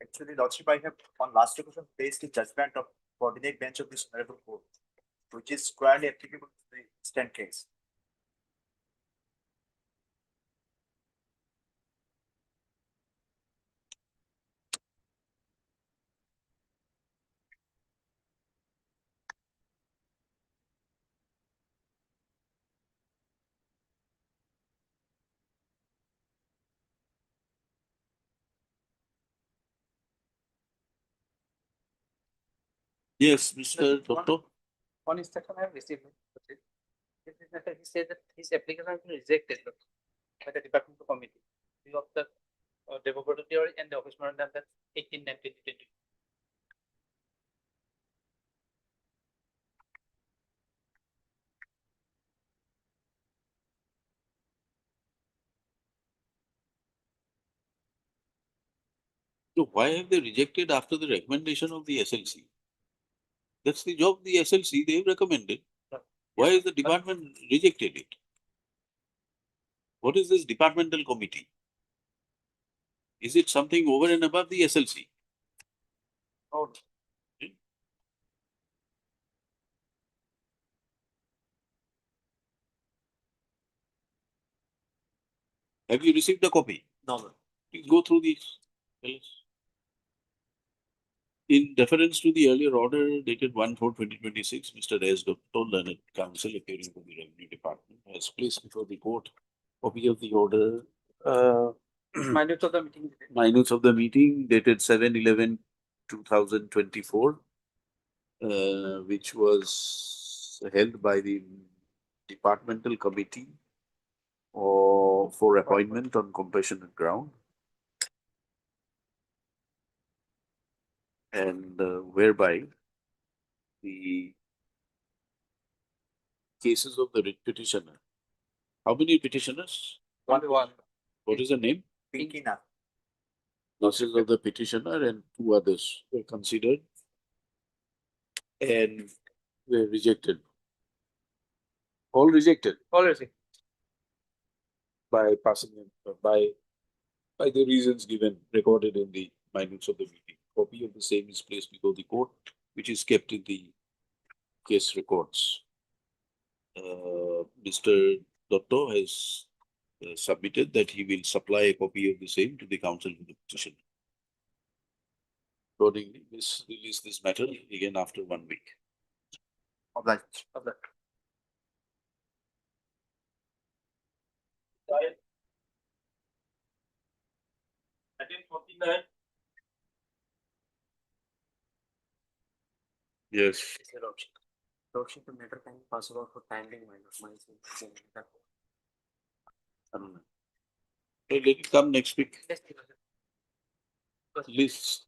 [SPEAKER 20] Actually, Lordship, I have on last occasion placed the judgment of coordinate bench of this honorable court, which is squarely applicable to the instant case.
[SPEAKER 2] Yes, Mr. Doctor.
[SPEAKER 20] One instruction I have received.
[SPEAKER 5] He said that his application has been rejected by the departmental committee. Of the Deferred theory and the office number that 18/19/20.
[SPEAKER 2] So why have they rejected after the recommendation of the SLC? That's the job of the SLC, they've recommended. Why is the department rejected it? What is this departmental committee? Is it something over and above the SLC?
[SPEAKER 5] Oh.
[SPEAKER 2] Have you received a copy?
[SPEAKER 5] No.
[SPEAKER 2] Please go through these. Tell us. In deference to the earlier order dated 1/4/2026, Mr. S. Dr. Learned Counsel appearing for the Revenue Department has placed before the court copy of the order.
[SPEAKER 5] Minutes of the meeting.
[SPEAKER 2] Minutes of the meeting dated 7/11/2024, which was held by the departmental committee or for appointment on compassionate ground. And whereby the cases of the writ petitioner. How many petitioners?
[SPEAKER 3] One.
[SPEAKER 2] What is the name?
[SPEAKER 3] Pinkina.
[SPEAKER 2] Notices of the petitioner and two others were considered and were rejected. All rejected
[SPEAKER 5] Already.
[SPEAKER 2] by passing by the reasons given, recorded in the minutes of the meeting. Copy of the same is placed before the court, which is kept in the case records. Mr. Dotto has submitted that he will supply a copy of the same to the counsel for the petition. Accordingly, release this matter again after 1 week.
[SPEAKER 3] Of that.
[SPEAKER 2] Yes.
[SPEAKER 13] Lordship, the matter can pass over for timing minus.
[SPEAKER 2] I don't know. So let it come next week.
[SPEAKER 5] Yes.
[SPEAKER 2] List